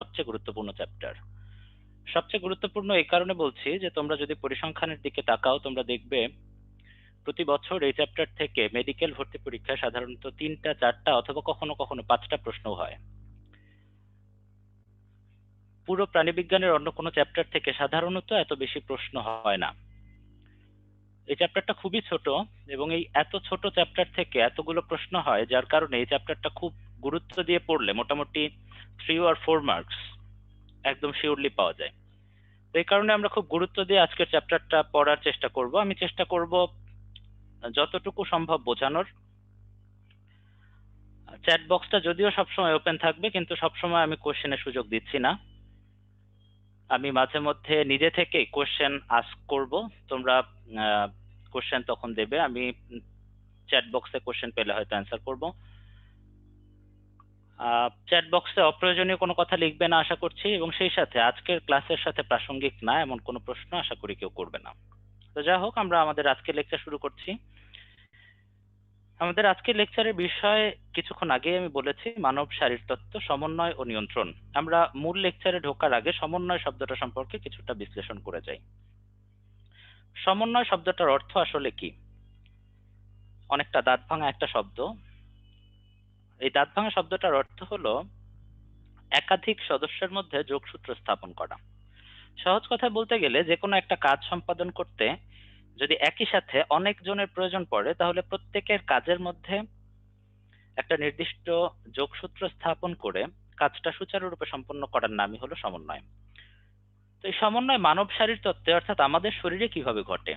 সবচেয়ে গুরুত্বপূর্ণ চ্যাপ্টার। সবচেয়ে গুরুত্বপূর্ণ এই কারণে বলছি যে তোমরা যদি পরিসংখ্যানের দিকে তাকাও তোমরা দেখবে প্রতি বছর এই চ্যাপ্টার থেকে মেডিকেল ভর্তি পরীক্ষায় সাধারণত 3টা 4টা অথবা কখনো কখনো 5টা প্রশ্ন হয়। পুরো প্রাণীবিজ্ঞানের অন্য কোনো চ্যাপ্টার থেকে সাধারণত এত বেশি প্রশ্ন হয় না। এই চ্যাপ্টারটা খুবই ছোট এবং এই এত ছোট চ্যাপ্টার থেকে এতগুলো প্রশ্ন হয় যার কারণে এই চ্যাপ্টারটা খুব গুরুত্ব দিয়ে পড়লে মোটামুটি 3 or 4 মার্কস একদম শিওরলি পাওয়া যায়। তো এই কারণে আমরা খুব গুরুত্ব দিয়ে আজকের চ্যাপ্টারটা পড়ার চেষ্টা করব। আমি চেষ্টা করব যতটুকু সম্ভব বোঝানোর। চ্যাট বক্সটা যদিও সবসময় ওপেন থাকবে কিন্তু সবসময় আমি কোশ্চেনের সুযোগ দিচ্ছি না। আমি মাঝে মধ্যে নিজে থেকেই কোশ্চেন আস্ক করব, তোমরা কোশ্চেন তখন দেবে, আমি চ্যাট বক্সে কোশ্চেন পেলে হয়তো অ্যান্সার করব। চ্যাট বক্সে অপ্রয়োজনীয় কোনো কথা লিখবে না আশা করছি, এবং সেই সাথে আজকের ক্লাসের সাথে প্রাসঙ্গিক না এমন কোনো প্রশ্ন আশা করি কেউ করবে না। তো যাই হোক, আমরা আমাদের আজকের লেকচার শুরু করছি। আমাদের আজকের লেকচারের বিষয় কিছুক্ষণ আগে আমি বলেছি মানব শারীরতত্ত্ব, সমন্বয় ও নিয়ন্ত্রণ। আমরা মূল লেকচারে ঢোকার আগে সমন্বয় শব্দটা সম্পর্কে কিছুটা বিশ্লেষণ করে যাই। সমন্বয় শব্দটার অর্থ আসলে কি? অনেকটা দাঁত ভাঙা একটা শব্দ। এই দাঁত ভাঙা শব্দটার অর্থ হলো একাধিক সদস্যের মধ্যে যোগসূত্র স্থাপন করা। সহজ কথায় বলতে গেলে যে কোনো একটা কাজ সম্পাদন করতে যদি একই সাথে অনেক জনের প্রয়োজন পড়ে তাহলে প্রত্যেকের কাজের মধ্যে একটা নির্দিষ্ট যোগসূত্র স্থাপন করে কাজটা সুচারুরূপে সম্পন্ন করার নামই হলো সমন্বয়। তো এই সমন্বয় মানব শারীরতত্ত্বে অর্থাৎ আমাদের শরীরে কিভাবে ঘটে?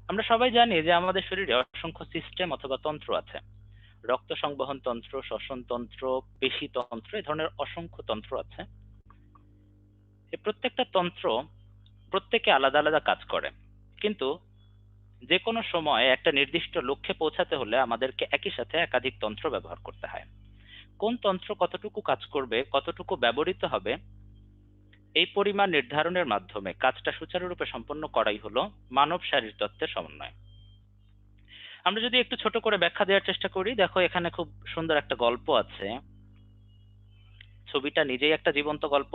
আমরা সবাই জানি যে আমাদের শরীরে অসংখ্য সিস্টেম অথবা তন্ত্র আছে। রক্ত সংবহন তন্ত্র, শ্বসন তন্ত্র, পেশি তন্ত্র, এই ধরনের অসংখ্য তন্ত্র আছে। এই প্রত্যেকটা তন্ত্র প্রত্যেকে আলাদা আলাদা কাজ করে, কিন্তু যে কোনো সময় একটা নির্দিষ্ট লক্ষ্যে পৌঁছাতে হলে আমাদেরকে একই সাথে একাধিক তন্ত্র ব্যবহার করতে হয়। কোন তন্ত্র কতটুকু কাজ করবে, কতটুকু ব্যবহৃত হবে, এই পরিমাণ নির্ধারণের মাধ্যমে কাজটা সুচারুরূপে সম্পন্ন করাই হলো মানব শারীরতত্ত্বের সমন্বয়। আমরা যদি একটু ছোট করে ব্যাখ্যা দেওয়ার চেষ্টা করি, দেখো এখানে খুব সুন্দর একটা গল্প আছে। ছবিটা নিজেই একটা জীবন্ত গল্প।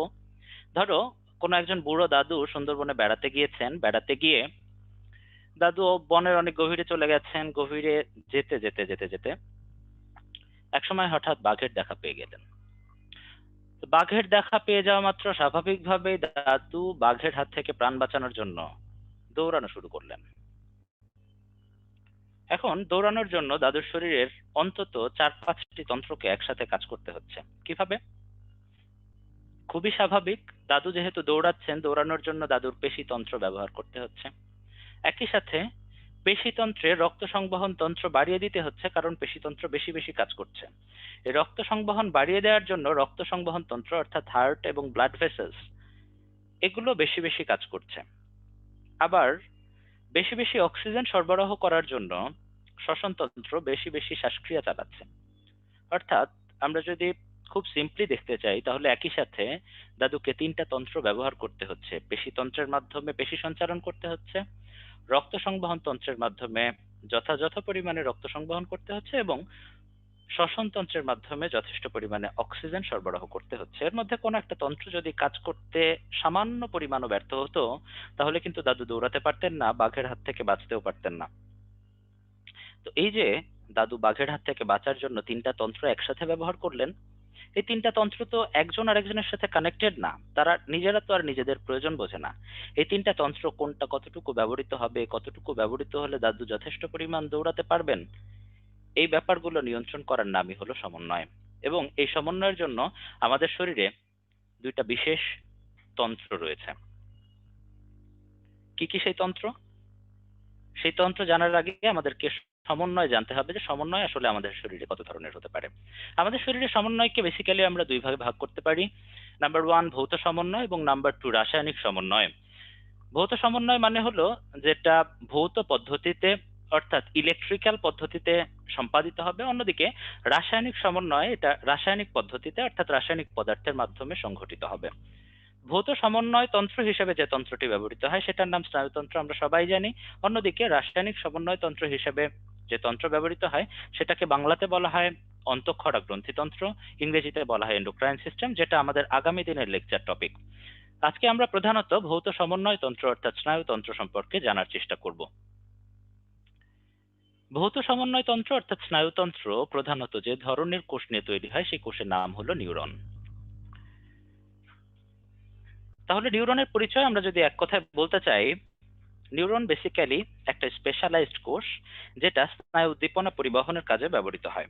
ধরো কোনো একজন বুড়ো দাদু সুন্দরবনে বেড়াতে গিয়েছেন। বেড়াতে গিয়ে দাদু বনের অনেক গভীরে চলে গেছেন। গভীরে যেতে যেতে যেতে যেতে একসময় হঠাৎ বাঘের দেখা পেয়ে গেলেন। তো বাঘের দেখা পেয়ে যাওয়া মাত্র স্বাভাবিকভাবেই দাদু বাঘের হাত থেকে প্রাণ বাঁচানোর জন্য দৌড়ানো শুরু করলেন। এখন দৌড়ানোর জন্য দাদুর শরীরের অন্তত 4-5টি তন্ত্রকে একসাথে কাজ করতে হচ্ছে। কিভাবে? খুবই স্বাভাবিক, দাদু যেহেতু দৌড়াচ্ছেন, দৌড়ানোর জন্য দাদুর পেশিতন্ত্র ব্যবহার করতে হচ্ছে। একই সাথে পেশিতন্ত্রে রক্ত সংবহন তন্ত্র বাড়িয়ে দিতে হচ্ছে, কারণ পেশিতন্ত্র বেশি বেশি কাজ করছে। এই রক্ত সংবহন বাড়িয়ে দেওয়ার জন্য রক্ত সংবহন তন্ত্র অর্থাৎ হার্ট এবং ব্লাড ভেসেলস এগুলো বেশি বেশি কাজ করছে। আবার বেশি বেশি অক্সিজেন সরবরাহ করার জন্য শ্বসন তন্ত্র বেশি বেশি শ্বাসক্রিয়া চালাচ্ছে। অর্থাৎ আমরা যদি খুব সিম্পলি দেখতে চাই তাহলে একই সাথে দাদুকে 3টা তন্ত্র ব্যবহার করতে হচ্ছে। পেশিতন্ত্রের মাধ্যমে পেশি সঞ্চারণ করতে হচ্ছে, রক্ত সংবহন তন্ত্রের মাধ্যমে যথাযথ পরিমাণে রক্ত সংবহন করতে হচ্ছে, এবং শ্বসন তন্ত্রের মাধ্যমে যথেষ্ট পরিমাণে অক্সিজেন সরবরাহ করতে হচ্ছে। এর মধ্যে কোনো একটা তন্ত্র যদি কাজ করতে সামান্য পরিমাণও ব্যর্থ হতো তাহলে কিন্তু দাদু দৌড়াতে পারতেন না, বাঘের হাত থেকে বাঁচতেও পারতেন না। তো এই যে দাদু বাঘের হাত থেকে বাঁচার জন্য 3টা তন্ত্র একসাথে ব্যবহার করলেন, এই 3টা তন্ত্র তো একজন আরেকজনের সাথে কানেক্টেড না, তারা নিজেরা তো আর নিজেদের প্রয়োজন বোঝে না। এই 3টা তন্ত্র কোনটা কতটুকু ব্যবহৃত হবে, কতটুকু ব্যবহৃত হলে দাদু যথেষ্ট পরিমাণ দৌড়াতে পারবেন, এই ব্যাপারগুলো নিয়ন্ত্রণ করার নামই হলো সমন্বয়। এবং এই সমন্বয়ের জন্য আমাদের শরীরে 2টা বিশেষ তন্ত্র রয়েছে। কি কি সেই তন্ত্র? সেই তন্ত্র জানার আগে আমাদেরকে সমন্বয় জানতে হবে, যে সমন্বয় আসলে আমাদের শরীরে কত ধরনের হতে পারে। আমাদের শরীরে সমন্বয়কে বেসিক্যালি আমরা 2 ভাগে ভাগ করতে পারি। নাম্বার 1 ভৌত সমন্বয় এবং নাম্বার 2 রাসায়নিক সমন্বয়। ভৌত সমন্বয় মানে হলো যেটা ভৌত পদ্ধতিতে অর্থাৎ ইলেকট্রিক্যাল পদ্ধতিতে সম্পাদিত হবে। অন্যদিকে রাসায়নিক সমন্বয় এটা রাসায়নিক পদ্ধতিতে অর্থাৎ রাসায়নিক পদার্থের মাধ্যমে সংঘটিত হবে। ভৌত সমন্বয় তন্ত্র হিসেবে যে তন্ত্রটি ব্যবহৃত হয় সেটার নাম স্নায়ুতন্ত্র, আমরা সবাই জানি। অন্যদিকে রাসায়নিক সমন্বয় তন্ত্র হিসেবে যে তন্ত্র ব্যবহৃত হয় সেটাকে বাংলাতে বলা হয় অন্তঃক্ষরা গ্রন্থিতন্ত্র, ইংরেজিতে বলা হয় এন্ডোক্রাইন সিস্টেম, যেটা আমাদের আগামী দিনের লেকচার টপিক। আজকে আমরা প্রধানত ভৌত সমন্বয় তন্ত্র অর্থাৎ স্নায়ুতন্ত্র সম্পর্কে জানার চেষ্টা করব। ভৌত সমন্বয় তন্ত্র অর্থাৎ স্নায়ুতন্ত্র প্রধানত যে ধরনের কোষ নিয়ে তৈরি হয় সেই কোষের নাম হলো নিউরন। তাহলে নিউরনের পরিচয় আমরা যদি এক কথায় বলতে চাই, নিউরন বেসিক্যালি একটা স্পেশালাইজড কোষ যেটা স্নায়ু উদ্দীপনা পরিবহনের কাজে ব্যবহৃত হয়।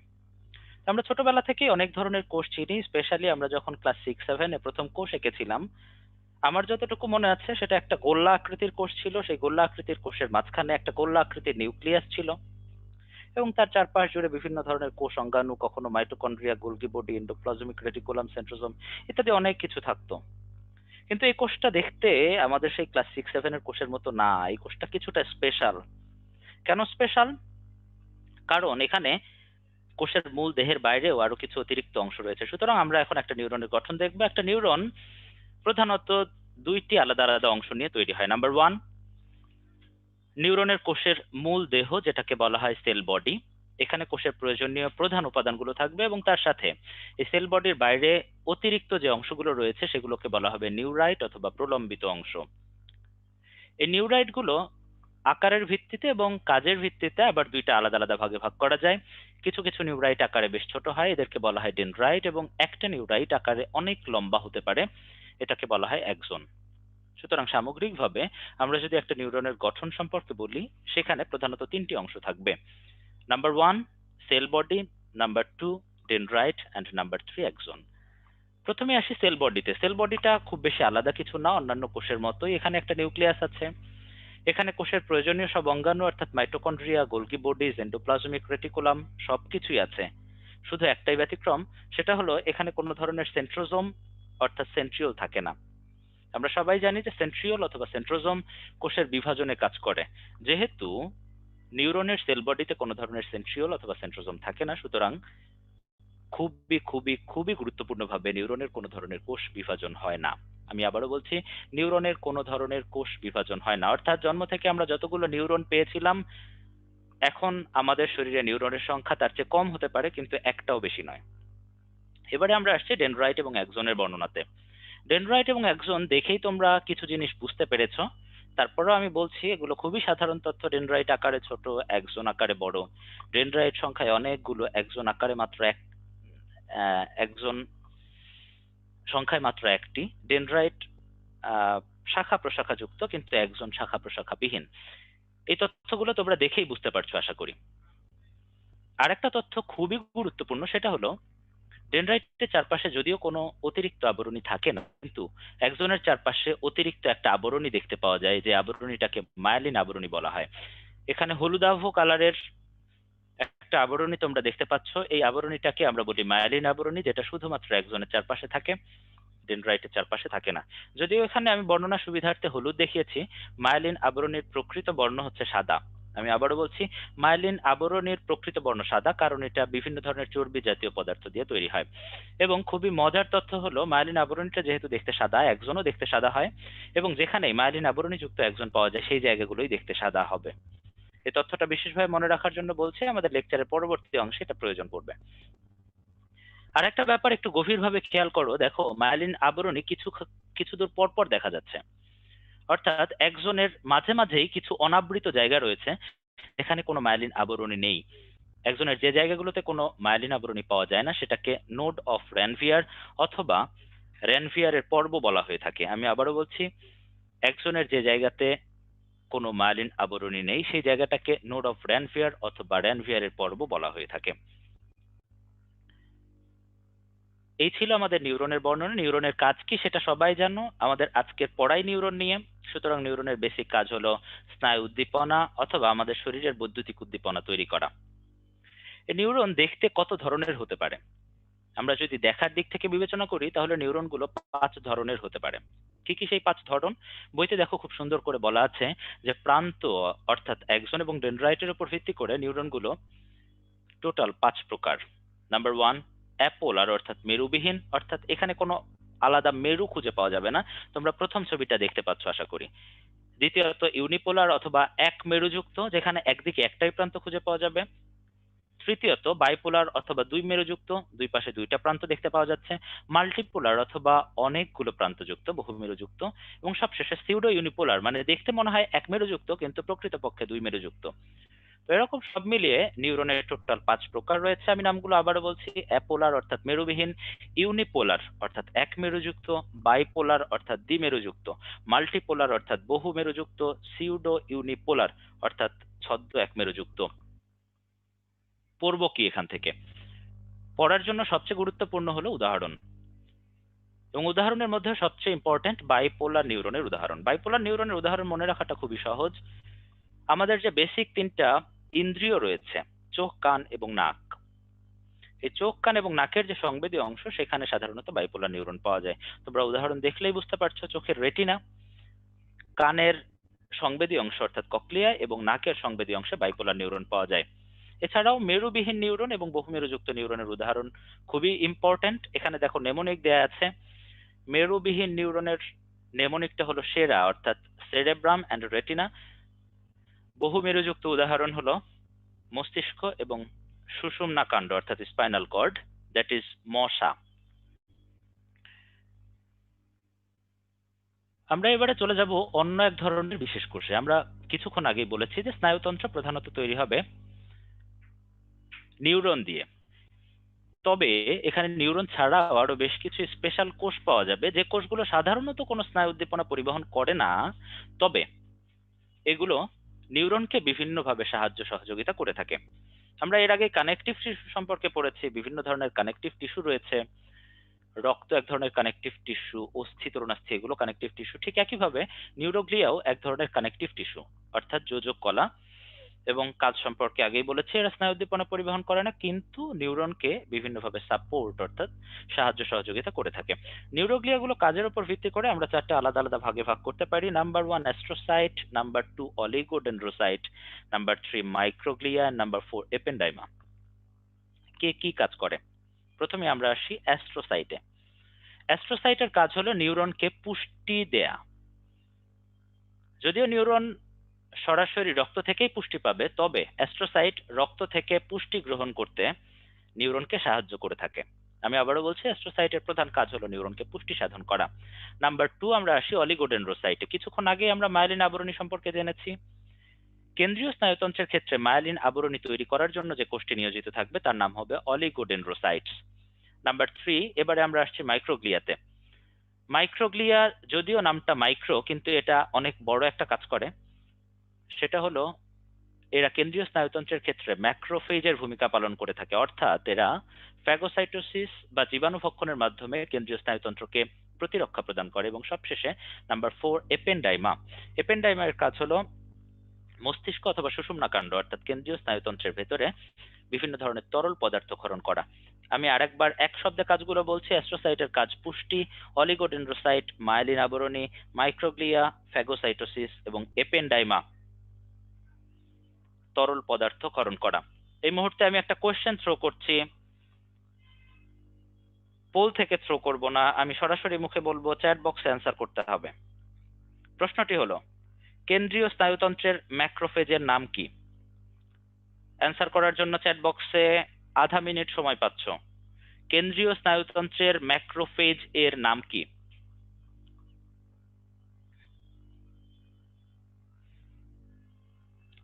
আমরা ছোটবেলা থেকেই অনেক ধরনের কোষ চিনি, স্পেশালি আমরা যখন ক্লাস 6-7 এ প্রথম কোষ এঁকেছিলাম, আমার যতটুকু মনে আছে সেটা একটা গোল্লা আকৃতির কোষ ছিল। সেই গোল্লা আকৃতির কোষের মাঝখানে একটা গোল্লা আকৃতির নিউক্লিয়াস ছিল এবং তার চারপাশ জুড়ে বিভিন্ন ধরনের কোষ অঙ্গাণু, কখনো mitochondria, Golgi body, endoplasmic reticulum, centrosome ইত্যাদি অনেক কিছু থাকতো। কিন্তু এই কোষটা দেখতে আমাদের সেই ক্লাস 6-7 এর কোষের মতো না। এই কোষটা কিছুটা স্পেশাল। কেন স্পেশাল? কারণ এখানে কোষের মূল দেহের বাইরেও আরো কিছু অতিরিক্ত অংশ রয়েছে। সুতরাং আমরা এখন একটা নিউরনের গঠন দেখবো। একটা নিউরন প্রধানত দুইটি আলাদা আলাদা অংশ নিয়ে তৈরি হয়। নাম্বার 1, নিউরনের কোষের মূল দেহ যেটাকে বলা হয় সেল বডি। এখানে কোষের প্রয়োজনীয় প্রধান উপাদানগুলো থাকবে এবং তার সাথে এই সেল বডির বাইরে অতিরিক্ত যে অংশগুলো রয়েছে সেগুলোকে বলা হবে নিউরাইট অথবা প্রলম্বিত অংশ। এই নিউরাইট গুলো আকারের ভিত্তিতে এবং কাজের ভিত্তিতে আবার দুইটা আলাদা আলাদা ভাগে ভাগ করা যায়। কিছু কিছু নিউরাইট আকারে বেশ ছোট হয়, এদেরকে বলা হয় ডেনড্রাইট, এবং একটা নিউরাইট আকারে অনেক লম্বা হতে পারে, এটাকে বলা হয় অ্যাক্সন। সুতরাং সামগ্রিকভাবে আমরা যদি একটা নিউরনের গঠন সম্পর্কে বলি, সেখানে প্রধানত তিনটি অংশ থাকবে। Number 1 sell body, number 2 dendrite and number 3 Axon. প্রথমে আসি সেল বডিতে। সেল বডিটা খুব বেশি আলাদা কিছু না, অন্যান্য কোষের মতোই। এখানে একটা নিউক্লিয়াস আছে, এখানে কোষের প্রয়োজনীয় সব অঙ্গাণু অর্থাৎ mitochondria, Golgi bodies, endoplasmic reticulum সবকিছুই আছে। শুধু একটাই ব্যতিক্রম, সেটা হলো এখানে কোনো ধরনের সেন্ট্রোজোম অর্থাৎ সেন্ট্রিওল থাকে না। আমরা সবাই জানি যে সেন্ট্রিওল অথবা সেন্ট্রোজোম কোষের বিভাজনে কাজ করে। যেহেতু নিউরনের সেল বডিতে কোনো ধরনের সেন্ট্রিওল অথবা সেন্ট্রোজোম থাকে না, সুতরাং খুবই খুবই খুবই গুরুত্বপূর্ণভাবে নিউরনের কোনো ধরনের কোষ বিভাজন হয় না। আমি আবারও বলছি, নিউরনের কোনো ধরনের কোষ বিভাজন হয় না। অর্থাৎ জন্ম থেকে আমরা যতগুলো নিউরন পেয়েছিলাম, এখন আমাদের শরীরে নিউরনের সংখ্যা তার চেয়ে কম হতে পারে, কিন্তু একটাও বেশি নয়। এবারে আমরা আসছি ডেনড্রাইট এবং অ্যাক্সনের বর্ণনাতে। ডেনড্রাইট এবং অ্যাক্সন দেখেই তোমরা কিছু জিনিস বুঝতে পেরেছো। তারপরেও আমি বলছি, এগুলো খুবই সাধারণ তথ্য। ডেনড্রাইট আকারে ছোট, অ্যাক্সন আকারে বড়। ডেনড্রাইট সংখ্যায় অনেকগুলো, অ্যাক্সন আকারে মাত্র অ্যাক্সন সংখ্যায় মাত্র একটি। ডেনড্রাইট শাখা প্রশাখা যুক্ত, কিন্তু অ্যাক্সন শাখা প্রশাখা বিহীন। এই তথ্যগুলো তোমরা দেখেই বুঝতে পারছো আশা করি। আরেকটা তথ্য খুবই গুরুত্বপূর্ণ, সেটা হলো ডেনড্রাইটের চারপাশে যদিও কোনো অতিরিক্ত আবরণী থাকে না, কিন্তু অ্যাক্সনের চারপাশে অতিরিক্ত একটা আবরণী দেখতে পাওয়া যায়, যে আবরণীটাকে মায়োলিন আবরণী বলা হয়। এখানে হলুদাভ কালারের একটা আবরণী তোমরা দেখতে পাচ্ছ। এই আবরণীটাকে আমরা বলি মায়োলিন আবরণী, যেটা শুধুমাত্র অ্যাক্সনের চারপাশে থাকে, ডেনড্রাইটের চারপাশে থাকে না। যদিও এখানে আমি বর্ণনা সুবিধার্থে হলুদ দেখিয়েছি, মায়োলিন আবরণীর প্রকৃত বর্ণ হচ্ছে সাদা। আমি আবারও বলছি, মায়োলিন আবরণীর প্রকৃত বর্ণ সাদা, কারণ এটা বিভিন্ন ধরনের চর্বি জাতীয় পদার্থ দিয়ে তৈরি হয়। এবং খুবই মজার তথ্য হলো, মায়োলিন আবরণীটা যেহেতু দেখতে সাদা, অ্যাক্সনও দেখতে সাদা হয়, এবং যেখানেই মায়োলিন আবরণী যুক্ত অ্যাক্সন পাওয়া যায় সেই জায়গাগুলোই দেখতে সাদা হবে। এই তথ্যটা বিশেষভাবে মনে রাখার জন্য বলছি, আমাদের লেকচারের পরবর্তী অংশে এটা প্রয়োজন পড়বে। আর একটা ব্যাপার একটু গভীরভাবে খেয়াল করো, দেখো মায়োলিন আবরণী কিছু দূর পর পর দেখা যাচ্ছে। অর্থাৎ অ্যাক্সনের মাঝে মাঝেই কিছু অনাবৃত জায়গা রয়েছে এখানে কোনো মায়োলিন আবরণী নেই। অ্যাক্সনের যে জায়গাগুলোতে কোনো মায়োলিন আবরণী পাওয়া যায় না, সেটাকে নোড অফ র্যানভিয়ার অথবা র্যানভিয়ারের পর্ব বলা হয়ে থাকে। আমি আবারও বলছি, অ্যাক্সনের যে জায়গাতে কোনো মায়োলিন আবরণী নেই সেই জায়গাটাকে নোড অফ র্যানভিয়ার অথবা র্যানভিয়ারের পর্ব বলা হয়ে থাকে। এই ছিল আমাদের নিউরনের বর্ণনা। নিউরনের কাজ কি সেটা সবাই জানো, আমাদের আজকের পড়াই নিউরন নিয়ে। সুতরাং নিউরনের বেসিক কাজ হলো স্নায়ু উদ্দীপনা অথবা আমাদের শরীরের বৈদ্যুতিক উদ্দীপনা তৈরি করা। এই নিউরন দেখতে কত ধরনের হতে পারে? আমরা যদি দেখার দিক থেকে বিবেচনা করি, তাহলে নিউরনগুলো 5 ধরনের হতে পারে। কি কি সেই 5 ধরন? বইতে দেখো খুব সুন্দর করে বলা আছে যে প্রান্ত অর্থাৎ অ্যাক্সন এবং ডেনড্রাইটের উপর ভিত্তি করে নিউরনগুলো টোটাল 5 প্রকার। নাম্বার 1 অ্যাপোলার অর্থাৎ মেরুবিহীন, অর্থাৎ এখানে কোনো আলাদা মেরু খুঁজে পাওয়া যাবে না। তোমরা প্রথম ছবিটা দেখতে পাচ্ছ আশা করি। দ্বিতীয়ত ইউনিপোলার অথবা এক মেরুযুক্ত, যেখানে একদিকে একটাই প্রান্ত খুঁজে পাওয়া যাবে। তৃতীয়ত বাইপোলার অথবা দুই মেরুযুক্ত, দুই পাশে দুইটা প্রান্ত দেখতে পাওয়া যাচ্ছে। মাল্টিপোলার অথবা অনেকগুলো প্রান্তযুক্ত, বহু মেরুযুক্ত। এবং সবশেষে সিউডো ইউনিপোলার, মানে দেখতে মনে হয় এক মেরুযুক্ত কিন্তু প্রকৃতপক্ষে দুই মেরুযুক্ত। তো এরকম সব মিলিয়ে নিউরনের টোটাল 5 প্রকার রয়েছে। আমি নামগুলো আবারও বলছি: অ্যাপোলার অর্থাৎ মেরুবিহীন, ইউনিপোলার অর্থাৎ এক মেরুযুক্ত, বাইপোলার অর্থাৎ দ্বিমেরুযুক্ত, মাল্টিপোলার অর্থাৎ বহু মেরুযুক্ত, সিউডো ইউনিপোলার অর্থাৎ ছদ্ম এক মেরুযুক্ত। পড়বো কি এখান থেকে? পড়ার জন্য সবচেয়ে গুরুত্বপূর্ণ হলো উদাহরণ, এবং উদাহরণের মধ্যে সবচেয়ে ইম্পর্টেন্ট বাইপোলার নিউরনের উদাহরণ। বাইপোলার নিউরনের উদাহরণ মনে রাখাটা খুবই সহজ। আমাদের যে বেসিক তিনটা ইন্দ্রিয় রয়েছে, চোখ, কান এবং নাক, এই চোখ, কান এবং নাকের যে সংবেদী অংশ, সেখানে সাধারণত বাইপোলার নিউরন পাওয়া যায়। তোমরা উদাহরণ দেখলেই বুঝতে পারছো, চোখের রেটিনা, কানের সংবেদী অংশ অর্থাৎ কক্লিয়া এবং নাকের সংবেদী অংশে বাইপোলার নিউরন পাওয়া যায়। এছাড়াও মেরুবিহীন নিউরন এবং বহুমেরুযুক্ত নিউরনের উদাহরণ খুবই ইম্পর্টেন্ট। এখানে দেখো নেমোনিক দেয়া আছে। মেরুবিহীন নিউরনের নেমোনিকটা হলো সেরা অর্থাৎ সেরেব্রাম অ্যান্ড রেটিনা। বহুমেরুযুক্ত উদাহরণ হলো মস্তিষ্ক এবং সুষুম্না কাণ্ড অর্থাৎ স্পাইনাল কর্ড, দ্যাট ইজ মশা। আমরা এবারে চলে যাব অন্য এক ধরনের বিশেষ কোষে। আমরা কিছুক্ষণ আগেই বলেছি যে স্নায়ুতন্ত্র প্রধানত তৈরি হবে নিউরন দিয়ে। তবে এখানে নিউরন ছাড়াও আরো বেশ কিছু স্পেশাল কোষ পাওয়া যাবে, যে কোষগুলো সাধারণত কোনো স্নায়ু উদ্দীপনা পরিবহন করে না, তবে এগুলো নিউরনকে বিভিন্নভাবে সাহায্য সহযোগিতা করে থাকে। আমরা এর আগে কানেকটিভ টিস্যু সম্পর্কে পড়েছি। বিভিন্ন ধরনের কানেকটিভ টিস্যু রয়েছে। রক্ত এক ধরনের কানেকটিভ টিস্যু, অস্থি, তরুণাস্থি এগুলো কানেকটিভ টিস্যু। ঠিক একইভাবে নিউরোগ্লিয়াও এক ধরনের কানেকটিভ টিস্যু অর্থাৎ যোজক কলা। এবং কাজ সম্পর্কে আগেই বলেছি, এরা স্নায়ু উদ্দীপনা পরিবহন করে না, কিন্তু নিউরনকে বিভিন্নভাবে সাপোর্ট অর্থাৎ সাহায্য সহযোগিতা করে থাকে। নিউরোগ্লিয়াগুলো কাজের উপর ভিত্তি করে আমরা চারটে আলাদা আলাদা ভাগে ভাগ করতে পারি। Number 1 astrocyte, number 2 oligodendrocyte, number 3 microglia, number 4 এপেন্ডাইমা। কে কি কাজ করে? প্রথমে আমরা আসি অ্যাস্ট্রোসাইটে। অ্যাস্ট্রোসাইটের কাজ হলো নিউরনকে পুষ্টি দেয়া। যদিও নিউরন সরাসরি রক্ত থেকেই পুষ্টি পাবে, তবে অ্যাস্ট্রোসাইট রক্ত থেকে পুষ্টি গ্রহণ করতে নিউরনকে সাহায্য করে থাকে। আমি আবারও বলছি, অ্যাস্ট্রোসাইটের প্রধান কাজ হলো নিউরনকে পুষ্টি সাধন করা। নাম্বার 2 আমরা আসি অলিগোডেন্ড্রোসাইটে। কিছুক্ষণ আগে আমরা মায়োলিন আবরণী সম্পর্কে জেনেছি। কেন্দ্রীয় স্নায়ুতন্ত্রের ক্ষেত্রে মায়োলিন আবরণী তৈরি করার জন্য যে কোষটি নিয়োজিত থাকবে তার নাম হবে অলিগোডেন্ড্রোসাইটস। নাম্বার 3 এবারে আমরা আসছি মাইক্রোগ্লিয়াতে। মাইক্রোগ্লিয়া, যদিও নামটা মাইক্রো, কিন্তু এটা অনেক বড় একটা কাজ করে। সেটা হলো এরা কেন্দ্রীয় স্নায়ুতন্ত্রের ক্ষেত্রে ম্যাক্রোফেজের ভূমিকা পালন করে থাকে, অর্থাৎ এরা ফ্যাগোসাইটোসিস বা জীবাণু ভক্ষণের মাধ্যমে কেন্দ্রীয় স্নায়ুতন্ত্রকে প্রতিরক্ষা প্রদান করে। এবং সবশেষে নাম্বার 4 এপেন্ডাইমা। এপেন্ডাইমার কাজ হলো মস্তিষ্ক অথবা সুষুম্না কাণ্ড অর্থাৎ কেন্দ্রীয় স্নায়ুতন্ত্রের ভেতরে বিভিন্ন ধরনের তরল পদার্থ ক্ষরণ করা। আমি আরেকবার এক শব্দে কাজগুলো বলছি। অ্যাস্ট্রোসাইটের কাজ পুষ্টি, অলিগোডেন্ড্রোসাইট মায়োলিন আবরণী, মাইক্রোগ্লিয়া ফ্যাগোসাইটোসিস এবং এপেন্ডাইমা তরল পদার্থ ক্ষরণ করা। এই মুহূর্তে আমি একটা কোশ্চেন থ্রো করছি, পোল থেকে থ্রো করব না, আমি সরাসরি মুখে বলবো, চ্যাট বক্সে অ্যান্সার করতে হবে। প্রশ্নটি হলো, কেন্দ্রীয় স্নায়ুতন্ত্রের ম্যাক্রোফেজের নাম কি? অ্যান্সার করার জন্য চ্যাট বক্সে আধা মিনিট সময় পাচ্ছ। কেন্দ্রীয় স্নায়ুতন্ত্রের ম্যাক্রোফেজ এর নাম কি?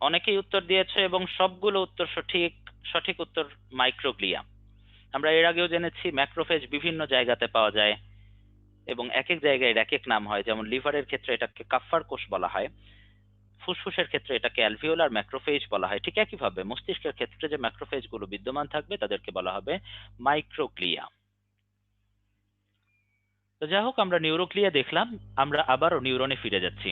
অনেকেই উত্তর দিয়েছে এবং সবগুলো উত্তর সঠিক। সঠিক উত্তর মাইক্রোগ্লিয়া। আমরা এর আগেও জেনেছি ম্যাক্রোফেজ বিভিন্ন জায়গাতে পাওয়া যায় এবং এক এক জায়গায় এক এক নাম হয়। যেমন লিভারের ক্ষেত্রে এটাকে কাফফার কোষ বলা হয়, ফুসফুসের ক্ষেত্রে এটাকে অ্যালভিওলার ম্যাক্রোফেজ বলা হয়। ঠিক একইভাবে মস্তিষ্কের ক্ষেত্রে যে ম্যাক্রোফেজ গুলো বিদ্যমান থাকবে তাদেরকে বলা হবে মাইক্রোগ্লিয়া। তো যাই হোক, আমরা নিউরোগ্লিয়া দেখলাম, আমরা আবারও নিউরনে ফিরে যাচ্ছি।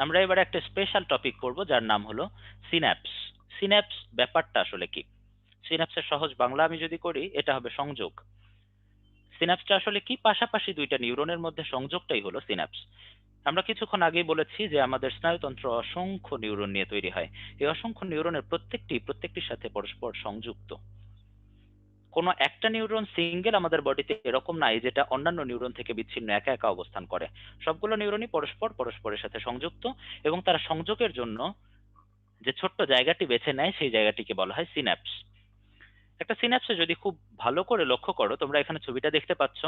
আমরা এবার একটা স্পেশাল টপিক পড়ব যার নাম হলো সিন্যাপস। সিন্যাপস ব্যাপারটা আসলে কি? সিন্যাপসের সহজ বাংলা আমি যদি করি, এটা হবে সংযোগ। সিন্যাপসটা আসলে কি? পাশাপাশি দুইটা নিউরনের মধ্যে সংযোগটাই হলো সিন্যাপস। আমরা কিছুক্ষণ আগেই বলেছি যে আমাদের স্নায়ুতন্ত্র অসংখ্য নিউরন নিয়ে তৈরি হয়। এই অসংখ্য নিউরনের প্রত্যেকটির সাথে পরস্পর সংযুক্ত। কোনো একটা নিউরন সিঙ্গেল আমাদের বডিতে এরকম নাই যেটা অন্যান্য নিউরন থেকে বিচ্ছিন্ন একা একা অবস্থান করে। সবগুলো নিউরনই পরস্পরের সাথে সংযুক্ত, এবং তারা সংযোগের জন্য যে ছোট্ট জায়গাটি বেছে নেয় সেই জায়গাটিকে বলা হয় সিন্যাপস। একটা সিন্যাপসে যদি খুব ভালো করে লক্ষ্য করো, তোমরা এখানে ছবিটা দেখতে পাচ্ছ,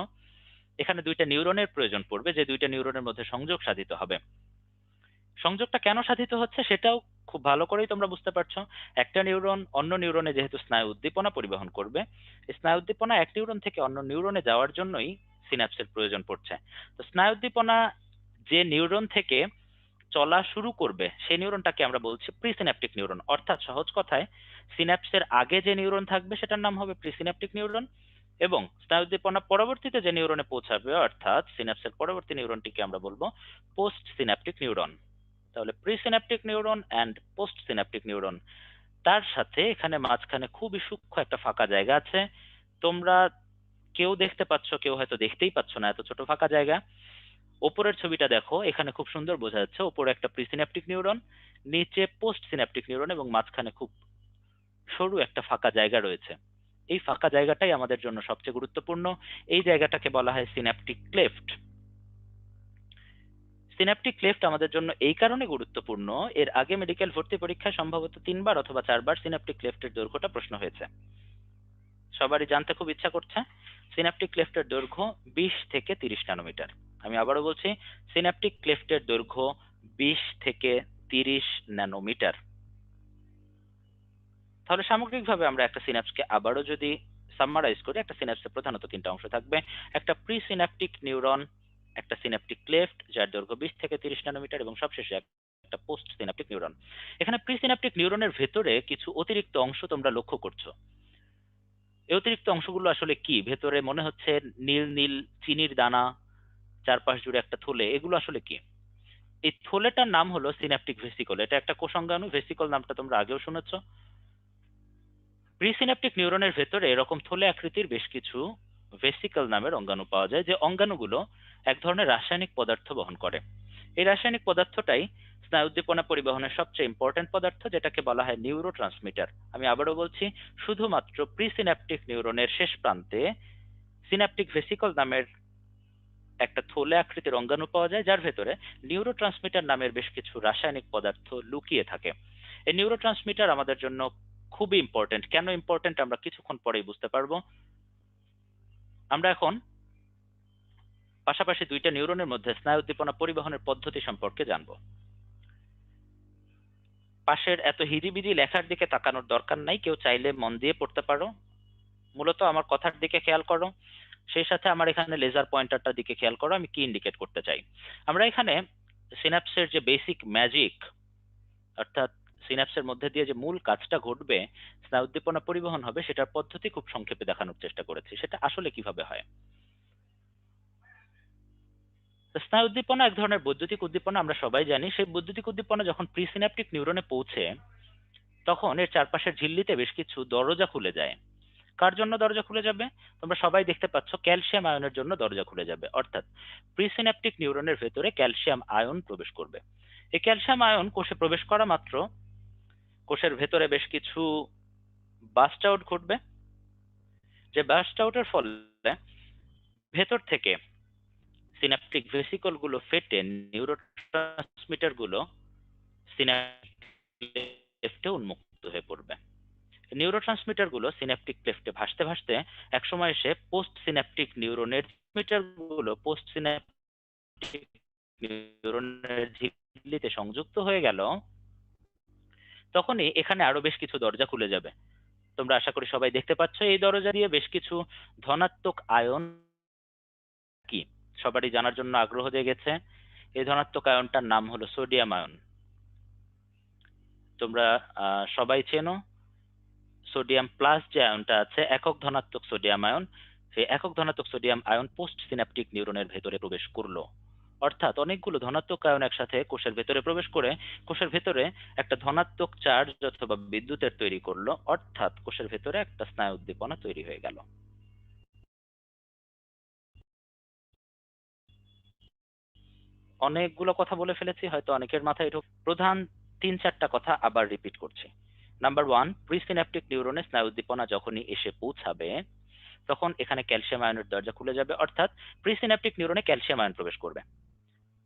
এখানে দুইটা নিউরনের প্রয়োজন পড়বে, যে দুইটা নিউরনের মধ্যে সংযোগ সাধিত হবে। সংযোগটা কেন সাধিত হচ্ছে সেটাও খুব ভালো করেই তোমরা বুঝতে পারছো। একটা নিউরন অন্য নিউরনে যেহেতু স্নায়ু উদ্দীপনা পরিবহন করবে, এই স্নায়ু উদ্দীপনা এক নিউরন থেকে অন্য নিউরনে যাওয়ার জন্যই সিন্যাপসের প্রয়োজন পড়ছে। তো স্নায়ু উদ্দীপনা যে নিউরন থেকে চলা শুরু করবে সেই নিউরনটাকে আমরা বলছি প্রিসিন্যাপটিক নিউরন। অর্থাৎ সহজ কথায়, সিন্যাপসের আগে যে নিউরন থাকবে সেটার নাম হবে প্রিসিন্যাপটিক নিউরন, এবং স্নায়ু উদ্দীপনা পরবর্তীতে যে নিউরনে পৌঁছাবে অর্থাৎ সিন্যাপসের পরবর্তী নিউরনটিকে আমরা বলবো পোস্ট সিন্যাপটিক নিউরন। তাহলে presynaptic neuron and post Synaptic neuron, তার সাথে এখানে মাঝখানে খুবই সূক্ষ্ম একটা ফাঁকা জায়গা আছে। তোমরা কেউ দেখতে পাচ্ছ, কেউ হয়তো দেখতেই পাচ্ছ না, এত ছোট ফাঁকা জায়গা। ওপরের ছবিটা দেখো, এখানে খুব সুন্দর বোঝা যাচ্ছে ওপরে একটা প্রিসিন্যাপটিক নিউরন, নিচে পোস্ট সিন্যাপটিক নিউরন, এবং মাঝখানে খুব সরু একটা ফাঁকা জায়গা রয়েছে। এই ফাঁকা জায়গাটাই আমাদের জন্য সবচেয়ে গুরুত্বপূর্ণ। এই জায়গাটাকে বলা হয় সিন্যাপটিক ক্লেফট। সিন্যাপটিক ক্লেফট আমাদের জন্য এই কারণে গুরুত্বপূর্ণ, এর আগে মেডিকেল ভর্তি পরীক্ষায় সম্ভবত 3বার অথবা 4বার সিন্যাপটিক ক্লেফটের দৈর্ঘ্যটা প্রশ্ন হয়েছে। সবারই জানতে খুব ইচ্ছা করছে। সিন্যাপটিক ক্লেফটের দৈর্ঘ্য 20 থেকে 30 ন্যানোমিটার। আমি আবারও বলছি, সিন্যাপটিক ক্লেফটের দৈর্ঘ্য 20 থেকে 30 ন্যানোমিটার। তাহলে সামগ্রিকভাবে আমরা একটা সিন্যাপসকে আবারও যদি সামারাইজ করি, একটা সিন্যাপসে প্রধানত 3টা অংশ থাকবে। একটা প্রিসিন্যাপটিক নিউরন, একটা সিন্যাপটিক ক্লেফট যার দৈর্ঘ্য 20 থেকে 30 ন্যানোমিটার, এবং সবশেষে একটা পোস্ট সিন্যাপটিক নিউরন। এখানে প্রিসিন্যাপটিক নিউরনের ভেতরে কিছু অতিরিক্ত অংশ তোমরা লক্ষ্য করছো। এই অতিরিক্ত অংশগুলো আসলে কি? ভেতরে মনে হচ্ছে নীল নীল চিনির দানা, চারপাশ জুড়ে একটা থলে, এগুলো আসলে কি? এই থলেটার নাম হলো সিন্যাপটিক ভেসিকল। এটা একটা কোষাঙ্গাণু। ভেসিকল নামটা তোমরা আগেও শুনেছো। প্রিসিন্যাপটিক নিউরনের ভেতরে এরকম থলে আকৃতির বেশ কিছু ভেসিকল নামের অঙ্গাণু পাওয়া যায়, যে অঙ্গাণুগুলো এক ধরনের রাসায়নিক পদার্থ বহন করে। এই রাসায়নিক পদার্থটাই স্নায়ু উদ্দীপনা পরিবহনের সবচেয়ে ইম্পর্টেন্ট পদার্থ, যেটাকে বলা হয় নিউরো ট্রান্সমিটার। আমি আবারও বলছি, শুধুমাত্র প্রিসিন্যাপটিক নিউরনের শেষ প্রান্তে সিন্যাপটিক ভেসিকল নামের একটা থলে আকৃতির অঙ্গাণু পাওয়া যায়, যার ভেতরে নিউরো ট্রান্সমিটার নামের বেশ কিছু রাসায়নিক পদার্থ লুকিয়ে থাকে। এই নিউরো ট্রান্সমিটার আমাদের জন্য খুবই ইম্পর্টেন্ট। কেন ইম্পর্টেন্ট আমরা কিছুক্ষণ পরেই বুঝতে পারবো। আমরা এখন পাশাপাশি দুইটা নিউরনের মধ্যে স্নায়ু উদ্দীপনা পরিবহনের পদ্ধতি সম্পর্কে জানব। পাশের এত হিজিবিজি লেখার দিকে তাকানোর দরকার নাই, কেউ চাইলে মন দিয়ে পড়তে পারো। মূলত আমার কথার দিকে খেয়াল করো, সেই সাথে আমার এখানে লেজার পয়েন্টারটার দিকে খেয়াল করো, আমি কি ইন্ডিকেট করতে চাই। আমরা এখানে সিনাপসের যে বেসিক ম্যাজিক, অর্থাৎ সিনাপসের মধ্যে দিয়ে যে মূল কাজটা ঘটবে, স্নায়ু উদ্দীপনা পরিবহন হবে, সেটার পদ্ধতি খুব সংক্ষেপে দেখানোর চেষ্টা করেছি। সেটা আসলে কিভাবে হয়। স্নায়ু উদ্দীপনা এক ধরনের বৈদ্যুতিক উদ্দীপনা, আমরা সবাই জানি। সেই বৈদ্যুতিক উদ্দীপনা যখন প্রিসিন্যাপটিক নিউরনে পৌঁছে, তখন এর চারপাশের ঝিল্লিতে বেশ কিছু দরজা খুলে যায়। কার জন্য দরজা খুলে যাবে? তোমরা সবাই দেখতে পাচ্ছ, ক্যালসিয়াম আয়নের জন্য দরজা খুলে যাবে। অর্থাৎ প্রিসিন্যাপটিক নিউরনের ভেতরে ক্যালসিয়াম আয়ন প্রবেশ করবে। এই ক্যালসিয়াম আয়ন কোষে প্রবেশ করা মাত্র কোষের ভেতরে বেশ কিছু বাস্ট আউট ঘটবে, যে বাস্ট আউটের ফলে ভেতর থেকে সিনাপটিক ভেসিকল গুলো ফেটে নিউরোট্রান্সমিটার গুলো সিনাপটিক ক্লেফটে উন্মুক্ত হয়ে পড়বে। নিউরোট্রান্সমিটার গুলো সিনাপটিক ক্লেফটে ভাসতে ভাসতে একসময় এসে পোস্ট সিনাপটিক নিউরনের ট্রান্সমিটার গুলো পোস্ট সিনাপটিক নিউরনের ঝিল্লিতে সংযুক্ত হয়ে গেল। তখনই এখানে আরো বেশ কিছু দরজা খুলে যাবে। তোমরা আশা করি সবাই দেখতে পাচ্ছ, এই দরজা দিয়ে বেশ কিছু ধনাত্মক আয়ন, কি সবারই জানার জন্য আগ্রহ জেগেছে। এই ধনাত্মক আয়নটার নাম হলো সোডিয়াম আয়ন। তোমরা সবাই চেনো সোডিয়াম প্লাস যে আয়নটা আছে, একক ধনাত্মক সোডিয়াম আয়ন। সেই একক ধনাত্মক সোডিয়াম আয়ন পোস্ট সিনাপটিক নিউরনের ভেতরে প্রবেশ করলো। অর্থাৎ অনেকগুলো ধনাত্মক আয়ন একসাথে কোষের ভেতরে প্রবেশ করে কোষের ভেতরে একটা ধনাত্মক চার্জ অথবা বিদ্যুতের তৈরি করলো। অর্থাৎ কোষের ভেতরে একটা স্নায়ু উদ্দীপনা তৈরি হয়ে গেল। অনেকগুলো কথা বলে ফেলেছি, হয়তো অনেকের মাথায় প্রধান 3-4টা কথা আবার রিপিট করছি। নাম্বার 1, প্রিসিন্যাপটিক নিউরনে স্নায়ু উদ্দীপনা যখনই এসে পৌঁছাবে, তখন এখানে ক্যালসিয়াম আয়নের দরজা খুলে যাবে, অর্থাৎ প্রিসিন্যাপটিক নিউরনে ক্যালসিয়াম আয়ন প্রবেশ করবে,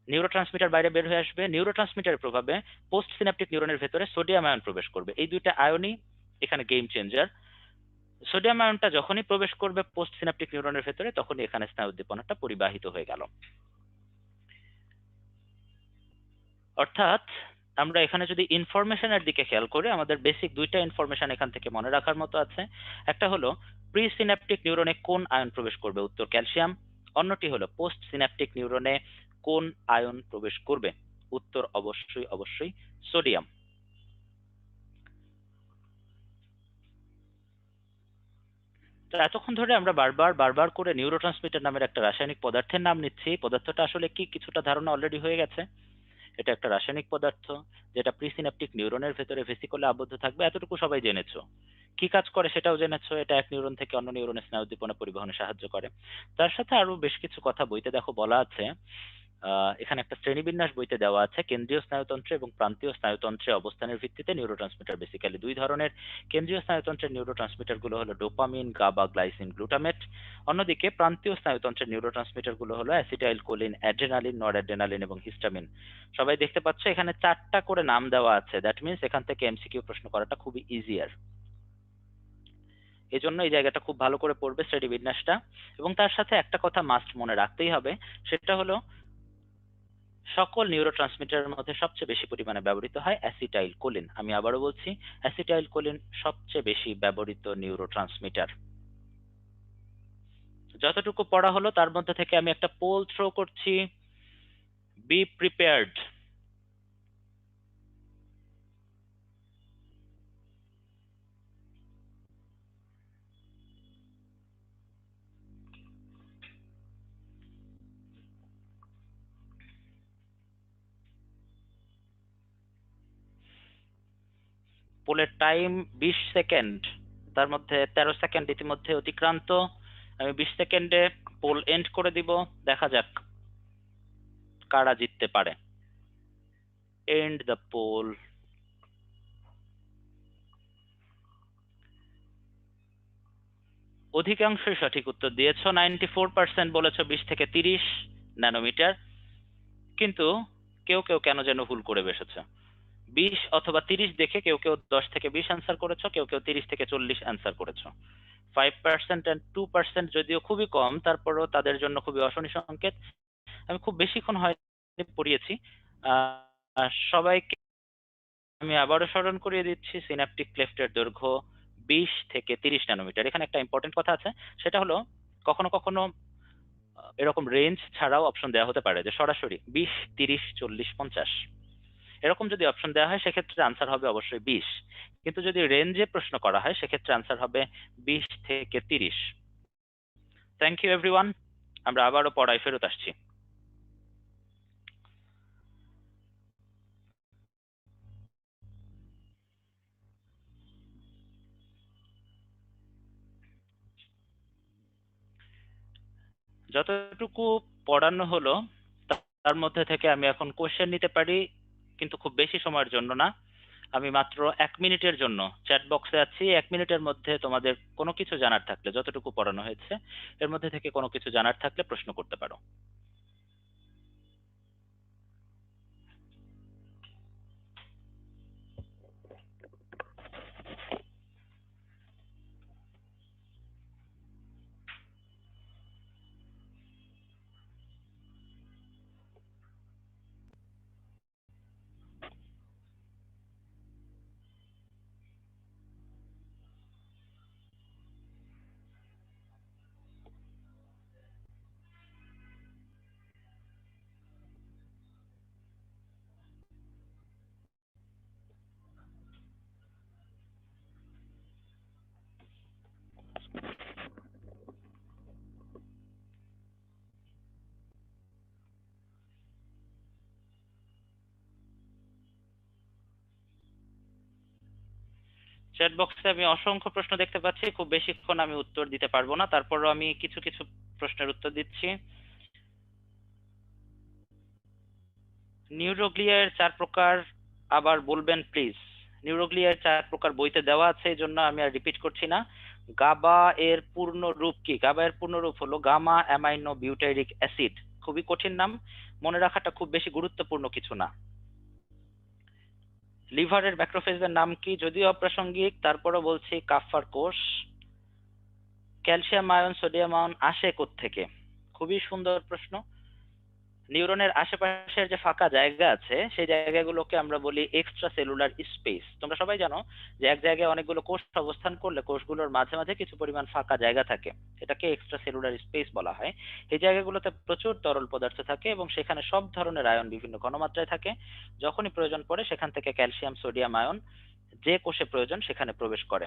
নিউরোট্রান্সমিটার বাইরে বের হয়ে আসবে, নিউরোট্রান্সমিটারের প্রভাবে পোস্ট সিন্যাপটিক নিউরনের ভেতরে সোডিয়াম আয়ন প্রবেশ করবে। এই দুইটা আয়নই এখানে গেম চেঞ্জার। সোডিয়াম আয়নটা যখনই প্রবেশ করবে পোস্ট সিন্যাপটিক নিউরনের ভেতরে, তখনই এখানে স্নায়ু উদ্দীপনাটা পরিবাহিত হয়ে গেল। অর্থাৎ আমরা এখানে যদি ইনফরমেশনের দিকে খেয়াল করি, আমাদের বেসিক দুইটা ইনফরমেশন এখান থেকে মনে রাখার মতো আছে। একটা হলো প্রি সিন্যাপটিক নিউরনে কোন আয়ন প্রবেশ করবে, উত্তর ক্যালসিয়াম। অন্যটি হলো পোস্ট সিন্যাপটিক নিউরনে কোন আয়ন প্রবেশ করবে, উত্তর অবশ্যই অবশ্যই সোডিয়াম। তো এতক্ষণ ধরে আমরা বারবার বারবার করে নিউরোট্রান্সমিটার নামের একটা রাসায়নিক পদার্থের নাম নিচ্ছি। পদার্থটা আসলে কি কিছুটা ধারণা অলরেডি হয়ে গেছে। এটা একটা রাসায়নিক পদার্থ যেটা প্রিসিন্যাপটিক নিউরনের ভেতরে ভেসিকলে আবদ্ধ থাকবে, এতটুকু সবাই জেনেছো। কি কাজ করে সেটাও জেনেছো, এটা এক নিউরন থেকে অন্য নিউরনে স্নায়ু উদ্দীপনা পরিবহনে সাহায্য করে। তার সাথে আরো বেশ কিছু কথা বইতে দেখো বলা আছে। এখানে একটা শ্রেণীবিন্যাস বইতে দেওয়া আছে, কেন্দ্রীয় স্নায়ুতন্ত্রে এবং প্রান্তীয় স্নায়ুতন্ত্রে অবস্থানের ভিত্তিতে নিউরোট্রান্সমিটার বেসিক্যালি দুই ধরনের। কেন্দ্রীয় স্নায়ুতন্ত্রের নিউরোট্রান্সমিটার গুলো হলো ডোপামিন, গাবা, গ্লাইসিন, গ্লুটামেট। অন্যদিকে প্রান্তীয় স্নায়ুতন্ত্রের নিউরোট্রান্সমিটার গুলো হলো অ্যাসিটাইল কোলিন, অ্যাড্রেনালিন, নরঅ্যাড্রেনালিন এবং হিস্টামিন। সবাই দেখতে পাচ্ছ এখানে 4টা করে নাম দেওয়া আছে, দ্যাট মিনস এখান থেকে এমসিকিউ প্রশ্ন করাটা খুবই ইজিয়ার। এই জন্য এই জায়গাটা খুব ভালো করে পড়বে শ্রেণীবিন্যাসটা। এবং তার সাথে একটা কথা মাস্ট মনে রাখতেই হবে, সেটা হলো সকল নিউরোট্রান্সমিটারের মধ্যে সবচেয়ে বেশি পরিমাণে ব্যবহৃত হয় অ্যাসিটাইল কোলিন। আমি আবারও বলছি, অ্যাসিটাইল কোলিন সবচেয়ে বেশি ব্যবহৃত নিউরোট্রান্সমিটার। যতটুকু পড়া হলো তার মধ্যে থেকে আমি একটা পোল থ্রো করছি, বি প্রিপেয়ার্ড। পোলের টাইম 20 সেকেন্ড, তার মধ্যে 13 সেকেন্ড ইতিমধ্যে অতিক্রান্ত। আমি 20 সেকেন্ডে পোল এন্ড করে দিব, দেখা যাক কারা জিততে পারে। And the poll. অধিকাংশই সঠিক উত্তর দিয়েছো, 94% বলেছো 20 থেকে 30 ন্যানোমিটার। কিন্তু কেউ কেউ কেন যেন ভুল করে বসেছে, 20 অথবা 30 দেখে কেউ কেউ 10 থেকে 20 অ্যান্সার করেছো, কেউ কেউ 30 থেকে 40 অ্যান্সার করেছো। 5% অ্যান্ড 2% যদিও খুবই কম, তারপরেও তাদের জন্য খুবই অশনি সংকেত। আমি খুব বেশিক্ষণ হয়নি পড়িয়েছি। সবাইকে আমি আবারও স্মরণ করিয়ে দিচ্ছি, সিন্যাপটিক ক্লেফটের দৈর্ঘ্য 20 থেকে 30 ন্যানোমিটার। এখানে একটা ইম্পর্টেন্ট কথা আছে, সেটা হলো কখনো কখনো এরকম রেঞ্জ ছাড়াও অপশন দেওয়া হতে পারে, যে সরাসরি 20, 30, 40, 50 এরকম যদি অপশন দেওয়া হয় সেক্ষেত্রে আনসার হবে অবশ্যই 20। কিন্তু যদি রেঞ্জে প্রশ্ন করা হয় সেক্ষেত্রে আনসার হবে 20 থেকে 30। থ্যাংক ইউ এভরিওয়ান, আমরা আবারও পড়ায় ফেরত আসছি। যতটুকু পড়ানো হলো তার মধ্যে থেকে আমি এখন কোশ্চেন নিতে পারি, কিন্তু খুব বেশি সময়ের জন্য না। আমি মাত্র 1 মিনিটের জন্য চ্যাট বক্সে আছি। 1 মিনিটের মধ্যে তোমাদের কোনো কিছু জানার থাকলে, যতটুকু পড়ানো হয়েছে এর মধ্যে থেকে কোনো কিছু জানার থাকলে প্রশ্ন করতে পারো। চ্যাট বক্সে আমি অসংখ্য প্রশ্ন দেখতে পাচ্ছি, খুব বেশিক্ষণ আমি উত্তর দিতে পারবো না, তারপরও আমি কিছু কিছু প্রশ্নের উত্তর দিচ্ছি। নিউরোগ্লিয়ার 4 প্রকার আবার বলবেন প্লিজ। নিউরোগ্লিয়ার 4 প্রকার বইতে দেওয়া আছে, এই জন্য আমি আর রিপিট করছি না। গাবা এর পূর্ণ রূপ কি? গাবা এর পূর্ণ রূপ হলো গামা অ্যামাইনো বিউটাইরিক অ্যাসিড। খুবই কঠিন নাম, মনে রাখাটা খুব বেশি গুরুত্বপূর্ণ কিছু না। লিভারের ম্যাক্রোফেজের নাম কি? যদিও অপ্রাসঙ্গিক, তারপরও বলছি কাফার কোষ। ক্যালসিয়াম আয়ন সোডিয়াম আয়ন আসে কোত্থেকে? খুবই সুন্দর প্রশ্ন। নিউরনের আশেপাশের যে ফাঁকা জায়গা আছে সেই জায়গাগুলোকে আমরা বলি এক্সট্রা সেলুলার স্পেস। তোমরা সবাই জানো যে এক জায়গায় অনেকগুলো কোষ অবস্থান করলে কোষগুলোর মাঝে মাঝে কিছু পরিমাণ ফাঁকা জায়গা থাকে, এটাকে এক্সট্রা সেলুলার স্পেস বলা হয়। এই জায়গাগুলোতে প্রচুর তরল পদার্থ থাকে এবং সেখানে সব ধরনের আয়ন বিভিন্ন ঘনমাত্রায় থাকে। যখনই প্রয়োজন পড়ে সেখান থেকে ক্যালসিয়াম সোডিয়াম আয়ন যে কোষে প্রয়োজন সেখানে প্রবেশ করে।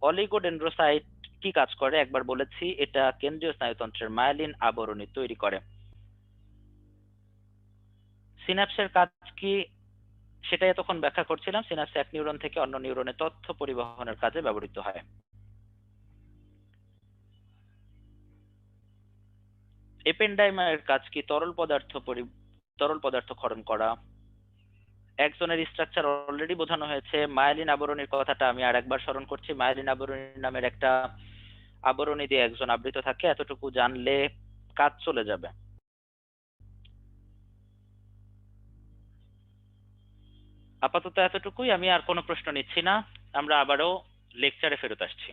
অলিগোডেন্ড্রোসাইট কি কাজ করে একবার বলেছি, এটা কেন্দ্রীয় স্নায়ুতন্ত্রের মায়োলিন আবরণী তৈরি করে। সিন্যাপসের কাজ কি সেটাই এতক্ষণ ব্যাখ্যা করছিলাম। সিন্যাপস এক নিউরন থেকে অন্য নিউরনে তথ্য পরিবহনের কাজে ব্যবহৃত হয়। এপেন্ডাইমারের কাজ কি? তরল পদার্থ ক্ষরণ করা। একজনের স্ট্রাকচার অলরেডি বোঝানো হয়েছে। মায়োলিন আবরণীর কথাটা আমি আর একবার স্মরণ করছি। মায়োলিন আবরণী নামের একটা আবরণী দিয়ে একজন আবৃত থাকে, এতটুকু জানলে কাজ চলে যাবে। আপাতত এতটুকুই, আমি আর কোনো প্রশ্ন নিচ্ছি না। আমরা আবারও লেকচারে ফেরত আসছি।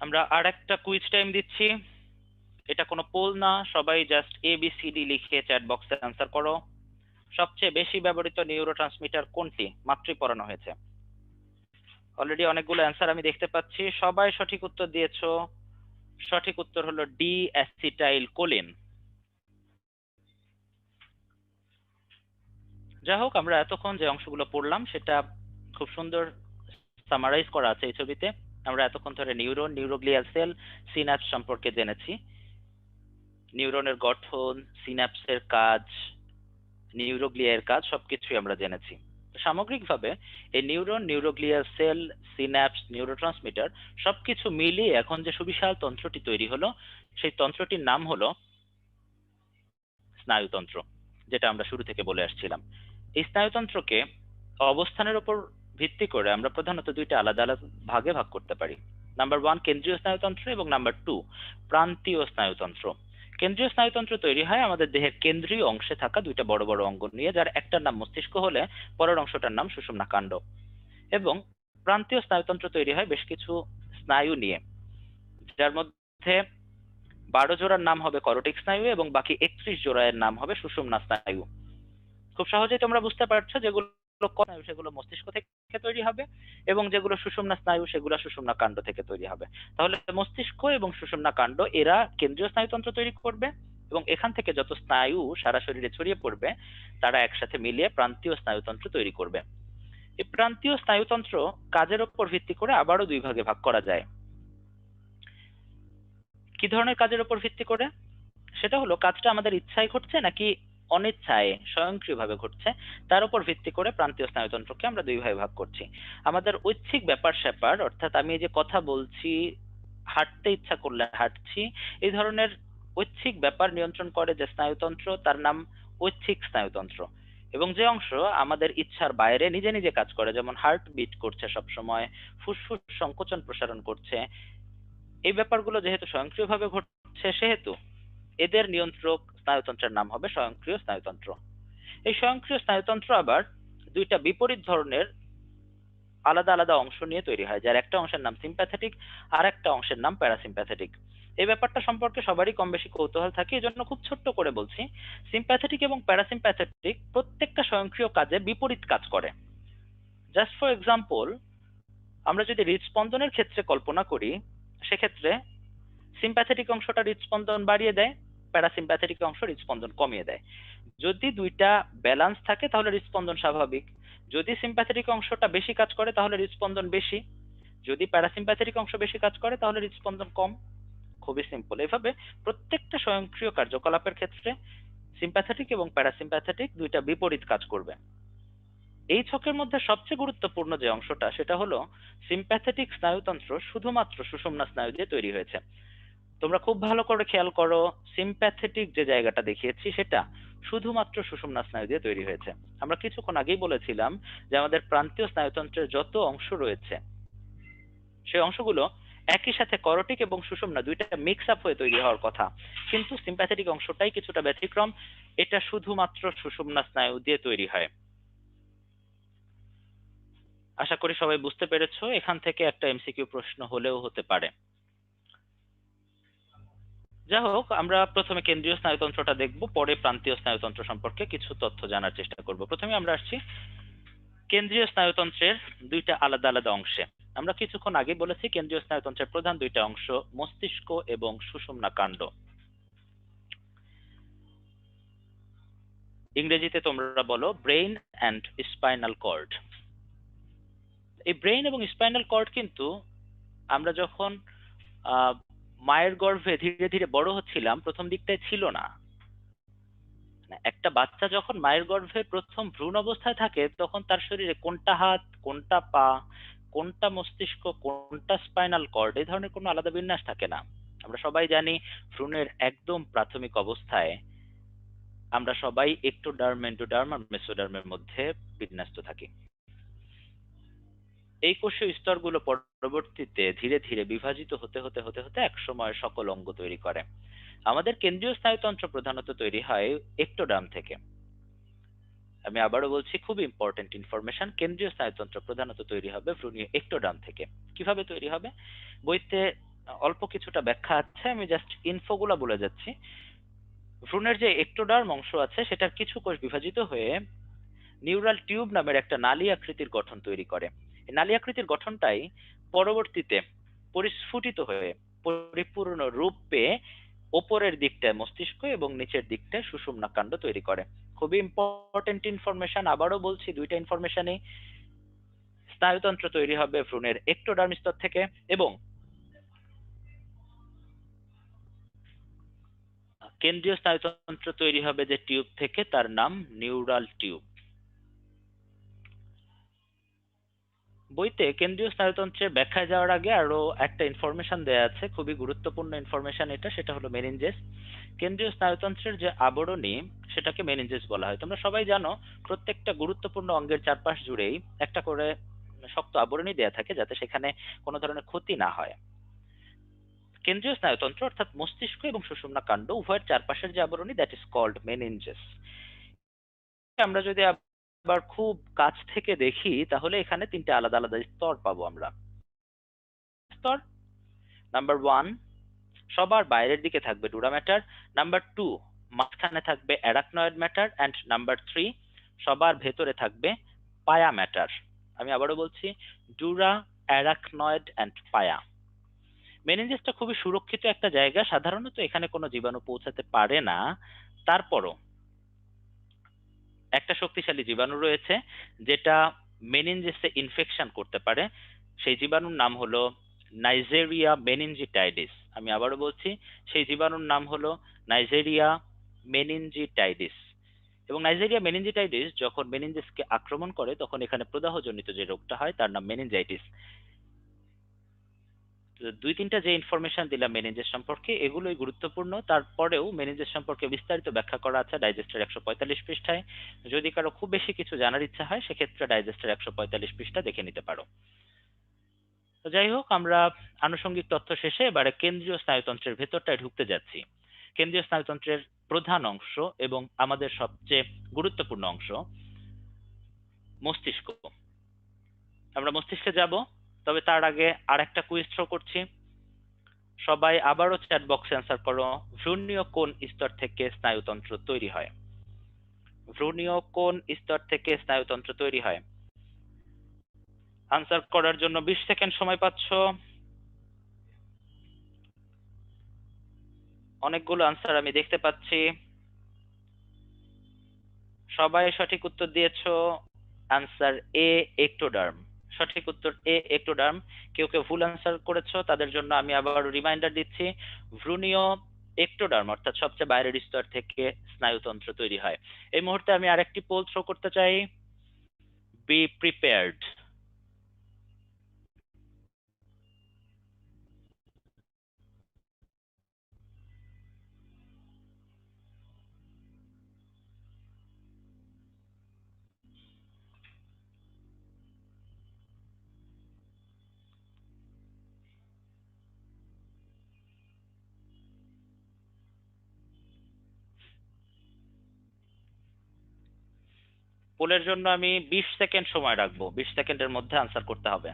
আমরা আর একটা কুইজ টাইম দিচ্ছি। এটা কোনো পোল না, সবাই জাস্ট ABCD লিখে চ্যাট বক্সে অ্যান্সার করো। সবচেয়ে বেশি ব্যবহৃত নিউরোট্রান্সমিটার কোনটি? মাত্রই পড়ানো হয়েছে। অলরেডি অনেকগুলো অ্যান্সার আমি দেখতে পাচ্ছি, সবাই সঠিক উত্তর দিয়েছো। সঠিক উত্তর হলো ডি, অ্যাসিটাইল কোলিন। যাই হোক, আমরা এতক্ষণ যে অংশগুলো পড়লাম সেটা খুব সুন্দর সামারাইজ করা আছে এই ছবিতে। আমরা এতক্ষণ ধরে নিউরন, নিউরোগ্লিয়াল সেল, সিন্যাপস সম্পর্কে জেনেছি। নিউরনের গঠন, সিন্যাপসের কাজ, নিউরোগ্লিয়ার কাজ সবকিছুই আমরা জেনেছি। সামগ্রিকভাবে এই neuron, neuroglial cell, synapse, neurotransmitter সবকিছু মিলিয়ে এখন যে সুবিশাল তন্ত্রটি তৈরি হলো, সেই তন্ত্রটির নাম হলো স্নায়ুতন্ত্র, যেটা আমরা শুরু থেকে বলে আসছিলাম। এই স্নায়ুতন্ত্রকে অবস্থানের উপর ভিত্তি করে আমরা প্রধানত দুইটা আলাদা আলাদা ভাগে ভাগ করতে পারি। নাম্বার 1 কেন্দ্রীয় স্নায়ুতন্ত্র এবং নাম্বার 2 প্রান্তীয় স্নায়ুতন্ত্র। কেন্দ্রীয় স্নায়ুতন্ত্র তৈরি হয় আমাদের দেহের কেন্দ্রীয় অংশে থাকা দুইটা বড় বড় অঙ্গ নিয়ে, যার একটার নাম মস্তিষ্ক হলে পরের অংশটার নাম সুষুম্না কাণ্ড। এবং প্রান্তীয় স্নায়ুতন্ত্র তৈরি হয় বেশ কিছু স্নায়ু নিয়ে, যার মধ্যে 12 জোড়ার নাম হবে করটিক স্নায়ু এবং বাকি 31 জোড়ার নাম হবে সুষুম্না স্নায়ু। খুব সহজেই তোমরা বুঝতে পারছো যেগুলো স্নায়ু সেগুলো মস্তিষ্ক থেকে তৈরি হবে এবং যেগুলো সুষুম্না স্নায়ু সেগুলো সুষুম্না কাণ্ড থেকে তৈরি হবে। তাহলে মস্তিষ্ক এবং সুষুম্না কাণ্ড এরা কেন্দ্রীয় স্নায়ুতন্ত্র তৈরি করবে এবং এখান থেকে যত স্নায়ু সারা শরীরে ছড়িয়ে পড়বে তারা একসাথে মিলিয়ে প্রান্তীয় স্নায়ুতন্ত্র তৈরি করবে। এই প্রান্তীয় স্নায়ুতন্ত্র কাজের উপর ভিত্তি করে আবারও দুই ভাগে ভাগ করা যায়। কি ধরনের কাজের উপর ভিত্তি করে? সেটা হলো কাজটা আমাদের ইচ্ছায় ঘটছে নাকি অনিচ্ছায় স্বয়ংক্রিয়ভাবে ঘটছে, তার উপর ভিত্তি করে প্রান্তীয় স্নায়ুতন্ত্রকে আমরা দুই ভাগে ভাগ করছি। আমাদের ঐচ্ছিক ব্যাপার স্যাপার, অর্থাৎ আমি এই যে কথা বলছি, হাঁটতে ইচ্ছা করলে হাঁটছি, এই ধরনের ঐচ্ছিক ব্যাপার নিয়ন্ত্রণ করে যে স্নায়ুতন্ত্র তার নাম ঐচ্ছিক স্নায়ুতন্ত্র। এবং যে অংশ আমাদের ইচ্ছার বাইরে নিজে নিজে কাজ করে, যেমন হার্ট বিট করছে সব সময়, ফুসফুস সংকোচন প্রসারণ করছে, এই ব্যাপারগুলো যেহেতু স্বয়ংক্রিয়ভাবে ঘটছে সেহেতু এদের নিয়ন্ত্রক স্নায়ুতন্ত্রের নাম হবে স্বয়ংক্রিয় স্নায়ুতন্ত্র। এই স্বয়ংক্রিয় স্নায়ুতন্ত্র আবার দুইটা বিপরীত ধরনের আলাদা আলাদা অংশ নিয়ে তৈরি হয়, যার একটা অংশের নাম সিম্প্যাথেটিক আর একটা অংশের নাম প্যারাসিম্প্যাথেটিক। এই ব্যাপারটা সম্পর্কে সবারই কম বেশি কৌতূহল থাকে, এই জন্য খুব ছোট্ট করে বলছি। সিম্প্যাথেটিক এবং প্যারাসিম্প্যাথেটিক প্রত্যেকটা স্বয়ংক্রিয় কাজে বিপরীত কাজ করে। জাস্ট ফর এক্সাম্পল, আমরা যদি হৃদস্পন্দনের ক্ষেত্রে কল্পনা করি, সেক্ষেত্রে সিম্প্যাথেটিক অংশটা হৃদস্পন্দন বাড়িয়ে দেয়, প্যারাসিম্প্যাথেটিক অংশ হৃদস্পন্দন কমিয়ে দেয়। যদি দুইটা ব্যালান্স থাকে তাহলে হৃদস্পন্দন স্বাভাবিক। যদি সিম্প্যাথেটিক অংশটা বেশি কাজ করে তাহলে হৃদস্পন্দন বেশি, যদি প্যারাসিম্প্যাথেটিক অংশ বেশি কাজ করে তাহলে হৃদস্পন্দন কম। খুবই সিম্পল। এভাবে প্রত্যেকটা স্বয়ংক্রিয় কার্যকলাপের ক্ষেত্রে সিম্প্যাথেটিক এবং প্যারাসিম্প্যাথেটিক দুইটা বিপরীত কাজ করবে। এই ছকের মধ্যে সবচেয়ে গুরুত্বপূর্ণ যে অংশটা সেটা হলো সিম্প্যাথেটিক স্নায়ুতন্ত্র শুধুমাত্র সুষুম্না স্নায়ু দিয়ে তৈরি হয়েছে। তোমরা খুব ভালো করে খেয়াল করো, সিম্প্যাথেটিক যে জায়গাটা দেখিয়েছি সেটা শুধুমাত্র সুষুম্না স্নায়ু দিয়ে তৈরি হয়েছে। আমরা কিছুক্ষণ আগেই বলেছিলাম যে আমাদের প্রান্তীয় স্নায়ুতন্ত্রের যত অংশ রয়েছে সেই অংশগুলো একই সাথে করটিক এবং সুষুম্না দুইটা মিক্স আপ হয়ে তৈরি হওয়ার কথা, কিন্তু সিম্প্যাথেটিক অংশটাই কিছুটা ব্যতিক্রম। এটা শুধুমাত্র সুষুম্না স্নায়ু দিয়ে তৈরি হয়। আশা করি সবাই বুঝতে পেরেছো। এখান থেকে একটা এমসিকিউ প্রশ্ন হলেও হতে পারে। যাই হোক, আমরা প্রথমে কেন্দ্রীয় স্নায়ুতন্ত্রটা দেখব, পরে প্রান্তীয় স্নায়ুতন্ত্র সম্পর্কে কিছু তথ্য জানার চেষ্টা করব। প্রথমে আমরা আসছি কেন্দ্রীয় স্নায়ুতন্ত্রের দুইটা আলাদা আলাদা অংশে। আমরা কিছুক্ষণ আগে বলেছি কেন্দ্রীয় স্নায়ুতন্ত্রের প্রধান দুইটা অংশ মস্তিষ্ক এবং সুষুম্না কাণ্ড। ইংরেজিতে তোমরা বলো ব্রেইন অ্যান্ড স্পাইনাল কর্ড। এই ব্রেইন এবং স্পাইনাল কর্ড কিন্তু আমরা যখন আহ মায়ের গর্ভে ধীরে ধীরে বড় হচ্ছিলাম প্রথম দিকটায় ছিল না। একটা বাচ্চা যখন মায়ের গর্ভে প্রথম ভ্রূণ অবস্থায় থাকে তখন তার শরীরে কোনটা হাত, কোনটা পা, কোনটা মস্তিষ্ক, কোনটা স্পাইনাল কর্ড এই ধরনের কোনো আলাদা বিন্যাস থাকে না। আমরা সবাই জানি ভ্রূণের একদম প্রাথমিক অবস্থায় আমরা সবাই একটোডার্ম, এন্ডোডার্ম আর মেসোডার্মের মধ্যে বিন্যস্ত থাকি। এই কোষীয় স্তরগুলো পরবর্তীতে ধীরে ধীরে বিভাজিত হতে হতে হতে হতে একসময় সকল অঙ্গ তৈরি করে। আমাদের কেন্দ্রীয় স্নায়ুতন্ত্র প্রধানত তৈরি হয় একটোডার্ম থেকে। আমি আবারও বলছি, খুব ইম্পর্টেন্ট ইনফরমেশন, কেন্দ্রীয় স্নায়ুতন্ত্র প্রধানত তৈরি হবে ভ্রূণীয় একটোডার্ম থেকে। কিভাবে তৈরি হবে বইতে অল্প কিছুটা ব্যাখ্যা আছে, আমি জাস্ট ইনফোগুলা বলে যাচ্ছি। ভ্রূণের যে একটোডার্ম অংশ আছে সেটার কিছু কোষ বিভাজিত হয়ে নিউরাল টিউব নামের একটা নালী আকৃতির গঠন তৈরি করে। এই নালী আকৃতির গঠনটাই পরবর্তীতে পরিস্ফুটিত হয়ে পরিপূর্ণ রূপ পেয়ে ওপরের দিকটায় মস্তিষ্ক এবং নিচের দিকটায় সুষুম্না কাণ্ড তৈরি করে। খুবই ইম্পর্টেন্ট ইনফরমেশন, আবারও বলছি দুইটা ইনফরমেশনই। স্নায়ুতন্ত্র তৈরি হবে ভ্রূণের একটোডার্ম স্তর থেকে এবং কেন্দ্রীয় স্নায়ুতন্ত্র তৈরি হবে যে টিউব থেকে তার নাম নিউরাল টিউব। বইতে কেন্দ্রীয় স্নায়ুতন্ত্রের ব্যাখ্যায় যাওয়ার আগে আরো একটা ইনফরমেশন দেয়া আছে, খুবই গুরুত্বপূর্ণ ইনফরমেশন এটা, সেটা হলো মেনিনজেস। কেন্দ্রীয় স্নায়ুতন্ত্রের যে আবরণী সেটাকে মেনিনজেস বলা হয়। তোমরা সবাই জানো প্রত্যেকটা গুরুত্বপূর্ণ অঙ্গের চারপাশ জুড়েই একটা করে শক্ত আবরণী দেয়া থাকে যাতে সেখানে কোনো ধরনের ক্ষতি না হয়। কেন্দ্রীয় স্নায়ুতন্ত্র অর্থাৎ মস্তিষ্ক এবং সুষুম্না কাণ্ড উভয়ের চারপাশের যে আবরণী দ্যাট ইজ কল্ড মেনিনজেস। আমরা যদি আবার খুব কাছ থেকে দেখি তাহলে এখানে তিনটে আলাদা আলাদা স্তর পাবো আমরা। স্তর নাম্বার 1, সবার বাইরের দিকে থাকবে ডুরা ম্যাটার। নাম্বার 2, মাঝখানে থাকবে অ্যারাকনয়েড ম্যাটার। অ্যান্ড নাম্বার 3, সবার ভেতরে থাকবে পায়া ম্যাটার। আমি আবারও বলছি, ডুরা, অ্যারাকনয়েড অ্যান্ড পায়া। মেনিনজেসটা খুবই সুরক্ষিত একটা জায়গা, সাধারণত এখানে কোনো জীবাণু পৌঁছাতে পারে না। তারপরও একটা শক্তিশালী জীবাণু রয়েছে যেটা মেনিনজেসে ইনফেকশন করতে পারে। সেই জীবাণুর নাম হলো নাইজেরিয়া মেনিনজিটাইডিস। আমি আবারও বলছি, সেই জীবাণুর নাম হলো নাইজেরিয়া মেনিনজিটাইডিস। এবং নাইজেরিয়া মেনিনজিটাইডিস যখন মেনিনজেসকে আক্রমণ করে তখন এখানে প্রদাহজনিত যে রোগটা হয় তার নাম মেনিনজাইটিস। দুই তিনটা যে ইনফরমেশন দিলাম মেনিনজেস সম্পর্কে এগুলোই গুরুত্বপূর্ণ। তারপরেও মেনিনজেস সম্পর্কে বিস্তারিত ব্যাখ্যা করা আছে ডাইজেস্টের 145 পৃষ্ঠায়। যদি কারো খুব বেশি কিছু জানার ইচ্ছা হয় সেক্ষেত্রে ডাইজেস্টের 145 পৃষ্ঠা দেখে নিতে পারো। তো যাই হোক, আমরা আনুষঙ্গিক তথ্য শেষে এবারে কেন্দ্রীয় স্নায়ুতন্ত্রের ভেতরটায় ঢুকতে যাচ্ছি। কেন্দ্রীয় স্নায়ুতন্ত্রের প্রধান অংশ এবং আমাদের সবচেয়ে গুরুত্বপূর্ণ অংশ মস্তিষ্ক। আমরা মস্তিষ্কে যাব, তবে তার আগে আর একটা কুইজ থ্রো করছি। সবাই আবারও চ্যাট বক্সে অ্যান্সার করো, ভ্রূণীয় কোন স্তর থেকে স্নায়ুতন্ত্র তৈরি হয়? ভ্রূণীয় কোন স্তর থেকে স্নায়ুতন্ত্র তৈরি হয়? আনসার করার জন্য 20 সেকেন্ড সময় পাচ্ছ। অনেকগুলো আনসার আমি দেখতে পাচ্ছি। সবাই সঠিক উত্তর দিয়েছো। আনসার এ, একটোডার্ম। সঠিক উত্তর এ, একটোডার্ম। কেউ কেউ ভুল আনসার করেছো, তাদের জন্য আমি আবার রিমাইন্ডার দিচ্ছি, ভ্রূণীয় একটোডার্ম অর্থাৎ সবচেয়ে বাইরের স্তর থেকে স্নায়ুতন্ত্র তৈরি হয়। এই মুহূর্তে আমি আরেকটি পোল থ্রো করতে চাই, বি প্রিপেয়ার্ড। পোলের জন্য আমি 20 সেকেন্ড সময় রাখবো, 20 সেকেন্ডের মধ্যে আনসার করতে হবে।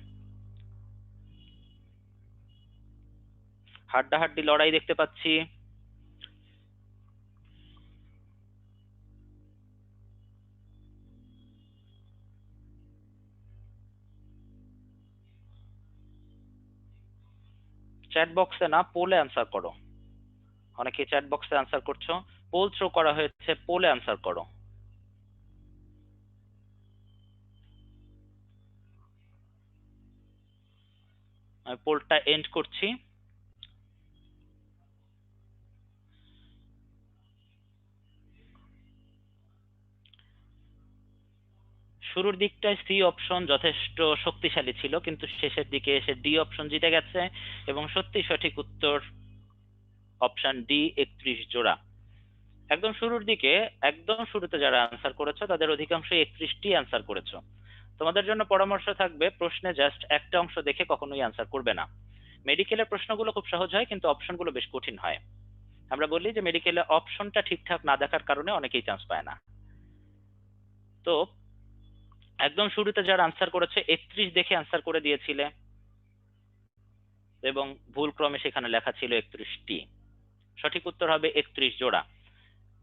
হাড্ডাহাড্ডি লড়াই দেখতে পাচ্ছি। চ্যাট বক্সে না, পোলে আনসার করো। অনেকে চ্যাট বক্সে আনসার করছো, পোল থ্রো করা হয়েছে, পোলে আনসার করো। আমি পোলটা এন্ড করছি। শুরুর দিকটায় সি অপশন যথেষ্ট শক্তিশালী ছিল, কিন্তু শেষের দিকে এসে ডি অপশন জিতে গেছে, এবং সত্যি সঠিক উত্তর অপশন ডি, 31 জোড়া। একদম শুরুর দিকে, একদম শুরুতে যারা আনসার করেছো তাদের অধিকাংশ 31টি আনসার করেছো। তোমাদের জন্য পরামর্শ থাকবে, প্রশ্নে জাস্ট একটা অংশ দেখে কখনোই আনসার করবে না। মেডিকেলের প্রশ্নগুলো খুব সহজ হয়, কিন্তু অপশনগুলো বেশ কঠিন হয়। আমরা বলি যে মেডিকেলে অপশনটা ঠিকঠাক না দেখার কারণে অনেকেই চান্স পায় না। তো একদম শুরুতে যারা আনসার করেছে 31 দেখে আনসার করে দিয়েছিলে, এবং ভুল ক্রমে সেখানে লেখা ছিল 31টি। সঠিক উত্তর হবে 31 জোড়া।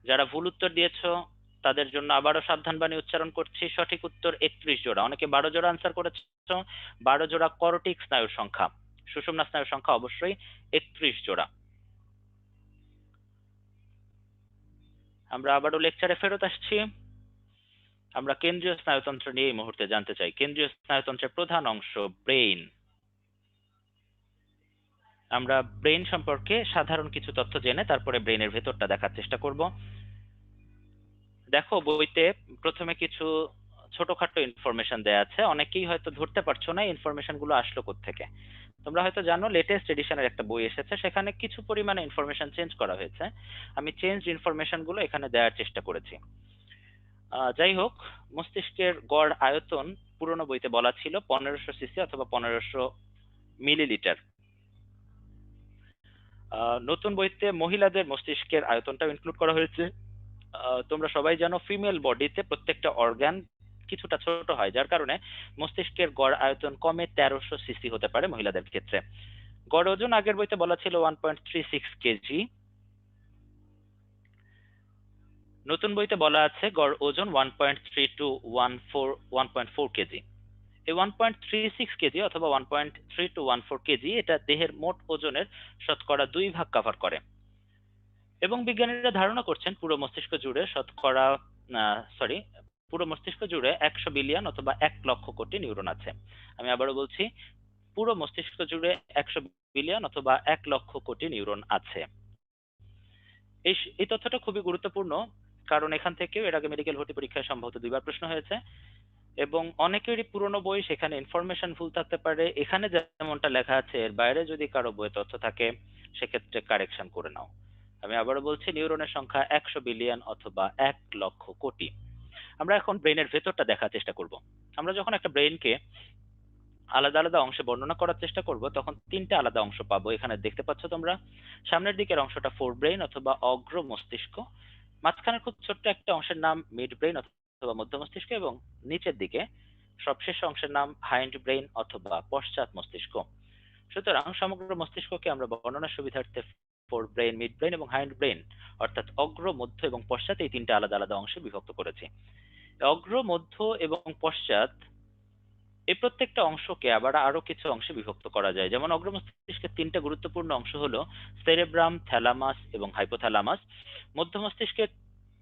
যারা ভুল উত্তর দিয়েছো তাদের জন্য আবারও সাবধানবাণী উচ্চারণ করছি, সঠিক উত্তর 31 জোড়া। অনেকে 12 জোড়া আনসার করেছো। 12 জোড়া করটিক স্নায়ুর সংখ্যা, সুষুম্না স্নায়ুর সংখ্যা অবশ্যই 31 জোড়া। আমরা আবারও লেকচারে ফেরত আসছি। আমরা কেন্দ্রীয় স্নায়ুতন্ত্র নিয়ে এই মুহূর্তে জানতে চাই। কেন্দ্রীয় স্নায়ুতন্ত্রের প্রধান অংশ ব্রেইন। আমরা ব্রেইন সম্পর্কে সাধারণ কিছু তথ্য জেনে তারপরে ব্রেইনের ভেতরটা দেখার চেষ্টা করব। দেখো বইতে প্রথমে কিছু ছোটখাটো ইনফরমেশন দেয়া আছে, অনেকেই হয়তো ধরতে পারছো না ইনফরমেশন গুলো আসলো কোত্থেকে। তোমরা হয়তো জানো লেটেস্ট এডিশনের একটা বই এসেছে, সেখানে কিছু পরিমাণে ইনফরমেশন চেঞ্জ করা হয়েছে। আমি চেঞ্জ ইনফরমেশন গুলো এখানে দেওয়ার চেষ্টা করেছি। যাই হোক, মস্তিষ্কের গড় আয়তন পুরনো বইতে বলা ছিল 1500 সিসি অথবা 1500 মিলিলিটার। নতুন বইতে মহিলাদের মস্তিষ্কের আয়তনটাও ইনক্লুড করা হয়েছে। তোমরা সবাই জানো ফিমেল বডিতে প্রত্যেকটা অর্গান কিছুটা ছোট হয়, যার কারণে মস্তিষ্কের গড় আয়তন কমে 1300 সিসি হতে পারে মহিলাদের ক্ষেত্রে। গড় ওজন আগের বইতে বলা ছিল 1.36 কেজি, নতুন বইতে বলা আছে গড় ওজন 1.3 টু 1.4 কেজি। এই 1.36 কেজি অথবা 1.3 টু 1.4 কেজি এটা দেহের মোট ওজনের শতকরা 2 ভাগ কভার করে, এবং বিজ্ঞানীরা ধারণা করছেন পুরো মস্তিষ্ক জুড়ে শতকরা সরি পুরো মস্তিষ্ক জুড়ে 100 বিলিয়ন অথবা 1 লক্ষ কোটি নিউরন আছে। আমি আবারও বলছি, পুরো মস্তিষ্ক জুড়ে 100 বিলিয়ন অথবা 1 লক্ষ কোটি নিউরন আছে। এই তথ্যটা খুবই গুরুত্বপূর্ণ, কারণ এখান থেকেও এর আগে মেডিকেল ভর্তি পরীক্ষায় সম্ভবত 2বার প্রশ্ন হয়েছে, এবং অনেকেরই পুরনো বই, সেখানে ইনফরমেশন ভুল থাকতে পারে। এখানে যেমনটা লেখা আছে এর বাইরে যদি কারো বইয়ে তথ্য থাকে সেক্ষেত্রে কারেকশন করে নাও। আমি আবারও বলছি, নিউরনের সংখ্যা 100 বিলিয়ন অথবা 1 লক্ষ কোটি। আমরা এখন ব্রেনের ভেতরটা দেখার চেষ্টা করব। আমরা যখন একটা ব্রেনকে আলাদা আলাদা অংশে বর্ণনা করার চেষ্টা করব তখন 3টে আলাদা অংশ পাবো। এখানে দেখতে পাচ্ছ তোমরা, সামনের দিকের অংশটা ফোর ব্রেইন অথবা অগ্র মস্তিষ্ক, মাঝখানে খুব ছোট্ট একটা অংশের নাম মিড ব্রেইন অথবা মধ্য মস্তিষ্ক, এবং নিচের দিকে সবশেষ অংশের নাম হাইন্ড ব্রেইন অথবা পশ্চাৎ মস্তিষ্ক। সুতরাং সমগ্র মস্তিষ্ককে আমরা বর্ণনার সুবিধার্থে ফোর ব্রেইন, মিড ব্রেইন এবং হাইন্ড ব্রেইন অর্থাৎ অগ্র, মধ্য এবং পশ্চাৎ এই 3টে আলাদা আলাদা অংশে বিভক্ত করেছি। অগ্র, মধ্য এবং পশ্চাৎ এই প্রত্যেকটা অংশকে আবার আরো কিছু অংশে বিভক্ত করা যায়। যেমন অগ্র মস্তিষ্কের 3টে গুরুত্বপূর্ণ অংশ হলো সেরেব্রাম, থ্যালামাস এবং হাইপোথ্যালামাস। মধ্য মস্তিষ্কের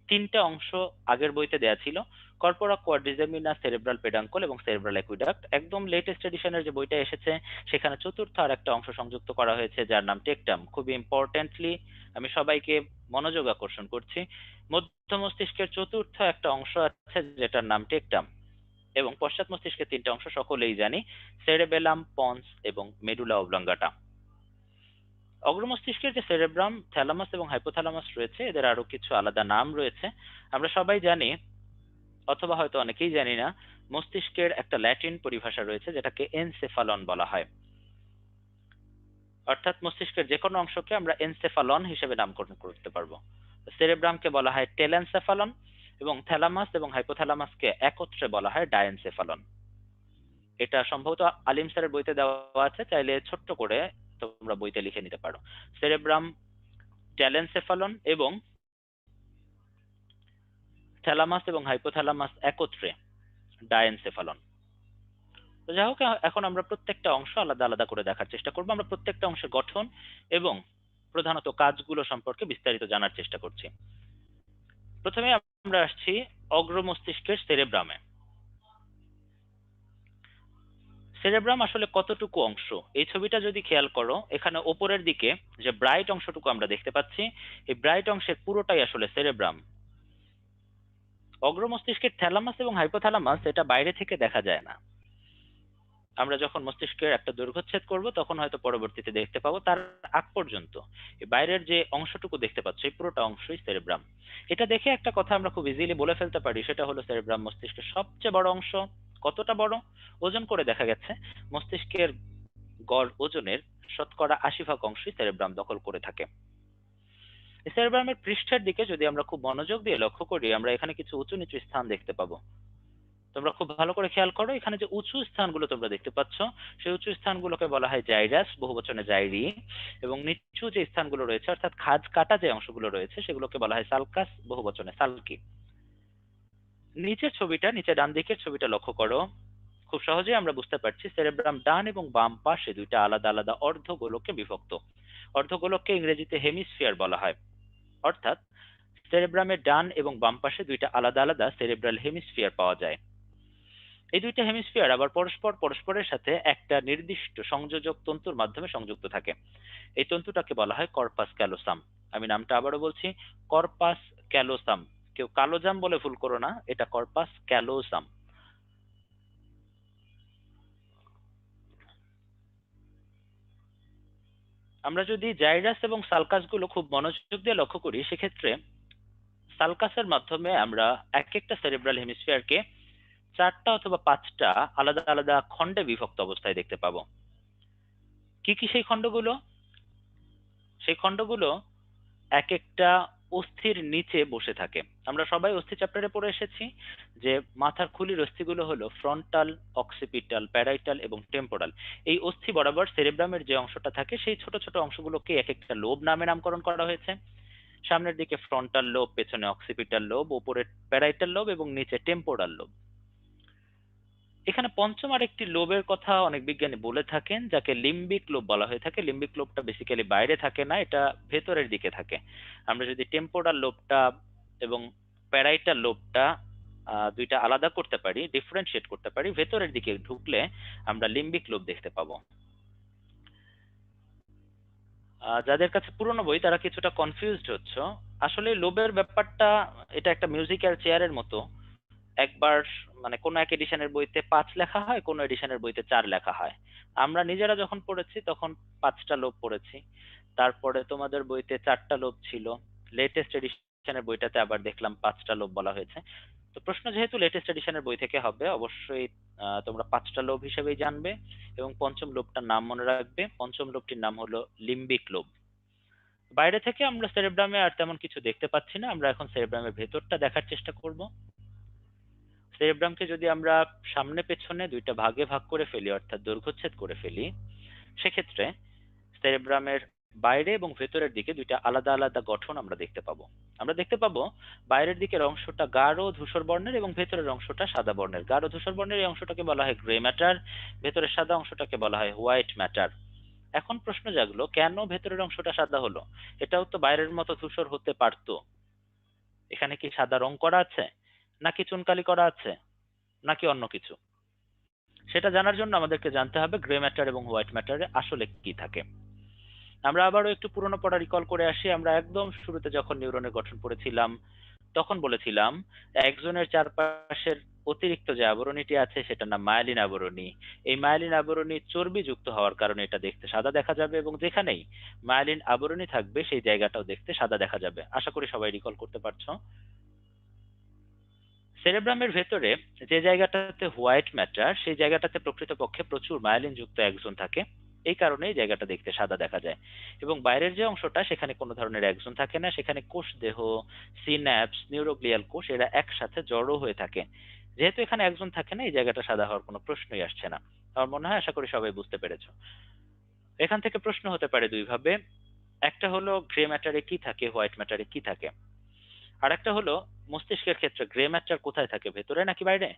3টে অংশ আগের বইতে দেয়া ছিল, কর্পোরা কোয়াড্রিজেমিনা, সেরেব্রাল পেডাঙ্কল এবং সেরেব্রাল অ্যাকুইডাক্ট। একদম লেটেস্ট এডিশনের যে বইটা এসেছে সেখানে চতুর্থ আর একটা অংশ সংযুক্ত করা হয়েছে যার নাম টেকটাম। খুবই ইম্পর্টেন্টলি আমি সবাইকে মনোযোগ আকর্ষণ করছি, মধ্য মস্তিষ্কের চতুর্থ একটা অংশ আছে যেটার নাম টেকটাম, এবং পশ্চাৎ মস্তিষ্কের 3টে অংশ সকলেই জানি, সেরেবেলাম, পন্স এবং মেডুলা অবলঙ্গাটা। অগ্র মস্তিষ্কের যে সেরেব্রাম, থ্যালামাস এবং হাইপোথ্যালামাস রয়েছে এদের আরো কিছু আলাদা নাম রয়েছে। আমরা সবাই জানি, অথবা হয়তো অনেকেই জানি না, মস্তিষ্কের একটা ল্যাটিন পরিভাষা রয়েছে যেটাকে এনসেফালন বলা হয়। অর্থাৎ মস্তিষ্কের যে কোনো অংশকে আমরা এনসেফালন হিসেবে নামকরণ করতে পারবো। সেরেব্রামকে বলা হয় টেলেনসেফালন এবং থ্যালামাস এবং হাইপোথ্যালামাসকে একত্রে বলা হয় ডায়েনসেফালন। এটা সম্ভবত আলিম স্যারের বইতে দেওয়া আছে, চাইলে ছোট্ট করে তোমরা বইতে লিখে নিতে পারো। সেরেব্রাম ট্যালেনসেফালন এবং থ্যালামাস এবং হাইপোথ্যালামাস একত্রে ডায়েনসেফালন। তো যাই হোক, এখন আমরা প্রত্যেকটা অংশ আলাদা আলাদা করে দেখার চেষ্টা করবো। আমরা প্রত্যেকটা অংশের গঠন এবং প্রধানত কাজগুলো সম্পর্কে বিস্তারিত জানার চেষ্টা করছি। প্রথমে আমরা আসছি অগ্র মস্তিষ্কের সেরেব্রামে। সেরেব্রাম আসলে কতটুকু অংশ, এই ছবিটা যদি খেয়াল করো, এখানে ওপরের দিকে যে ব্রাইট অংশটুকু আমরা দেখতে পাচ্ছি, এই ব্রাইট অংশের পুরোটাই আসলে সেরেব্রাম। অগ্র মস্তিষ্কের থ্যালামাস এবং হাইপোথ্যালামাস এটা বাইরে থেকে দেখা যায় না। আমরা যখন মস্তিষ্কের একটা দৈর্ঘ্যচ্ছেদ করব তখন হয়তো পরবর্তীতে দেখতে পাবো। তার আগ পর্যন্ত এই বাইরের যে অংশটুকু দেখতে পাচ্ছ এই পুরোটা অংশই সেরেব্রাম। এটা দেখে একটা কথা আমরা খুব ইজিলি বলে ফেলতে পারি, সেটা হলো সেরেব্রাম মস্তিষ্কের সবচেয়ে বড় অংশ। কতটা বড়? ওজন করে দেখা গেছে মস্তিষ্কের গড় ওজনের 80% অংশই সেরেব্রাম দখল করে থাকে। সেরেব্রামের পৃষ্ঠের দিকে যদি আমরা খুব মনোযোগ দিয়ে লক্ষ্য করি, আমরা এখানে কিছু উঁচু নিচু স্থান দেখতে পাবো। তোমরা খুব ভালো করে খেয়াল করো, এখানে যে উঁচু স্থানগুলো তোমরা দেখতে পাচ্ছ, সেই উঁচু স্থানগুলোকে বলা হয় জাইরাস, বহুবচনে জাইরি, এবং নিচু যে স্থানগুলো রয়েছে অর্থাৎ খাঁজ কাটা যে অংশগুলো রয়েছে সেগুলোকে বলা হয় সালকাস, বহুবচনে সালকি। নিচের ছবিটা, নিচে ডান দিকের ছবিটা লক্ষ্য করো, খুব সহজেই আমরা বুঝতে পারছি সেরেব্রাম ডান এবং বাম পাশে দুইটা আলাদা আলাদা অর্ধগোলকে বিভক্ত। অর্ধগোলককে ইংরেজিতে হেমিস্ফিয়ার বলা হয়। অর্থাৎ সেরেব্রামের ডান এবং বাম পাশে দুইটা আলাদা আলাদা সেরেব্রাল হেমিস্ফিয়ার পাওয়া যায়। এই দুইটা হেমিস্ফিয়ার আবার পরস্পরের সাথে একটা নির্দিষ্ট সংযোজক তন্তুর মাধ্যমে সংযুক্ত থাকে। এই তন্তুটাকে বলা হয় কর্পাস ক্যালোসাম। আমি নামটা আবারও বলছি, কর্পাস ক্যালোসাম। কেউ কালোজাম বলে ভুল করো না, এটা কর্পাস ক্যালোসাম। আমরা যদি জাইরাস এবং সালকাস গুলো খুব মনোযোগ দিয়ে লক্ষ্য করি, সেক্ষেত্রে সালকাসের মাধ্যমে আমরা এক একটা সেরেব্রাল হেমিস্ফিয়ারকে 4টা অথবা 5টা আলাদা আলাদা খণ্ডে বিভক্ত অবস্থায় দেখতে পাবো। কি কি সেই খণ্ডগুলো? সেই খণ্ডগুলো এক একটা অস্থির নিচে বসে থাকে। আমরা সবাই অস্থি চ্যাপ্টারে পড়ে এসেছি যে মাথার খুলির অস্থিগুলো হলো ফ্রন্টাল, অক্সিপিটাল, প্যারাইটাল এবং টেম্পোরাল। এই অস্থি বরাবর সেরেব্রামের যে অংশটা থাকে সেই ছোট ছোট অংশগুলোকে এক একটা লোব নামে নামকরণ করা হয়েছে। সামনের দিকে ফ্রন্টাল লোব, পেছনে অক্সিপিটাল লোব, উপরে প্যারাইটাল লোব এবং নিচে টেম্পোরাল লোব। এখানে পঞ্চম আরেকটি লোবের কথা অনেক বিজ্ঞানী বলে থাকেন, যাকে লিম্বিক লোব বলা হয়ে থাকে। লিম্বিক লোবটা বেসিক্যালি বাইরে থাকে না, এটা ভেতরের দিকে থাকে। আমরা যদি টেম্পোরাল লোবটা এবং প্যারাইটাল লোবটা দুইটা আলাদা করতে পারি, ডিফারেন্সিয়েট করতে পারি, ভেতরের দিকে ঢুকলে আমরা লিম্বিক লোব দেখতে পাবো। যাদের কাছে পুরনো বই তারা কিছুটা কনফিউজড হচ্ছ। আসলে লোবের ব্যাপারটা এটা একটা মিউজিক্যাল চেয়ারের মতো। একবার মানে কোন এক এডিশনের বইতে 5 লেখা হয়, কোন এডিশনের বইতে 4 লেখা হয়। আমরা নিজেরা যখন পড়েছি তখন 5টা লোব পড়েছি, তারপরে তোমাদের বইতে 4টা লোব ছিল, লেটেস্ট এডিশনের বইটাতে আবার দেখলাম 5টা লোব বলা হয়েছে। তো প্রশ্ন যেহেতু লেটেস্ট এডিশনের বই থেকে হবে, অবশ্যই তোমরা 5টা লোব হিসেবেই জানবে এবং পঞ্চম লোবটার নাম মনে রাখবে। পঞ্চম লোবটির নাম হলো লিম্বিক লোব। বাইরে থেকে আমরা সেরেব্রামে আর তেমন কিছু দেখতে পাচ্ছি না, আমরা এখন সেরেব্রামের ভেতরটা দেখার চেষ্টা করব। সেরেব্রামকে যদি আমরা সামনে পেছনে দুইটা ভাগে ভাগ করে ফেলি, অর্থাৎ দৈর্ঘ্যচ্ছেদ করে ফেলি, সেক্ষেত্রে সেরেব্রামের বাইরে এবং ভেতরের দিকে দুইটা আলাদা আলাদা গঠন আমরা দেখতে পাবো। আমরা দেখতে পাবো বাইরের দিকের অংশটা গাঢ় ধূসর বর্ণের এবং ভেতরের অংশটা সাদা বর্ণের। গাঢ় ধূসর বর্ণের এই অংশটাকে বলা হয় গ্রে ম্যাটার, ভেতরের সাদা অংশটাকে বলা হয় হোয়াইট ম্যাটার। এখন প্রশ্ন জাগলো, কেন ভেতরের অংশটা সাদা হলো? এটাও তো বাইরের মতো ধূসর হতে পারতো। এখানে কি সাদা রং করা আছে, নাকি চুনকালি করা আছে, নাকি অন্য কিছু? সেটা জানার জন্য আমাদেরকে জানতে হবে গ্রে ম্যাটার এবং হোয়াইট ম্যাটারে আসলে কি থাকে। আমরা আবারও একটু পুরনো পড়া রিকল করে আসি। আমরা একদম শুরুতে যখন নিউরনের গঠন পড়েছিলাম তখন বলেছিলাম একজনের চারপাশের অতিরিক্ত যে আবরণীটি আছে সেটার নাম মায়েলিন আবরণী। এই মায়েলিন আবরণী চর্বি যুক্ত হওয়ার কারণে এটা দেখতে সাদা দেখা যাবে, এবং যেখানেই মায়েলিন আবরণী থাকবে সেই জায়গাটাও দেখতে সাদা দেখা যাবে। আশা করি সবাই রিকল করতে পারছো। সেরেব্রামের ভেতরে যে জায়গাটাতে হোয়াইট ম্যাটার, সেই জায়গাটাতে প্রকৃতপক্ষে প্রচুর মায়োলিন যুক্ত অ্যাক্সন থাকে। এই কারণে এই জায়গাটা দেখতে সাদা দেখা যায়। এবং বাইরের যে অংশটা সেখানে কোনো ধরনের একজন থাকে না, সেখানে কোষ দেহ, সিন্যাপস, নিউরোগ্লিয়াল কোষ এরা একসাথে জড়ো হয়ে থাকে। যেহেতু এখানে একজন থাকে না, এই জায়গাটা সাদা হওয়ার কোনো প্রশ্নই আসছে না। আমার মনে হয় আশা করি সবাই বুঝতে পেরেছো। এখান থেকে প্রশ্ন হতে পারে দুই ভাবে। একটা হলো গ্রে ম্যাটারে কি থাকে, হোয়াইট ম্যাটারে কি থাকে। আর একটা হলো মস্তিষ্কের ক্ষেত্রে গ্রে ম্যাটার কোথায় থাকে, ভেতরে নাকি বাইরে,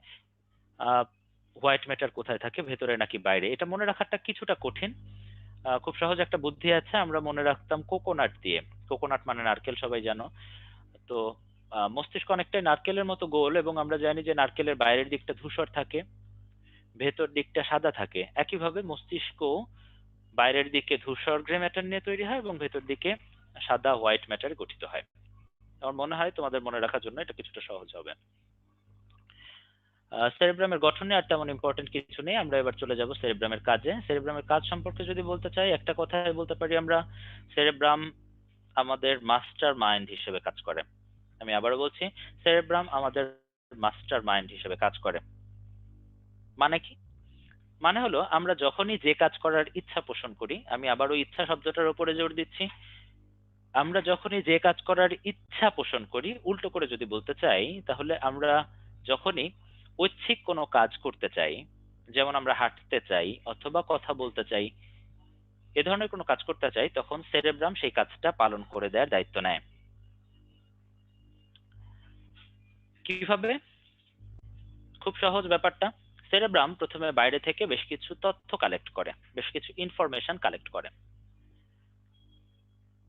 হোয়াইট ম্যাটার কোথায় থাকে, ভেতরে নাকি বাইরে। এটা মনে রাখাটা কিছুটা কঠিন। খুব সহজ একটা বুদ্ধি আছে, আমরা মনে রাখতাম কোকোনাট দিয়ে। কোকোনাট মানে নারকেল, সবাই জানো। তো মস্তিষ্ক অনেকটাই নারকেলের মতো গোল, এবং আমরা জানি যে নারকেলের বাইরের দিকটা ধূসর থাকে, ভেতর দিকটা সাদা থাকে। একইভাবে মস্তিষ্ক বাইরের দিকে ধূসর গ্রে ম্যাটার নিয়ে তৈরি হয় এবং ভেতর দিকে সাদা হোয়াইট ম্যাটারে গঠিত হয়। আমার মনে হয় তোমাদের মনে রাখার জন্য এটা কিছুটা সহজ হবে। সেরেব্রামের গঠনে আর তেমন ইম্পর্টেন্ট কিছু নেই, আমরা এবার চলে যাব সেরেব্রামের কাজে। সেরেব্রামের কাজ সম্পর্কে যদি বলতে চাই, একটা কথাই বলতে পারি আমরা, সেরেব্রাম আমাদের মাস্টার মাইন্ড হিসেবে কাজ করে। আমি আবারও বলছি, সেরেব্রাম আমাদের মাস্টার মাইন্ড হিসেবে কাজ করে। মানে কি? মানে হলো আমরা যখনই যে কাজ করার ইচ্ছা পোষণ করি, আমি আবারও ইচ্ছা শব্দটার উপরে জোর দিচ্ছি, আমরা যখনই যে কাজ করার ইচ্ছা পোষণ করি, উল্টো করে যদি বলতে চাই তাহলে আমরা যখনই ঐচ্ছিক কোনো কাজ করতে চাই, যেমন আমরা হাঁটতে চাই অথবা কথা বলতে চাই, এ ধরনের কোনো কাজ করতে চাই, তখন সেরেব্রাম সেই কাজটা পালন করে দেওয়ার দায়িত্ব নেয়। কিভাবে? খুব সহজ ব্যাপারটা। সেরেব্রাম প্রথমে বাইরে থেকে বেশ কিছু তথ্য কালেক্ট করে, বেশ কিছু ইনফরমেশন কালেক্ট করে।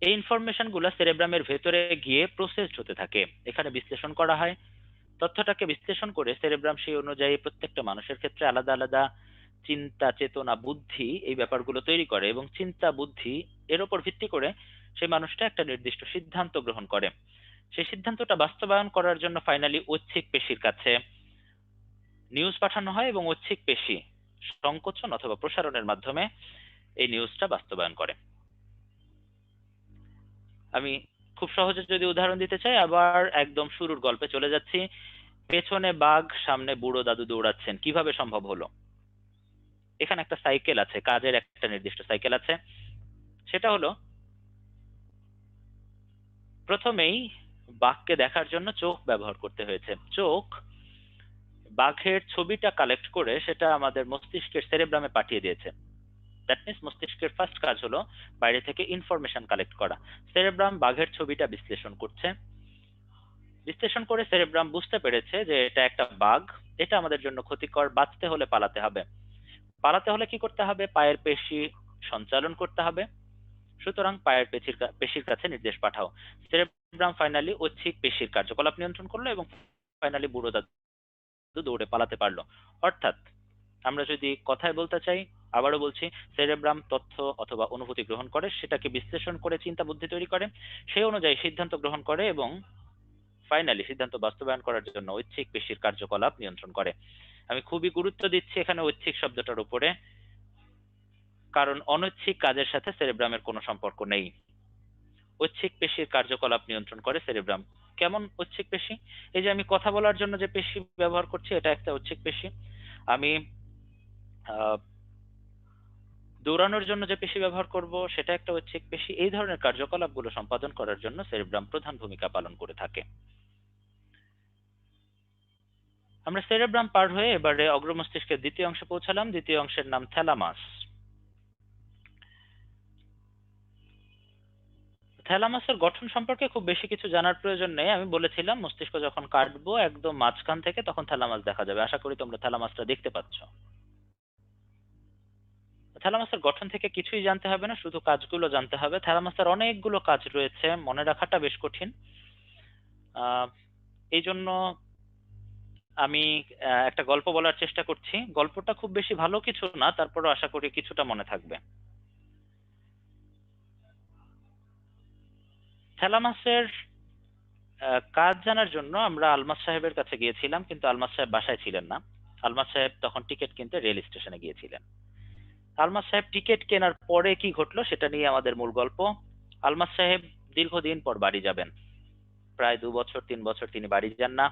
এই ইনফরমেশন গুলো সেরেব্রামের ভেতরে গিয়ে প্রসেসড হতে থাকে, এখানে বিশ্লেষণ করা হয়। তথ্যটাকে বিশ্লেষণ করে সেরেব্রাম সেই অনুযায়ী প্রত্যেকটা মানুষের ক্ষেত্রে আলাদা আলাদা চিন্তা, চেতনা, বুদ্ধি এই ব্যাপারগুলো তৈরি করে, এবং চিন্তা, বুদ্ধি এর উপর ভিত্তি করে সেই মানুষটা একটা নির্দিষ্ট সিদ্ধান্ত গ্রহণ করে। সেই সিদ্ধান্তটা বাস্তবায়ন করার জন্য ফাইনালি ঐচ্ছিক পেশির কাছে নিউজ পাঠানো হয়, এবং ঐচ্ছিক পেশি সংকোচন অথবা প্রসারণের মাধ্যমে এই নিউজটা বাস্তবায়ন করে। আমি খুব সহজে যদি উদাহরণ দিতে চাই, আবার একদম শুরুর গল্পে চলে যাচ্ছি। পেছনে বাঘ, সামনে বুড়ো দাদু দৌড়াচ্ছেন, কিভাবে সম্ভব হলো? এখানে একটা সাইকেল আছে, কাজের একটা নির্দিষ্ট সাইকেল আছে। সেটা হলো, প্রথমেই বাঘকে দেখার জন্য চোখ ব্যবহার করতে হয়েছে। চোখ বাঘের ছবিটা কালেক্ট করে সেটা আমাদের মস্তিষ্কের সেরেব্রামে পাঠিয়ে দিয়েছে। দ্যাট মিনস মস্তিষ্কের ফার্স্ট কাজ হলো বাইরে থেকে ইনফরমেশন কালেক্ট করা। সেরেব্রাম বাঘের ছবিটা বিশ্লেষণ করছে, বিশ্লেষণ করে সেরেব্রাম বুঝতে পেরেছে যে এটা একটা বাঘ, এটা আমাদের জন্য ক্ষতিকর, বাঁচতে হলে পালাতে হবে। পালাতে হলে কি করতে হবে? পায়ের পেশি সঞ্চালন করতে হবে। সুতরাং পায়ের পেশির কাছে নির্দেশ পাঠাও। সেরেব্রাম ফাইনালি ঐচ্ছিক পেশির কার্যকলাপ নিয়ন্ত্রণ করলো, এবং ফাইনালি বুড়ো দাদু দৌড়ে পালাতে পারলো। অর্থাৎ আমরা যদি কথায় বলতে চাই, আবারও বলছি, সেরেব্রাম তথ্য অথবা অনুভূতি গ্রহণ করে, সেটাকে বিশ্লেষণ করে চিন্তা বুদ্ধি তৈরি করে, সেই অনুযায়ী সিদ্ধান্ত গ্রহণ করে, এবং ফাইনালি সিদ্ধান্ত বাস্তবায়ন করার জন্য ঐচ্ছিক পেশির কার্যকলাপ নিয়ন্ত্রণ করে। আমি খুবই গুরুত্ব দিচ্ছি এখানে ঐচ্ছিক শব্দটার উপরে, কারণ অনৈচ্ছিক কাজের সাথে সেরেব্রামের কোনো সম্পর্ক নেই। ঐচ্ছিক পেশির কার্যকলাপ নিয়ন্ত্রণ করে সেরেব্রাম। কেমন ঐচ্ছিক পেশি? এই যে আমি কথা বলার জন্য যে পেশি ব্যবহার করছি, এটা একটা ঐচ্ছিক পেশি। আমি দৌড়ানোর জন্য যে পেশি ব্যবহার করব, সেটা একটা ঐচ্ছিক পেশি। এই ধরনের কার্যকলাপগুলো সম্পাদন করার জন্য সেরেব্রাম প্রধান ভূমিকা পালন করে থাকে। আমরা সেরেব্রাম পার হয়ে এবারে অগ্রমস্তিষ্কের দ্বিতীয় অংশে পৌঁছালাম। দ্বিতীয় অংশের নাম থ্যালামাস। থ্যালামাসের গঠন সম্পর্কে খুব বেশি কিছু জানার প্রয়োজন নেই। আমি বলেছিলাম মস্তিষ্ক যখন কাটবো একদম মাঝখান থেকে, তখন থ্যালামাস দেখা যাবে। আশা করি তোমরা থ্যালামাসটা দেখতে পাচ্ছ। থ্যালামাসের গঠন থেকে কিছুই জানতে হবে না, শুধু কাজগুলো জানতে হবে। থ্যালামাসের অনেকগুলো কাজ রয়েছে, মনে রাখাটা বেশ কঠিন। এই জন্য আমি একটা গল্প বলার চেষ্টা করছি। গল্পটা খুব বেশি ভালো কিছু না, তারপরও আশা করি কিছুটা মনে থাকবে। থ্যালামাসের কাজ জানার জন্য আমরা আলমাস সাহেবের কাছে গিয়েছিলাম, কিন্তু আলমাস সাহেব বাসায় ছিলেন না। আলমাস সাহেব তখন টিকিট কিনতে রেল স্টেশনে গিয়েছিলেন। আলমাস সাহেব টিকিট কেনার পরে কি ঘটলো সেটা নিয়ে আমাদের মূল গল্প। আলমাস সাহেব দীর্ঘদিন পর বাড়ি যাবেন, প্রায় 2 বছর 3 বছর তিনি বাড়ি যান না।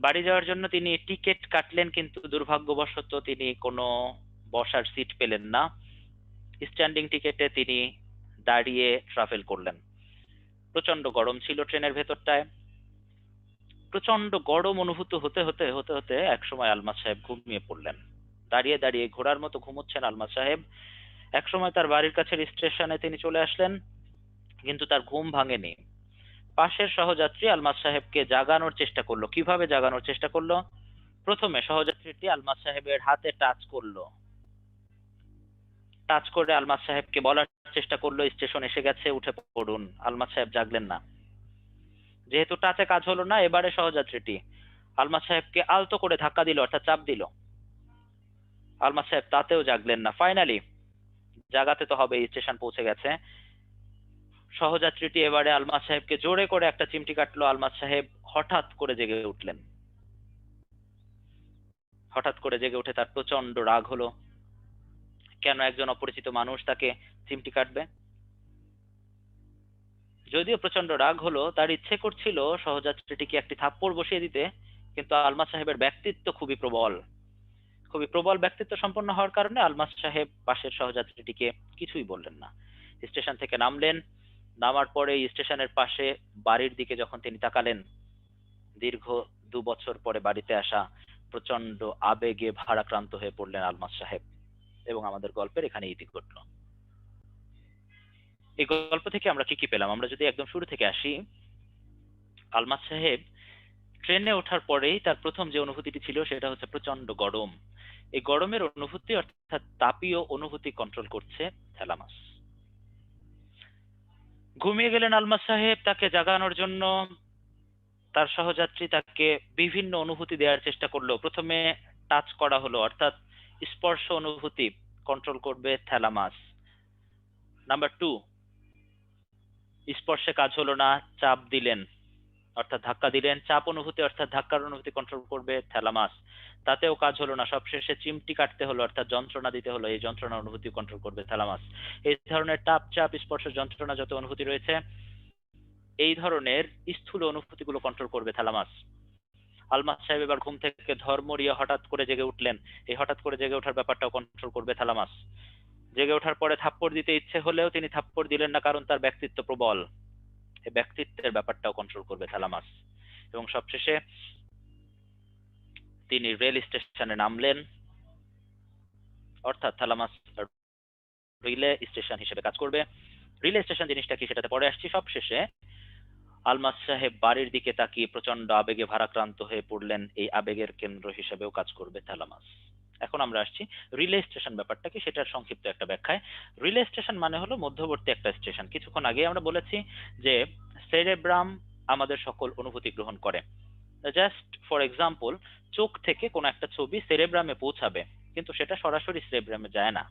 বাড়ি যাওয়ার জন্য তিনি টিকিট কাটলেন, কিন্তু দুর্ভাগ্যবশত তিনি কোনো বসার সিট পেলেন না, স্ট্যান্ডিং টিকেটে তিনি দাঁড়িয়ে ট্রাভেল করলেন। প্রচন্ড গরম ছিল ট্রেনের ভেতরটায়। প্রচন্ড গরম অনুভূত হতে হতে হতে হতে একসময় আলমাজ সাহেব ঘুমিয়ে পড়লেন। দাঁড়িয়ে দাঁড়িয়ে ঘোড়ার মতো ঘুমোচ্ছেন আলমাজ সাহেব। একসময় তার বাড়ির কাছের স্টেশনে তিনি চলে আসলেন, কিন্তু তার ঘুম ভাঙেনি। পাশের সহযাত্রী আলমাজ সাহেবকে জাগানোর চেষ্টা করলো। কিভাবে জাগানোর চেষ্টা করলো? প্রথমে সহযাত্রীটি আলমাজ সাহেবের হাতে টাচ করলো। টাচ করে আলমাজ সাহেবকে বলার চেষ্টা করলো স্টেশন এসে গেছে, উঠে পড়ুন। আলমাজ সাহেব জাগলেন না। যেহেতু টাচে কাজ হলো না, এবারে সহযাত্রীটি আলমাজ সাহেবকে আলতো করে ধাক্কা দিল, অর্থাৎ চাপ দিল। আলমাজ সাহেব তাতেও জাগলেন না। ফাইনালি জাগাতে তো হবে, স্টেশন পৌঁছে গেছে। সহযাত্রীটি এবারে আলমাজ সাহেবকে জোরে করে একটা চিমটি কাটলো। আলমাজ সাহেব হঠাৎ করে জেগে উঠলেন। হঠাৎ করে জেগে উঠে তার প্রচন্ড রাগ হলো। কেন একজন অপরিচিত মানুষ তাকে চিমটি কাটবে? যদিও প্রচন্ড রাগ হলো, তার ইচ্ছে করছিল সহযাত্রীটিকে একটি থাপ্পড় বসিয়ে দিতে, কিন্তু আলমাজ সাহেবের ব্যক্তিত্ব খুবই প্রবল। খুবই প্রবল ব্যক্তিত্ব সম্পন্ন হওয়ার কারণে আলমাজ সাহেব পাশের সহযাত্রীটিকে কিছুই বললেন না। স্টেশন থেকে নামলেন। নামার পরে স্টেশনের পাশে বাড়ির দিকে যখন তিনি তাকালেন, দীর্ঘ 2 বছর পরে বাড়িতে আসা, প্রচন্ড আবেগে ভারাক্রান্ত হয়ে পড়লেন আলমাজ সাহেব। এবং আমাদের গল্পের এখানে ইতি ঘটল। এই গল্প থেকে আমরা কি কি পেলাম? আমরা যদি একদম শুরু থেকে আসি, আলমাজ সাহেব ট্রেনে ওঠার পরেই তার প্রথম যে অনুভূতিটি ছিল সেটা হচ্ছে প্রচন্ড গরম। এই গরমের অনুভূতি অর্থাৎ তাপীয় অনুভূতি কন্ট্রোল করছে থ্যালামাস। ঘুমিয়ে গেলেন আলমাজ সাহেব। তাকে জাগানোর জন্য তার সহযাত্রী তাকে বিভিন্ন অনুভূতি দেওয়ার চেষ্টা করলো। প্রথমে টাচ করা হলো, অর্থাৎ স্পর্শ অনুভূতি কন্ট্রোল করবে থ্যালামাস। নাম্বার 2, স্পর্শে কাজ হলো না, চাপ দিলেন অর্থাৎ ধাক্কা দিলেন। চাপ অনুভূতি অর্থাৎ ধাক্কার অনুভূতি কন্ট্রোল করবে থ্যালামাস। তাতেও কাজ হলো না, সবশেষে চিমটি কাটতে হলো অর্থাৎ যন্ত্রণা দিতে হলো। এই যন্ত্রণা অনুভূতি কন্ট্রোল করবে থ্যালামাস। এই ধরনের তাপ, চাপ, স্পর্শ, যন্ত্রণা যত অনুভূতি রয়েছে, এই ধরনের স্থূল অনুভূতিগুলো কন্ট্রোল করবে থ্যালামাস। আলমাজ সাহেব এবার ঘুম থেকে ধর্মরিয়ে হঠাৎ করে জেগে উঠলেন। এই হঠাৎ করে জেগে ওঠার ব্যাপারটাও কন্ট্রোল করবে থ্যালামাস। জেগে ওঠার পরে থাপ্পড় দিতে ইচ্ছে হলেও তিনি থাপ্পড় দিলেন না, কারণ তার ব্যক্তিত্ব প্রবল। এই ব্যক্তিত্বের ব্যাপারটাও কন্ট্রোল করবে থ্যালামাস। এবং সবশেষে তিনি রেল স্টেশনে নামলেন, অর্থাৎ থ্যালামাস রিলে স্টেশন হিসেবে কাজ করবে। রিলে স্টেশন জিনিসটা কি সেটাতে পরে আসছি। সবশেষে আলমাজ সাহেব বাড়ির দিকে তাকিয়ে প্রচন্ড আবেগে ভারাক্রান্ত হয়ে পড়লেন। এই আবেগের কেন্দ্র হিসেবেও কাজ করবে থ্যালামাস। এখন আমরা আসছি রিলে স্টেশন ব্যাপারটা কি সেটার সংক্ষিপ্ত একটা ব্যাখ্যায়। রিলে স্টেশন মানে হলো মধ্যবর্তী একটা স্টেশন। কিছুক্ষণ আগে আমরা বলেছি যে সেরেব্রাম আমাদের সকল অনুভূতি গ্রহণ করে। জাস্ট ফর এক্সাম্পল, চোখ থেকে কোনো একটা ছবি সেরেব্রামে পৌঁছাবে, কিন্তু সেটা সরাসরি সেরেব্রামে যায় না।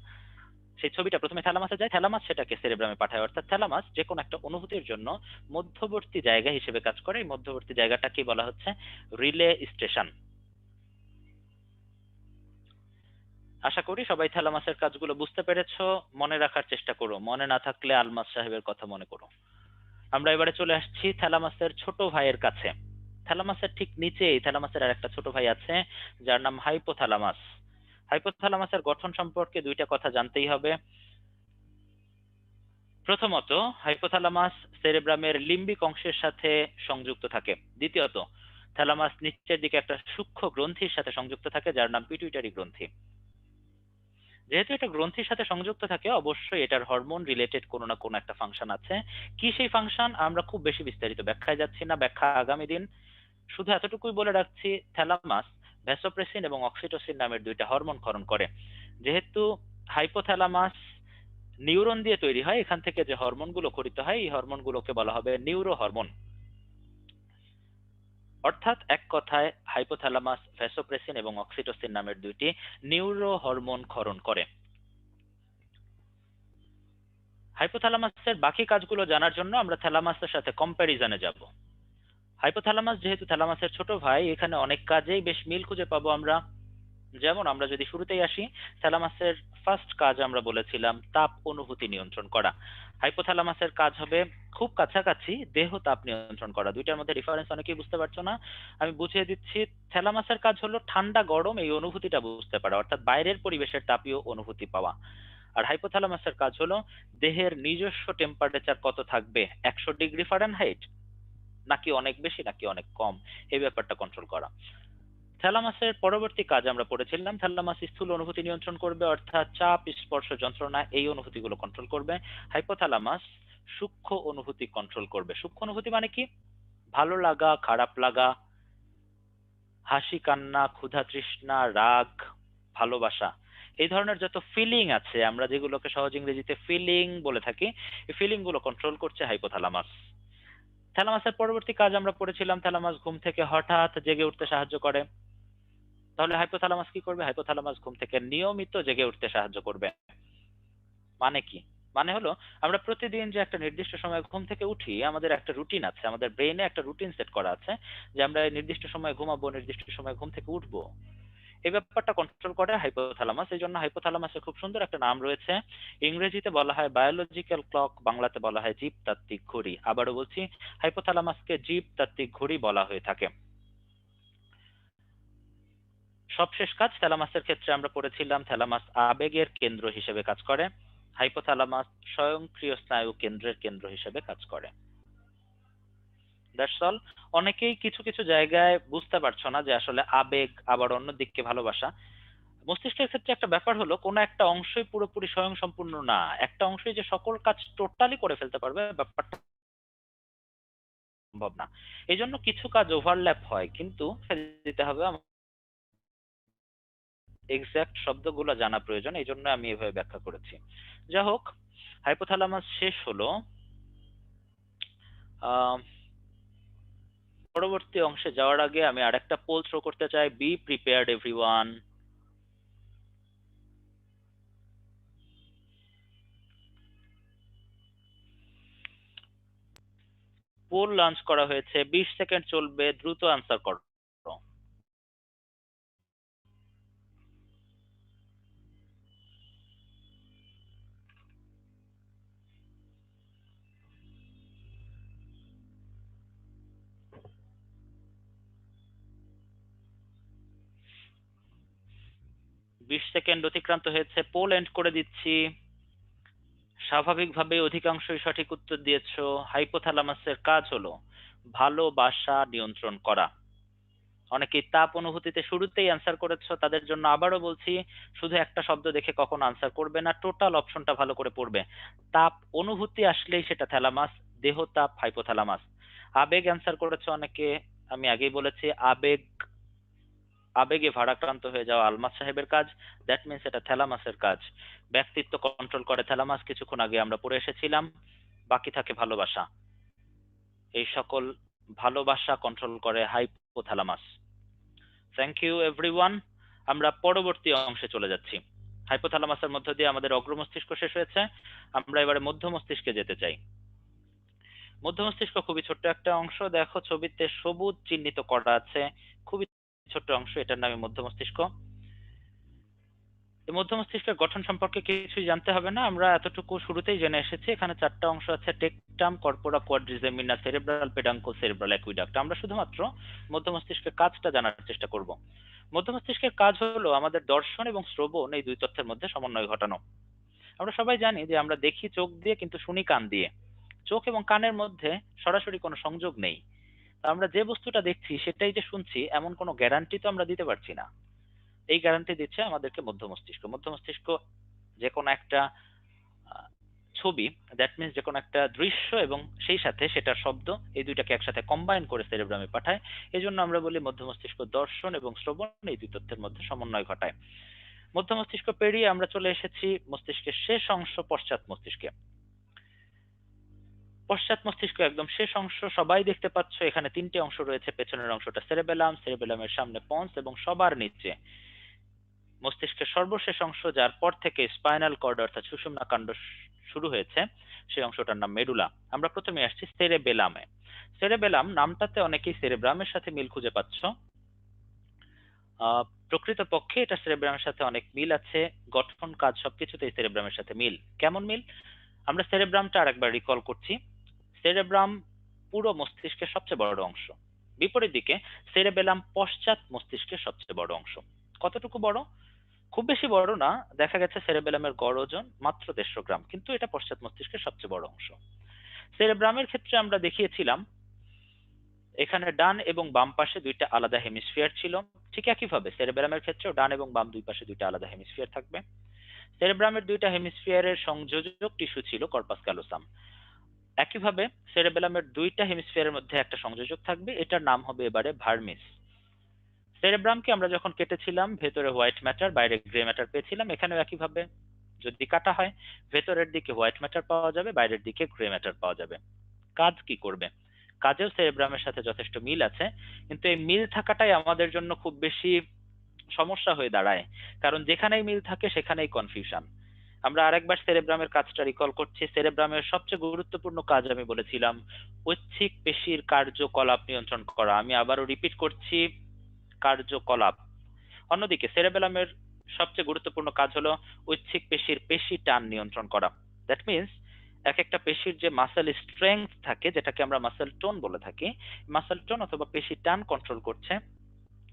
সেই ছবিটা প্রথমে থ্যালামাসে যায়, থ্যালামাস সেটাকে সেরেব্রামে পাঠায়। অর্থাৎ থ্যালামাস যে কোনো একটা অনুভূতির জন্য মধ্যবর্তী জায়গা হিসেবে কাজ করে। এই মধ্যবর্তী জায়গাটাকে বলা হচ্ছে রিলে স্টেশন। আশা করি সবাই থ্যালামাসের কাজগুলো বুঝতে পেরেছো। মনে রাখার চেষ্টা করো, মনে না থাকলে আলমাজ সাহেবের কথা মনে করো। আমরা এবারে চলে আসছি থ্যালামাসের ছোট ভাইয়ের কাছে। থ্যালামাসের ঠিক নিচেই থ্যালামাসের আরেকটা ছোট ভাই আছে, যার নাম হাইপোথ্যালামাস। হাইপোথ্যালামাসের গঠন সম্পর্কে দুইটা কথা জানতেই হবে। প্রথমত, হাইপোথ্যালামাস সেরেব্রামের লিম্বিক অংশের সাথে সংযুক্ত থাকে। দ্বিতীয়ত, থ্যালামাস নিচের দিকে একটা সূক্ষ্ম গ্রন্থির সাথে সংযুক্ত থাকে, যার নাম পিটুইটারি গ্রন্থি। যেহেতু এটা গ্রন্থির সাথে সংযুক্ত থাকে, অবশ্যই এটার হরমোন রিলেটেড কোনো না কোনো একটা ফাংশন আছে। কি সেই ফাংশন আমরা খুব বেশি বিস্তারিত ব্যাখ্যায় যাচ্ছি না, ব্যাখ্যা আগামী দিন। শুধু এতটুকুই বলে রাখছি, থ্যালামাস ভ্যাসোপ্রেসিন এবং অক্সিটোসিন নামের দুইটা হরমোন ক্ষরণ করে। যেহেতু হাইপোথ্যালামাস নিউরন দিয়ে তৈরি হয়, এখান থেকে যে হরমোনগুলো খরিত হয় এই হরমোনগুলোকে বলা হবে নিউরো হরমোন। অর্থাৎ এক কথায় হাইপোথ্যালামাস ভ্যাসোপ্রেসিন এবং অক্সিটোসিন নামের দুইটি নিউরো হরমোন ক্ষরণ করে। হাইপোথ্যালামাসের বাকি কাজগুলো জানার জন্য আমরা থ্যালামাসের সাথে কম্প্যারিজনে যাব। হাইপোথ্যালামাস যেহেতু থ্যালামাসের ছোট ভাই, এখানে অনেক কাজেই বেশ মিল খুঁজে পাবো আমরা। যেমন আমরা যদি শুরুতেই আসি, থ্যালামাসের ফার্স্ট কাজ আমরা বলেছিলাম তাপ অনুভূতি নিয়ন্ত্রণ করা। হাইপোথ্যালামাসের কাজ হবে খুব কাছাকাছি দেহ তাপ নিয়ন্ত্রণ করা। দুইটার মধ্যে ডিফারেন্স অনেকেই বুঝতে পারছো না, আমি বুঝিয়ে দিচ্ছি। থ্যালামাসের কাজ হলো ঠান্ডা গরম এই অনুভূতিটা বুঝতে পারা, অর্থাৎ বাইরের পরিবেশের তাপীয় অনুভূতি পাওয়া। আর হাইপোথ্যালামাসের কাজ হলো দেহের নিজস্ব টেম্পারেচার কত থাকবে, 100 ডিগ্রি ফারেনহাইট নাকি অনেক বেশি নাকি অনেক কম, এই ব্যাপারটা কন্ট্রোল করা। থ্যালামাসের পরবর্তী কাজ আমরা পড়েছিলাম, থ্যালামাস স্থূল অনুভূতি নিয়ন্ত্রণ করবে, অর্থাৎ চাপ, স্পর্শ, যন্ত্রণা এই অনুভূতিগুলো কন্ট্রোল করবে। হাইপোথ্যালামাস সূক্ষ্ম অনুভূতি কন্ট্রোল করবে। সূক্ষ্ম অনুভূতি মানে কি? ভালো লাগা, খারাপ লাগা, হাসি, কান্না, ক্ষুধা, তৃষ্ণা, রাগ, ভালোবাসা, এই ধরনের যত ফিলিং আছে, আমরা যেগুলোকে সহজ ইংরেজিতে ফিলিং বলে থাকি, এই ফিলিং গুলো কন্ট্রোল করছে হাইপোথ্যালামাস। থ্যালামাসের পরবর্তী কাজ আমরা পড়েছিলাম, থ্যালামাস ঘুম থেকে হঠাৎ জেগে উঠতে সাহায্য করে। তাহলে হাইপোথ্যালামাস কি করবে? হাইপোথ্যালামাস ঘুম থেকে নিয়মিত জেগে উঠতে সাহায্য করবে। মানে কি? মানে হলো আমরা প্রতিদিন যে একটা নির্দিষ্ট সময় ঘুম থেকে উঠি, আমাদের একটা রুটিন আছে, আমাদের ব্রেইনে একটা রুটিন সেট করা আছে যে আমরা এই নির্দিষ্ট সময় ঘুমাবো, নির্দিষ্ট সময় ঘুম থেকে উঠবো। এই ব্যাপারটা কন্ট্রোল করে হাইপোথ্যালামাস। এই জন্য হাইপোথ্যালামাসের খুব সুন্দর একটা নাম রয়েছে, ইংরেজিতে বলা হয় বায়োলজিক্যাল ক্লক, বাংলাতে বলা হয় জীবতাত্ত্বিক ঘড়ি। আবারও বলছি, হাইপোথ্যালামাসকে জীবতাত্ত্বিক ঘড়ি বলা হয়ে থাকে। সবশেষ কাজ থ্যালামাসের ক্ষেত্রে আমরা পড়েছিলাম, থ্যালামাস আবেগের কেন্দ্র হিসেবে কাজ করে, হাইপোথ্যালামাস স্বয়ংক্রিয় স্নায়ু কেন্দ্রের কেন্দ্র হিসেবে কাজ করে। That's all. অনেকেই কিছু কিছু জায়গায় বুঝতে পারছো না যে আসলে আবেগ আবার অন্যদিককে ভালোবাসা। মস্তিষ্কের ক্ষেত্রে একটা ব্যাপার হলো, কোনো একটা অংশই পুরোপুরি স্বয়ংসম্পূর্ণ না, একটা অংশই যে সকল কাজ টোটালি করে ফেলতে পারবে ব্যাপারটা সম্ভব না। এই জন্য কিছু কাজ ওভারল্যাপ হয়, কিন্তু ফেলে দিতে হবে, এক্সাক্ট শব্দগুলো জানা প্রয়োজন, এই জন্য আমি এভাবে ব্যাখ্যা করেছি। যা হোক, হাইপোথ্যালামাস শেষ হলো। আহ পরবর্তী অংশে যাওয়ার আগে আমি আরেকটা পোল থ্রো করতে চাই। Be prepared everyone. Poll launch করা হয়েছে, 20 সেকেন্ড চলবে, দ্রুত আনসার করো। বিশ সেকেন্ড অতিক্রান্ত হয়েছে, পোল এন্ড করে দিচ্ছি। স্বাভাবিকভাবে অধিকাংশই সঠিক উত্তর দিয়েছো। হাইপোথ্যালামাসের কাজ হলো ভালোবাসা নিয়ন্ত্রণ করা। অনেকেই তাপ অনুভূতিতে শুরুতেই অ্যান্সার করেছো, তাদের জন্য আবারও বলছি, শুধু একটা শব্দ দেখে কখনো আনসার করবে না, টোটাল অপশনটা ভালো করে পড়বে। তাপ অনুভূতি আসলেই সেটা থ্যালামাস, দেহ তাপ হাইপোথ্যালামাস। আবেগ অ্যান্সার করেছো অনেকে, আমি আগেই বলেছি আবেগ, আবেগে ভারাক্রান্ত হয়ে যাওয়া আলমাস সাহেবের কাজ, দ্যাট মিনস এটা থ্যালামাসের কাজ। ব্যক্তিত্ব কন্ট্রোল করে থ্যালামাস, কিছুক্ষণ আগে আমরা পড়ে এসেছিলাম। বাকি থাকে ভালোবাসা, এই সকল ভালোবাসা কন্ট্রোল করে হাইপোথ্যালামাস। Thank you everyone. আমরা পরবর্তী অংশে চলে যাচ্ছি। হাইপোথ্যালামাসের মধ্য দিয়ে আমাদের অগ্র মস্তিষ্ক শেষ হয়েছে, আমরা এবারে মধ্য মস্তিষ্কে যেতে চাই। মধ্য মস্তিষ্ক খুবই ছোট্ট একটা অংশ, দেখো ছবিতে সবুজ চিহ্নিত করা আছে, খুবই ছোট্ট অংশ, এটার নামই মধ্য মস্তিষ্ক। এই মধ্য মস্তিষ্কের গঠন সম্পর্কে কিছুই জানতে হবে না, আমরা এতটুকু শুরুতেই জেনে এসেছি। এখানে চারটা অংশ আছে, tectum, corpora, quadrigemina, cerebral peduncle, cerebral aqueduct. আমরা শুধুমাত্র মধ্য মস্তিষ্কের কাজটা জানার চেষ্টা করব। মধ্য মস্তিষ্কের কাজ হলো আমাদের দর্শন এবং শ্রবণ এই দুই তথ্যের মধ্যে সমন্বয় ঘটানো। আমরা সবাই জানি যে আমরা দেখি চোখ দিয়ে কিন্তু শুনি কান দিয়ে। চোখ এবং কানের মধ্যে সরাসরি কোনো সংযোগ নেই। তা আমরা যে বস্তুটা দেখছি সেটাই যে শুনছি এমন কোনো গ্যারান্টি তো আমরা দিতে পারছি না। এই গ্যারান্টি দিচ্ছে আমাদেরকে মধ্য মস্তিষ্ক। মধ্য মস্তিষ্ক যে কোনো একটা আহ, ছবি, দ্যাট মিনস যে কোনো একটা দৃশ্য এবং সেই সাথে সেটার শব্দ, এই দুইটাকে একসাথে কম্বাইন করে সেরেব্রামে পাঠায়। এই জন্য আমরা বলি মধ্য মস্তিষ্ক দর্শন এবং শ্রবণ এই দুই তথ্যের মধ্যে সমন্বয় ঘটায়। মধ্য মস্তিষ্ক পেরিয়ে আমরা চলে এসেছি মস্তিষ্কের শেষ অংশ, পশ্চাৎ মস্তিষ্কে। পশ্চাৎ মস্তিষ্ক একদম শেষ অংশ, সবাই দেখতে পাচ্ছ এখানে তিনটে অংশ রয়েছে। পেছনের অংশটা সেরেবেলাম, সেরেবেলামের সামনে পন্স এবং সবার নিচে মস্তিষ্কের সর্বশেষ অংশ, যার পর থেকে স্পাইনাল কর্ড অর্থাৎ সুষুম্না কাণ্ড শুরু হয়েছে, সেই অংশটার নাম মেডুলা। আমরা প্রথমে আসছি সেরেবেলামে। সেরেবেলাম নামটাতে অনেকেই সেরেব্রামের সাথে মিল খুঁজে পাচ্ছ। প্রকৃতপক্ষে এটা সেরেব্রামের সাথে অনেক মিল আছে, গঠন কাজ সবকিছুতেই সেরেব্রামের সাথে মিল। কেমন মিল? আমরা সেরেব্রামটা আরেকবার রিকল করছি। সেরেব্রাম পুরো মস্তিষ্কের সবচেয়ে বড় অংশ, বিপরীত দিকে সেরেবেলাম পশ্চাৎ মস্তিষ্কের সবচেয়ে বড় অংশ। কতটুকু বড়? খুব বেশি বড় না, দেখা গেছে সেরেবেলামের গড় ওজন মাত্র 150 গ্রাম, কিন্তু এটা পশ্চাৎ মস্তিষ্কের সবচেয়ে বড় অংশ। সেরেব্রামের ক্ষেত্রে আমরা দেখিয়েছিলাম এখানে ডান এবং বাম পাশে দুইটা আলাদা হেমিস্ফিয়ার ছিল। ঠিক একইভাবে সেরেবেলামের ক্ষেত্রেও ডান এবং বাম দুই পাশে দুইটা আলাদা হেমিস্ফিয়ার থাকবে। সেরেব্রামের দুইটা হেমিস্ফিয়ারের সংযোজক টিস্যু ছিল কর্পাস ক্যালোসাম। একইভাবে সেরেবেলামের দুইটা হেমিস্ফিয়ারের মধ্যে একটা সংযোজক থাকবে, এটার নাম হবে এবারে ভার্মিস। সেরেব্রামকে আমরা যখন কেটেছিলাম ভেতরে হোয়াইট ম্যাটার বাইরে গ্রে ম্যাটার পেয়েছিলাম, এখানেও একইভাবে যদি কাটা হয় ভেতরের দিকে হোয়াইট ম্যাটার পাওয়া যাবে, বাইরের দিকে গ্রে ম্যাটার পাওয়া যাবে। কাজ কি করবে? কাজেও সেরেব্রামের সাথে যথেষ্ট মিল আছে, কিন্তু এই মিল থাকাটাই আমাদের জন্য খুব বেশি সমস্যা হয়ে দাঁড়ায়, কারণ যেখানেই মিল থাকে সেখানেই কনফিউশন। আমরা আরেকবার সেরেব্রামের কাজটা রিকল করছি। সেরেব্রামের সবচেয়ে গুরুত্বপূর্ণ কাজ আমি বলেছিলাম ঐচ্ছিক পেশির কার্যকলাপ নিয়ন্ত্রণ করা। আমি আবারও রিপিট করছি, কার্যকলাপ। অন্যদিকে সেরেবেলামের সবচেয়ে গুরুত্বপূর্ণ কাজ হলো ঐচ্ছিক পেশির পেশি টান নিয়ন্ত্রণ করা। দ্যাট মিনস এক একটা পেশির যে মাসেল স্ট্রেংথ থাকে, যেটাকে আমরা মাসেল টোন বলে থাকি, মাসেল টোন অথবা পেশি টান কন্ট্রোল করছে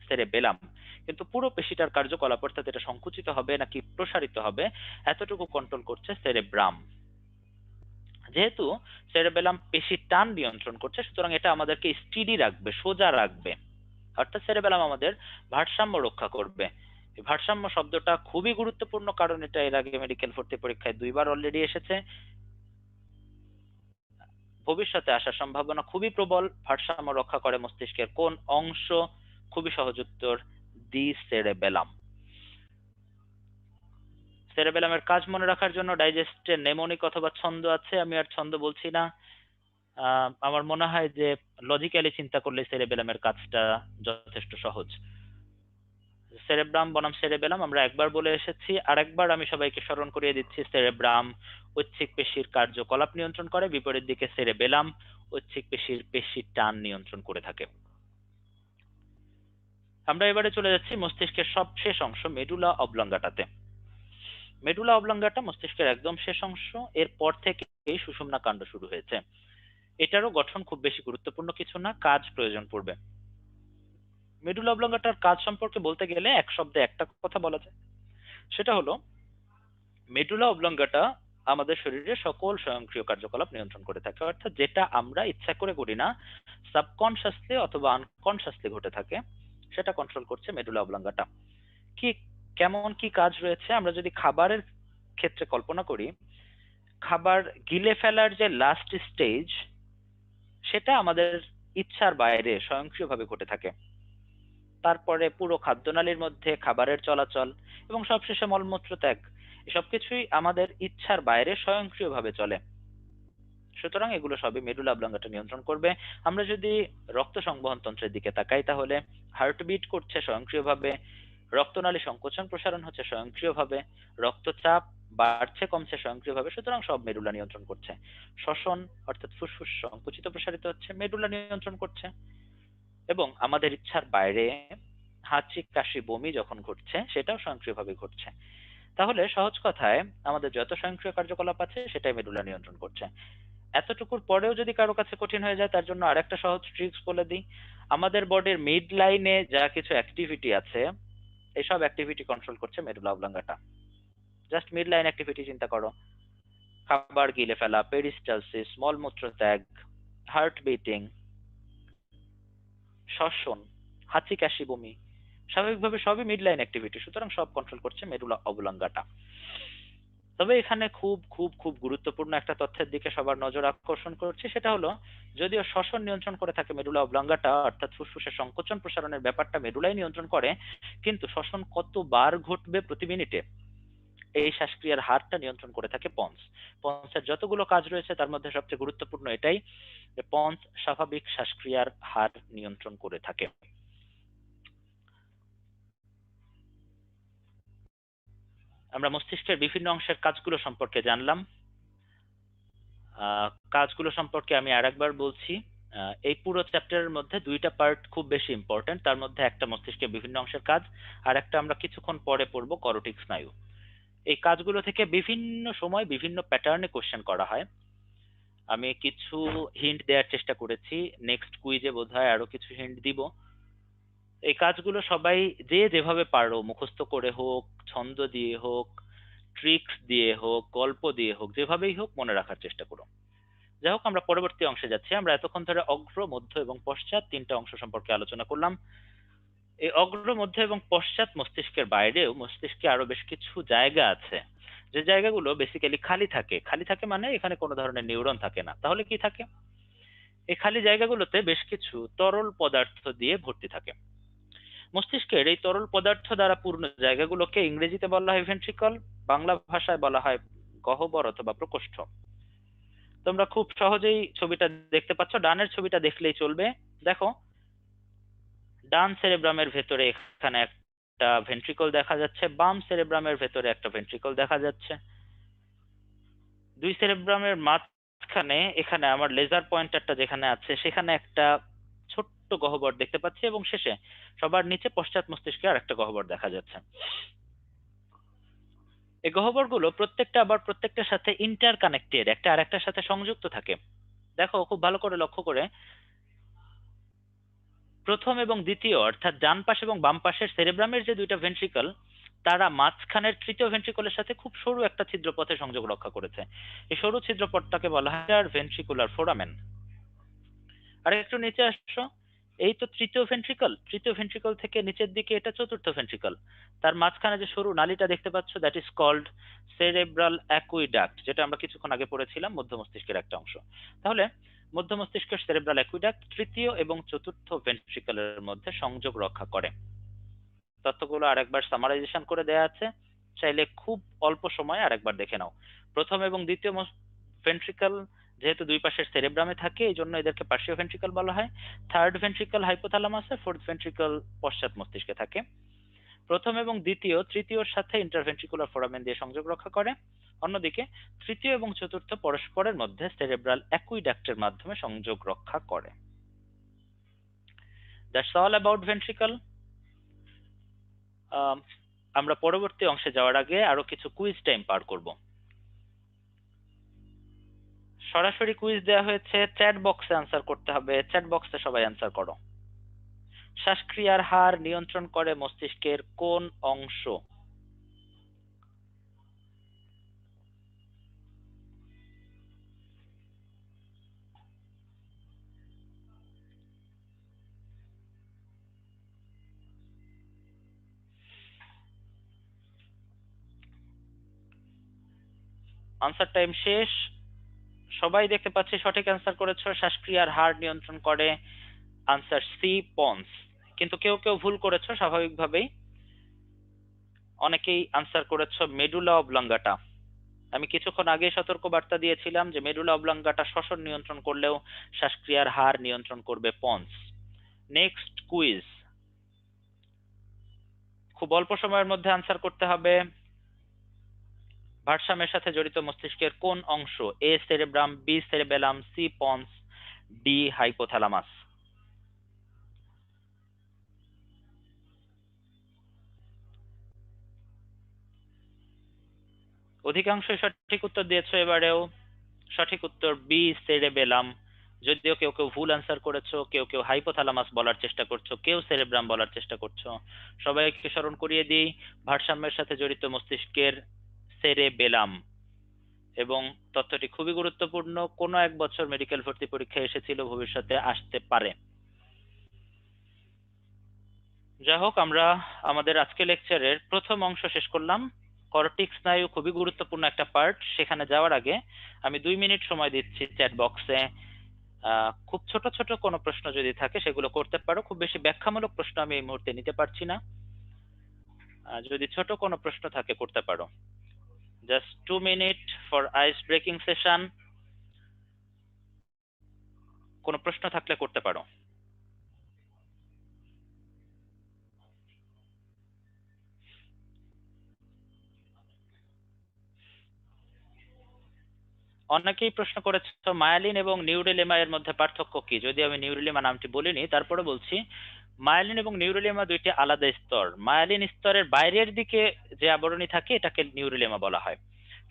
সেরেবেলাম। কিন্তু পুরো পেশিটার কার্যকলাপ, অর্থাৎ এটা সংকুচিত হবে নাকি প্রসারিত হবে, এতটুকু কন্ট্রোল করছে সেরেব্রাম। যেহেতু সেরেবেলাম পেশি টান নিয়ন্ত্রণ করছে, সুতরাং এটা আমাদেরকে স্টিডি রাখবে, সোজা রাখবে, অর্থাৎ সেরেবেলাম আমাদের ভারসাম্য রক্ষা করবে। এই ভারসাম্য শব্দটা খুবই গুরুত্বপূর্ণ, কারণ এটা এর আগে মেডিকেল ভর্তি পরীক্ষায় দুইবার অলরেডি এসেছে, ভবিষ্যতে আসার সম্ভাবনা খুবই প্রবল। ভারসাম্য রক্ষা করে মস্তিষ্কের কোন অংশ? খুবই সহজ উত্তর, দি সেরেবেলাম। সেরেবেলামের কাজ মনে রাখার জন্য ডাইজেস্টের নেমোনিক অথবা ছন্দ আছে, আমি আর ছন্দ বলছি না। আমার মনে হয় যে লজিক্যালি চিন্তা করলে সেরেবেলামের কাজটা যথেষ্ট সহজ। সেরেব্রাম বনাম সেরেবেলাম আমরা একবার বলে এসেছি, আরেকবার আমি সবাইকে স্মরণ করিয়ে দিচ্ছি। সেরেব্রাম ঐচ্ছিক পেশির কার্যকলাপ নিয়ন্ত্রণ করে, বিপরীত দিকে সেরেবেলাম ঐচ্ছিক পেশির পেশির টান নিয়ন্ত্রণ করে থাকে। আমরা এবারে চলে যাচ্ছি মস্তিষ্কের সবশেষ অংশ মেডুলা অবলঙ্গাটাতে। মেডুলা অবলঙ্গাটা মস্তিষ্কের একদম শেষ অংশ, এরপর থেকে এই সুষুম্না কাণ্ড শুরু হয়েছে। এটারও গঠন খুব বেশি গুরুত্বপূর্ণ কিছু না, কাজ প্রয়োজন পড়বে। মেডুলা অবলঙ্গাটার কাজ সম্পর্কে বলতে গেলে এক শব্দে একটা কথা বলা যায়, সেটা হলো মেডুলা অবলঙ্গাটা আমাদের শরীরে সকল স্বয়ংক্রিয় কার্যকলাপ নিয়ন্ত্রণ করে থাকে, অর্থাৎ যেটা আমরা ইচ্ছা করে করি না, সাবকনশাসলি অথবা আনকনশাসলি ঘটে থাকে, সেটা কন্ট্রোল করছে মেডুলা অবলঙ্গাটা। কি কেমন কি কাজ রয়েছে? আমরা যদি খাবারের ক্ষেত্রে কল্পনা করি, খাবার গিলে ফেলার যে লাস্ট স্টেজ, সেটা আমাদের ইচ্ছার বাইরে স্বয়ংক্রিয়ভাবে ঘটে থাকে। তারপরে পুরো খাদ্যনালীর মধ্যে খাবারের চলাচল এবং সবশেষে মলমূত্র ত্যাগ, এসব কিছুই আমাদের ইচ্ছার বাইরে স্বয়ংক্রিয়ভাবে চলে। সুতরাং এগুলো সবই মেডুলা অবলঙ্গাটা নিয়ন্ত্রণ করবে। আমরা যদি রক্ত সংবহন তন্ত্রের দিকে তাকাই, তাহলে হার্টবিট করছে স্বয়ংক্রিয়ভাবে, রক্তনালী সংকোচন প্রসারণ হচ্ছে স্বয়ংক্রিয়ভাবে, রক্তচাপ বাড়ছে কমছে স্বয়ংক্রিয়ভাবে, সুতরাং সব মেডুলা নিয়ন্ত্রণ করছে। শ্বসন অর্থাৎ ফুসফুস সংকুচিত প্রসারিত হচ্ছে, মেডুলা নিয়ন্ত্রণ করছে। এবং আমাদের ইচ্ছার বাইরে হাঁচি কাশি বমি যখন ঘটছে, সেটাও স্বয়ংক্রিয়ভাবে ঘটছে। তাহলে সহজ কথায় আমাদের যত স্বয়ংক্রিয় কার্যকলাপ আছে সেটাই মেডুলা নিয়ন্ত্রণ করছে। এতটুকুর পরেও যদি কারো কাছে কঠিন হয়ে যায়, তার জন্য আরেকটা সহজ ট্রিক্স বলে দিই। আমাদের বডির মিড লাইনে যা কিছু অ্যাক্টিভিটি আছে, এসব অ্যাক্টিভিটি কন্ট্রোল করছে medulla অবলঙ্গাটা। Just mid line activity চিন্তা করো, খাবার গিলে ফেলা, পেরিস্টালসিস, মলমূত্র ত্যাগ, হার্ট বিটিং, শ্বসন, হাঁচি কাশি বমি, স্বাভাবিকভাবে সবই মিড লাইন অ্যাক্টিভিটি, সুতরাং সব কন্ট্রোল করছে মেডুলা অবলঙ্গাটা। তবে এখানে খুব খুব খুব গুরুত্বপূর্ণ একটা তথ্যের দিকে সবার নজর আকর্ষণ করছি, সেটা হলো যদিও শ্বসন নিয়ন্ত্রণ করে থাকে মেডুলা অবলঙ্গাটা, অর্থাৎ ফুসফুসের সংকোচন প্রসারণের ব্যাপারটা মেডুলাই নিয়ন্ত্রণ করে, কিন্তু শ্বসন কতবার ঘটবে প্রতি মিনিটে, এই শ্বাসক্রিয়ার হারটা নিয়ন্ত্রণ করে থাকে পন্স। পন্সের যতগুলো কাজ রয়েছে তার মধ্যে সবচেয়ে গুরুত্বপূর্ণ এটাই যে পন্স স্বাভাবিক শ্বাসক্রিয়ার হার নিয়ন্ত্রণ করে থাকে। আমরা মস্তিষ্কের বিভিন্ন অংশের কাজগুলো সম্পর্কে জানলাম। কাজগুলো সম্পর্কে আমি আরেকবার বলছি। এই পুরো চ্যাপ্টারের মধ্যে দুইটা পার্ট খুব বেশি ইম্পর্টেন্ট, তার মধ্যে একটা মস্তিষ্কের বিভিন্ন অংশের কাজ, আর একটা আমরা কিছুক্ষণ পরে পড়বো করোটিক স্নায়ু। এই কাজগুলো থেকে বিভিন্ন সময় বিভিন্ন প্যাটার্নে কোশ্চেন করা হয়। আমি কিছু হিন্ট দেওয়ার চেষ্টা করেছি, নেক্সট কুইজে বোধহয় আরো কিছু হিন্ট দিব। এই কাজগুলো সবাই যে যেভাবে পারো মুখস্থ করে হোক, ছন্দ দিয়ে হোক, ট্রিক্স দিয়ে হোক, গল্প দিয়ে হোক, যেভাবেই হোক মনে রাখার চেষ্টা করো। যাই হোক, আমরা পরবর্তী অংশে যাচ্ছি। আমরা এতক্ষণ ধরে অগ্র, মধ্য এবং পশ্চাৎ তিনটা অংশ সম্পর্কে আলোচনা করলাম। এই অগ্র, মধ্য এবং পশ্চাৎ মস্তিষ্কের বাইরেও মস্তিষ্কে আরো বেশ কিছু জায়গা আছে, যে জায়গাগুলো বেসিক্যালি খালি থাকে। খালি থাকে মানে এখানে কোনো ধরনের নিউরন থাকে না। তাহলে কি থাকে? এই খালি জায়গাগুলোতে বেশ কিছু তরল পদার্থ দিয়ে ভর্তি থাকে। মস্তিষ্কের এই তরল পদার্থ দ্বারা পূর্ণ জায়গাগুলোকে ইংরেজিতে বলা হয় ভেন্ট্রিকল, বাংলা ভাষায় বলা হয় গহ্বর অথবা প্রকোষ্ঠ। তোমরা খুব সহজেই ছবিটা দেখতে পাচ্ছ, ডানের ছবিটা দেখলেই চলবে। দেখো, ডান সেরেব্রামের ভেতরে এখানে একটা ভেন্ট্রিকল দেখা যাচ্ছে, বাম সেরেব্রামের ভেতরে একটা ভেন্ট্রিকল দেখা যাচ্ছে। দুই সেরেব্রামের মাঝখানে এখানে আমার লেজার পয়েন্টারটা যেখানে আছে সেখানে একটা ছোট্ট গহ্বর দেখতে পাচ্ছি, এবং শেষে সবার নিচে পশ্চাৎ মস্তিষ্কে আর একটা গহ্বর দেখা যাচ্ছে। এই গহ্বরগুলো প্রত্যেকটা আবার প্রত্যেকটার সাথে ইন্টার কানেক্টেড, একটা আরেকটার সাথে সংযুক্ত থাকে। দেখো খুব ভালো করে লক্ষ্য করে, প্রথম এবং দ্বিতীয় অর্থাৎ ডান পাশ এবং বাম পাশের সেরেব্রামের যে দুইটা ভেন্ট্রিকল, তারা মাঝখানের তৃতীয় ভেন্ট্রিকলের সাথে খুব সরু একটা ছিদ্রপথে সংযোগ রক্ষা করেছে। এই সরু ছিদ্রপথটাকে বলা হয় ভেন্ট্রিকুলার ফোরামেন। আর একটু নিচে আসছো, এই তো তৃতীয় ভেন্ট্রিকল, তৃতীয় ভেন্ট্রিকল থেকে নিচের দিকে এটা চতুর্থ ভেন্ট্রিকল। তার মাঝখানে যে সরু নালীটা দেখতে পাচ্ছ, that is called cerebral aqueduct, যেটা আমরা কিছুক্ষণ আগে পড়েছিলাম মধ্য মস্তিষ্কের একটা অংশ। তাহলে মধ্য মস্তিষ্কের সেরেব্রাল অ্যাকুইডাক্ট তৃতীয় এবং চতুর্থ ভেন্ট্রিকলের মধ্যে সংযোগ রক্ষা করে। তথ্যগুলো আরেকবার সামারাইজেশন করে দেয়া আছে, চাইলে খুব অল্প সময়ে আরেকবার দেখে নাও। প্রথম এবং দ্বিতীয় ভেন্ট্রিকল যেহেতু দুই পাশের সেরেব্রামে থাকে, এই জন্য এদেরকে পার্শ্বীয় ভেন্ট্রিকল বলা হয়। থার্ড ভেন্ট্রিকল হাইপোথ্যালামাসে, ফোর্থ ভেন্ট্রিকল পশ্চাৎ মস্তিষ্কে থাকে। প্রথম এবং দ্বিতীয় তৃতীয়র সাথে ইন্টারভেন্ট্রিকুলার ফোরামেন দিয়ে সংযোগ রক্ষা করে। অন্যদিকে তৃতীয় এবং চতুর্থ পরস্পরের মধ্যে সেরেব্রাল অ্যাকুইডাক্টের মাধ্যমে সংযোগ রক্ষা করে। That's all about ventricle. আমরা পরবর্তী অংশে যাওয়ার আগে আরো কিছু কুইজ টাইম পার করব। সরাসরি কুইজ দেওয়া হয়েছে, চ্যাট বক্সে অ্যান্সার করতে হবে। চ্যাট বক্সে সবাই অ্যান্সার করো। শ্বাসক্রিয়ার হার নিয়ন্ত্রণ করে মস্তিষ্কের কোন অংশ? আনসার টাইম শেষ। সবাই দেখতে পাচ্ছি সঠিক অ্যান্সার করেছো, শ্বাসক্রিয়ার হার নিয়ন্ত্রণ করে। Answer C, pons. কিন্তু কেউ কেউ ভুল করেছো স্বাভাবিকভাবেই, অনেকেই আনসার করেছো মেডুলা অবলাঙ্গাটা। আমি কিছুক্ষণ আগে সতর্ক বার্তা দিয়েছিলাম যে মেডুলা অবলাঙ্গাটা শ্বসন নিয়ন্ত্রণ করলেও শ্বাসক্রিয়ার হার নিয়ন্ত্রণ করবে পন্স। নেক্সট কুইজ, খুব অল্প সময়ের মধ্যে আনসার করতে হবে। ভারসাম্যের সাথে জড়িত মস্তিষ্কের কোন অংশ? A cerebrum, B cerebellum, C pons, D hypothalamus. অধিকাংশই সঠিক উত্তর দিয়েছো এবারেও। সঠিক উত্তর বি সেরেবেলাম। যদিও কেউ কেউ ভুল অ্যান্সার করেছো, কেউ কেউ হাইপোথ্যালামাস বলার চেষ্টা করছো, কেউ সেরেব্রাম বলার চেষ্টা করছো। সবাইকে স্মরণ করিয়ে দিই, ভারসাম্যের সাথে জড়িত মস্তিষ্কের সেরেবেলাম। এবং তথ্যটি খুবই গুরুত্বপূর্ণ, কোনো এক বছর মেডিকেল ভর্তি পরীক্ষা এসেছিল, ভবিষ্যতে আসতে পারে। যাই হোক, আমরা আমাদের আজকে লেকচারের প্রথম অংশ শেষ করলাম। করটিক স্নায়ু খুবই গুরুত্বপূর্ণ একটা পার্ট। সেখানে যাওয়ার আগে আমি 2 মিনিট সময় দিচ্ছি চ্যাট বক্সে। খুব ছোট ছোট কোনো প্রশ্ন যদি থাকে সেগুলো করতে পারো। খুব বেশি ব্যাখ্যামূলক প্রশ্ন আমি এই মুহূর্তে নিতে পারছি না। যদি ছোট কোনো প্রশ্ন থাকে করতে পারো। Just 2 minute for ice breaking session. কোনো প্রশ্ন থাকলে করতে পারো। অনেকেই প্রশ্ন করেছো মায়ালিন এবং নিউরেলিমা এর মধ্যে পার্থক্য কি। যদি আমি নিউরেলিমা নামটি বলিনি, তারপরে বলছি মায়ালিন এবং নিউরেলিমা দুইটি আলাদা স্তর। মায়ালিন স্তরের বাইরের দিকে যে আবরণী থাকে এটাকে নিউরেলিমা বলা হয়।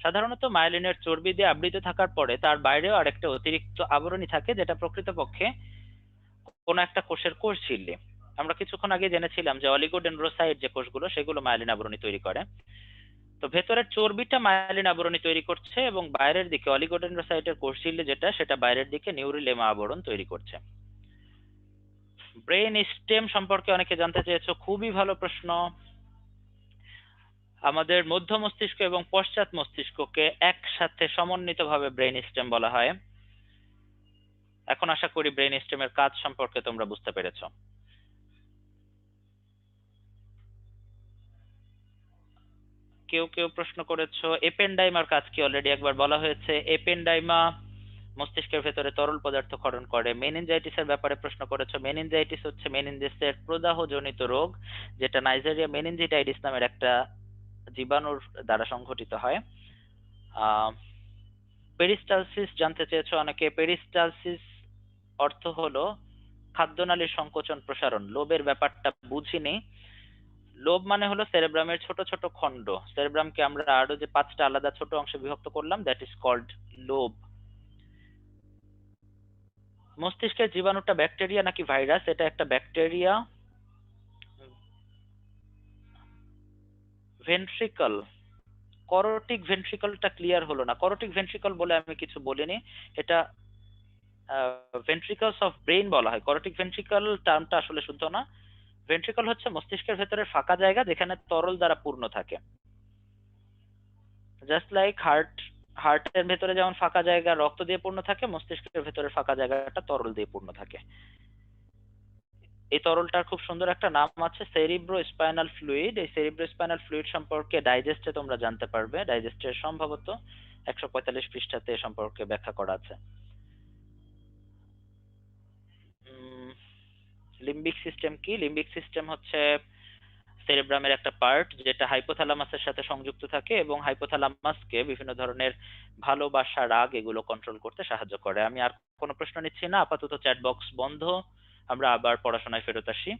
সাধারণত মায়ালিনের চর্বি দিয়ে আবৃত থাকার পরে তার বাইরেও আরেকটা অতিরিক্ত আবরণী থাকে, যেটা প্রকৃতপক্ষে কোনো একটা কোষের কোষ ঝিল্লি। আমরা কিছুক্ষণ আগে জেনেছিলাম যে অলিগোডেন্ড্রোসাইট যে কোষগুলো, সেগুলো মায়ালিন আবরণী তৈরি করে। তো ভেতরের চর্বিটা মায়ালিন আবরণী তৈরি করছে এবং বাইরের দিকে অলিগোডেন্ড্রোসাইটের কোষঝিল্লি যেটা, সেটা বাইরের দিকে নিউরিলেমা আবরণ তৈরি করছে। ব্রেন স্টেম সম্পর্কে অনেকে জানতে চেয়েছো, খুবই ভালো প্রশ্ন। আমাদের মধ্য মস্তিষ্ক এবং পশ্চাৎ মস্তিষ্ককে একসাথে সমন্বিতভাবে ব্রেন স্টেম বলা হয়। এখন আশা করি ব্রেন স্টেমের কাজ সম্পর্কে তোমরা বুঝতে পেরেছো। কেউ কেউ প্রশ্ন করেছো এপেন্ডাইমার কাজ কি, অলরেডি একবার বলা হয়েছে। এপেন্ডাইমা মস্তিষ্কের ভেতরে তরল পদার্থ ক্ষরণ করে। মেনিনজাইটিসের ব্যাপারে প্রশ্ন করেছো। মেনিনজাইটিস হচ্ছে মেনিনজেসের প্রদাহজনিত রোগ, যেটা নাইজেরিয়া মেনিনজিটাইটিস নামের একটা জীবাণুর দ্বারা সংঘটিত হয়। পেরিস্টালসিস জানতে চেয়েছো অনেকে। পেরিস্টালসিস অর্থ হলো খাদ্যনালীর সংকোচন প্রসারণ। লোবের ব্যাপারটা বুঝিনি। লোব মানে হলো সেরেব্রামের ছোট ছোট খণ্ড। সেরেব্রামকে আমরা আরো যে 5টা আলাদা ছোট অংশে বিভক্ত করলাম, দ্যাট ইজ কল্ড লোব। মস্তিষ্কের জীবাণুটা ব্যাকটেরিয়া নাকি ভাইরাস? এটা একটা ব্যাকটেরিয়া। ভেন্ট্রিকল, করোটিক ভেন্ট্রিকলটা ক্লিয়ার হলো না। করোটিক ভেন্ট্রিকল বলে আমি কিছু বলিনি, এটা ভেন্ট্রিকলস অফ ব্রেইন বলা হয়। করোটিক ভেন্ট্রিকল টার্মটা আসলে শুদ্ধ না। ভেন্ট্রিকল হচ্ছে মস্তিষ্কের ভেতরে ফাঁকা জায়গা যেখানে তরল দ্বারা পূর্ণ থাকে। জাস্ট লাইক হার্টের ভেতরে যেমন ফাঁকা জায়গা রক্ত দিয়ে পূর্ণ থাকে, মস্তিষ্কের ভেতরে ফাঁকা জায়গাটা তরল দিয়ে পূর্ণ থাকে। এই তরলটার খুব সুন্দর একটা নাম আছে, সেরিব্রো স্পাইনাল ফ্লুইড। এই সেরিব্রো স্পাইনাল ফ্লুইড সম্পর্কে ডাইজেস্টে তোমরা জানতে পারবে। ডাইজেস্টের সম্ভবত 145 পৃষ্ঠাতে এ সম্পর্কে ব্যাখ্যা করা আছে। লিম্বিক সিস্টেম কি? লিম্বিক সিস্টেম হচ্ছে সেরেব্রামের একটা পার্ট যেটা হাইপোথ্যালামাসের সাথে সংযুক্ত থাকে এবং হাইপোথ্যালামাসকে বিভিন্ন ধরনের ভালোবাসা, রাগ এগুলো কন্ট্রোল করতে সাহায্য করে। আমি আর কোনো প্রশ্ন নিচ্ছি না, আপাতত চ্যাট বক্স বন্ধ। আমরা আবার পড়াশোনায় ফেরত আসি।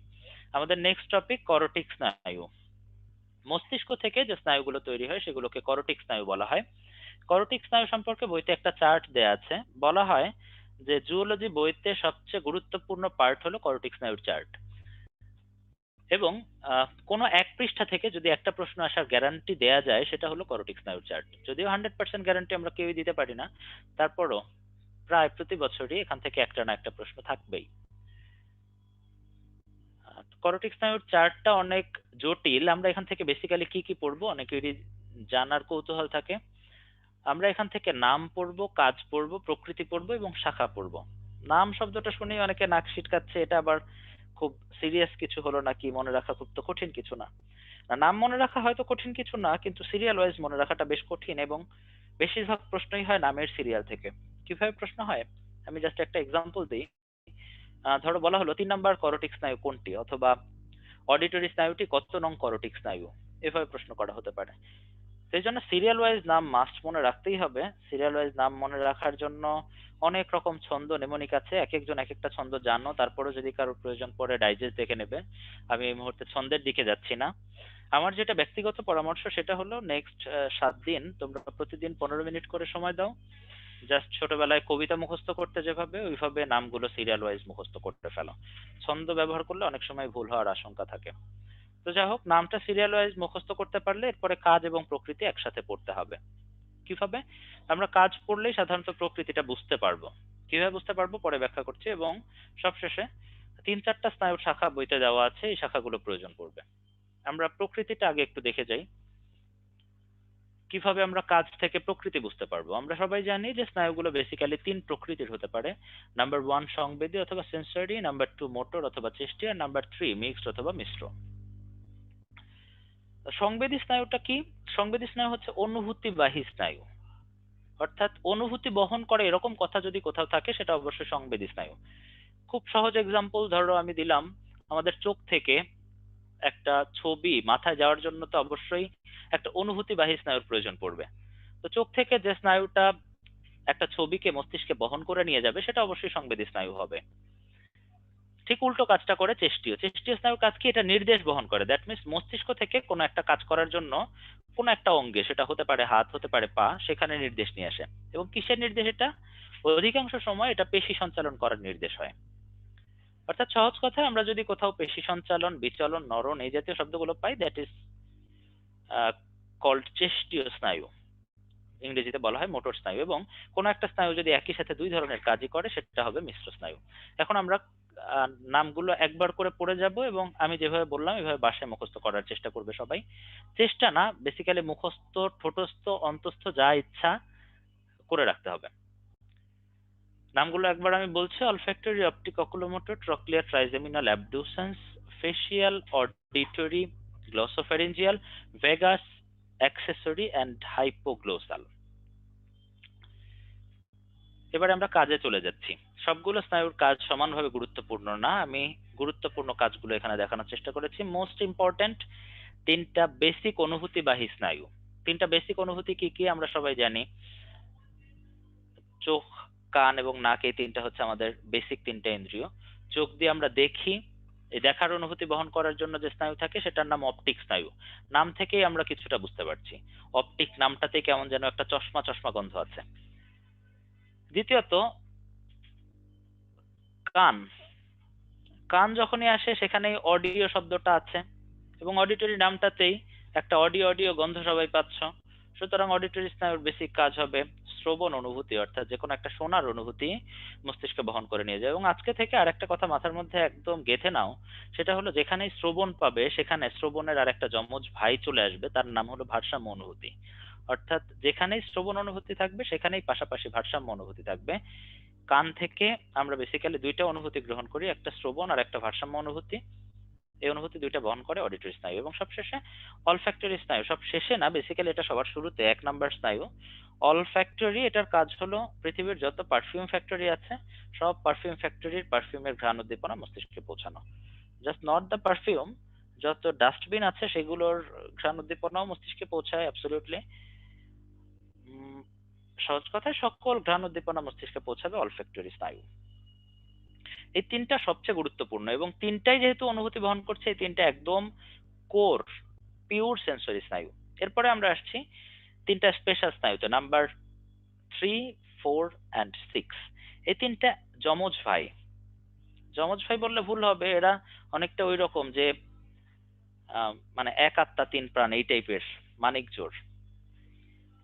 আমাদের নেক্সট টপিক করোটিক স্নায়ু। মস্তিষ্ক থেকে যে স্নায়ুগুলো তৈরি হয় সেগুলোকে করোটিক স্নায়ু বলা হয়। করোটিক স্নায়ু সম্পর্কে বইতে একটা চার্ট দেয়া আছে। বলা হয় যে জুওলজি বইতে সবচেয়ে গুরুত্বপূর্ণ পার্ট হলো করোটিক স্নায়ুর চার্ট। এবং কোনো এক পৃষ্ঠা থেকে যদি একটা প্রশ্ন আসার গ্যারান্টি দেয়া যায় সেটা হলো করোটিক স্নায়ুর চার্ট। যদিও 100% গ্যারান্টি আমরা কেউই দিতে পারি না, তারপরও প্রায় প্রতি বছরই এখান থেকে একটা না একটা প্রশ্ন থাকবেই। করোটিক স্নায়ুর চার্টটা অনেক জটিল। আমরা এখান থেকে বেসিক্যালি কি কি পড়বো অনেকেরই জানার কৌতূহল থাকে। আমরা এখান থেকে নাম পড়বো, কাজ পড়বো, প্রকৃতি পড়বো এবং শাখা পড়বো। নাম শব্দটা শুনেই অনেকে নাক সিটকাচ্ছে, এটা আবার খুব সিরিয়াস কিছু হলো নাকি, মনে রাখা খুব তো কঠিন কিছু না। নাম মনে রাখা হয়তো কঠিন কিছু না, কিন্তু সিরিয়াল ওয়াইজ মনে রাখাটা বেশ কঠিন এবং বেশিরভাগ প্রশ্নই হয় নামের সিরিয়াল থেকে। কিভাবে প্রশ্ন হয় আমি জাস্ট একটা এক্সাম্পল দিই। ধরো বলা হলো 3 নম্বর করোটিক স্নায়ু কোনটি, অথবা অডিটরি স্নায়ুটি কত নং করোটিক স্নায়ু, এভাবে প্রশ্ন করা হতে পারে। সেই জন্য সিরিয়াল ওয়াইজ নাম মাস্ট মনে রাখতেই হবে। সিরিয়াল ওয়াইজ নাম মনে রাখার জন্য অনেক রকম ছন্দ নেমনিক আছে, এক একজন এক একটা ছন্দ জানো। তারপরে যদি কারোর প্রয়োজন পড়ে ডাইজেস্ট দেখে নেবে। আমি এই মুহূর্তে ছন্দের দিকে যাচ্ছি না। আমার যেটা ব্যক্তিগত পরামর্শ সেটা হলো নেক্সট 7 দিন তোমরা প্রতিদিন 15 মিনিট করে সময় দাও। জাস্ট ছোটবেলায় কবিতা মুখস্থ করতে যেভাবে, ওইভাবে নামগুলো সিরিয়াল ওয়াইজ মুখস্থ করতে ফেলো। ছন্দ ব্যবহার করলে অনেক সময় ভুল হওয়ার আশঙ্কা থাকে। তো যাই হোক, নামটা সিরিয়াল ওয়াইজ মুখস্থ করতে পারলে এরপরে কাজ এবং প্রকৃতি একসাথে পড়তে হবে। কিভাবে? আমরা কাজ পড়লেই সাধারণত প্রকৃতিটা বুঝতে পারবো। কিভাবে বুঝতে পারবো পরে ব্যাখ্যা করছি। এবং সবশেষে 3-4টা স্নায়ুর শাখা বইতে দেওয়া আছে, এই শাখাগুলো প্রয়োজন পড়বে। আমরা প্রকৃতিটা আগে একটু দেখে যাই। কিভাবে আমরা কাজ থেকে প্রকৃতি বুঝতে পারবো? আমরা সবাই জানি যে স্নায়ুগুলো বেসিক্যালি 3 প্রকৃতির হতে পারে। নাম্বার 1 সংবেদী অথবা সেন্সরি, নাম্বার 2 মোটর অথবা চেষ্টি, আর নাম্বার 3 মিক্সড অথবা মিশ্র। সংবেদী স্নায়ুটা কি? সংবেদী স্নায়ু হচ্ছে অনুভূতিবাহী স্নায়ু, অর্থাৎ অনুভূতি বহন করে এরকম কথা যদি কোথাও থাকে সেটা অবশ্যই সংবেদী স্নায়ু। খুব সহজ এক্সাম্পল ধরো আমি দিলাম, আমাদের চোখ থেকে একটা ছবি মাথায় যাওয়ার জন্য তো অবশ্যই একটা অনুভূতিবাহী স্নায়ুর প্রয়োজন পড়বে। তো চোখ থেকে যে স্নায়ুটা একটা ছবিকে মস্তিষ্কে বহন করে নিয়ে যাবে, সেটা অবশ্যই সংবেদী স্নায়ু হবে। ঠিক উল্টো কাজটা করে চেষ্টীয়। চেষ্টীয় স্নায়ুর কাজ কি? এটা নির্দেশ বহন করে। দ্যাট মিনস মস্তিষ্ক থেকে কোনো একটা কাজ করার জন্য কোনো একটা অঙ্গে, সেটা হতে পারে হাত, হতে পারে পা, সেখানে নির্দেশ নিয়ে আসে। এবং কিসের নির্দেশ এটা? অধিকাংশ সময় এটা পেশি সঞ্চালন করার নির্দেশ হয়। অর্থাৎ সহজ কথায় আমরা যদি কোথাও পেশি সঞ্চালন, বিচলন, নরণ এই জাতীয় শব্দগুলো পাই, দ্যাট ইজ কল্ড চেষ্টীয় স্নায়ু। ইংরেজিতে বলা হয় মোটর স্নায়ু। এবং কোনো একটা স্নায়ু যদি একই সাথে দুই ধরনের কাজই করে, সেটা হবে মিশ্র স্নায়ু। এখন আমরা নামগুলো একবার করে পড়ে যাব এবং আমি যেভাবে বললাম এভাবে বাসায় মুখস্থ করার চেষ্টা করবে সবাই। চেষ্টা না, বেসিক্যালি মুখস্থ, ঠোঁটস্থ, অন্তস্থ যা ইচ্ছা করে রাখতে হবে। নামগুলো একবার আমি বলছি: olfactory, optic, oculomotor, trochlear, trigeminal, abducens, facial, auditory, glossopharyngeal, vagus, accessory and hypoglossal. এবারে আমরা কাজে চলে যাচ্ছি। সবগুলো স্নায়ুর কাজ সমানভাবে গুরুত্বপূর্ণ না, আমি গুরুত্বপূর্ণ কাজগুলো এখানে দেখানোর চেষ্টা করেছি। মোস্ট ইম্পর্টেন্ট তিনটা বেসিক অনুভূতিবাহী স্নায়ু। তিনটা বেসিক অনুভূতি কি কি আমরা সবাই জানি। চোখ, কান এবং নাক, এই তিনটা হচ্ছে আমাদের বেসিক তিনটা ইন্দ্রিয়। চোখ দিয়ে আমরা দেখি, এই দেখার অনুভূতি বহন করার জন্য যে স্নায়ু থাকে সেটার নাম অপটিক স্নায়ু। নাম থেকেই আমরা কিছুটা বুঝতে পারছি, অপটিক নামটাতে কেমন যেন একটা চশমা চশমা গন্ধ আছে। দ্বিতীয়ত কান। কান যখনই আসে সেখানেই অডিও শব্দটা আছে, এবং অডিটরি নামটাতেই একটা অডিও অডিও গন্ধ সবাই পাচ্ছ। সুতরাং অডিটরি স্নায়ুর বেসিক কাজ হবে শ্রবণ অনুভূতি, অর্থাৎ যে কোনো একটা শোনার অনুভূতি মস্তিষ্কে বহন করে নিয়ে যায়। এবং আজকে থেকে আরেকটা কথা মাথার মধ্যে একদম গেঁথে নাও, সেটা হলো যেখানেই শ্রবণ পাবে সেখানে শ্রবণের আর একটা যমজ ভাই চলে আসবে, তার নাম হলো ভারসাম্য অনুভূতি। অর্থাৎ যেখানেই শ্রবণ অনুভূতি থাকবে সেখানেই পাশাপাশি ভারসাম্য অনুভূতি থাকবে। কান থেকে আমরা বেসিক্যালি দুইটা অনুভূতি গ্রহণ করি, একটা শ্রবণ আর একটা ভারসাম্য অনুভূতি। এই অনুভূতি দুইটা বহন করে অডিটরি স্নায়ু। এবং সবশেষে অলফ্যাক্টরি স্নায়ু। সব শেষে না, বেসিক্যালি এটা সবার শুরুতে, 1 নাম্বার স্নায়ু অলফ্যাক্টরি। এটার কাজ হলো পৃথিবীর যত পারফিউম ফ্যাক্টরি আছে সব পারফিউম ফ্যাক্টরির পারফিউমের ঘ্রাণ উদ্দীপনা মস্তিষ্কে পৌঁছানো। জাস্ট নট দ্য পারফিউম, যত ডাস্টবিন আছে সেগুলোর ঘ্রাণ উদ্দীপনাও মস্তিষ্কে পৌঁছায় অ্যাবসলিউটলি। সহজ কথায় সকল ঘ্রাণ উদ্দীপনা মস্তিষ্কে পৌঁছাবে অলফ্যাক্টরি স্নায়ু। এই তিনটা সবচেয়ে গুরুত্বপূর্ণ, এবং তিনটাই যেহেতু অনুভূতি বহন করছে, এই তিনটা একদম কোর, পিওর সেন্সরি স্নায়ু। এরপরে আমরা আসছি তিনটা স্পেশাল স্নায়ুতে, নাম্বার 3, 4 অ্যান্ড 6। এই তিনটা যমজ ভাই। যমজ ভাই বললে ভুল হবে, এরা অনেকটা ওই রকম যে মানে এক আত্মা তিন প্রাণ এই টাইপের, মানিক জোর।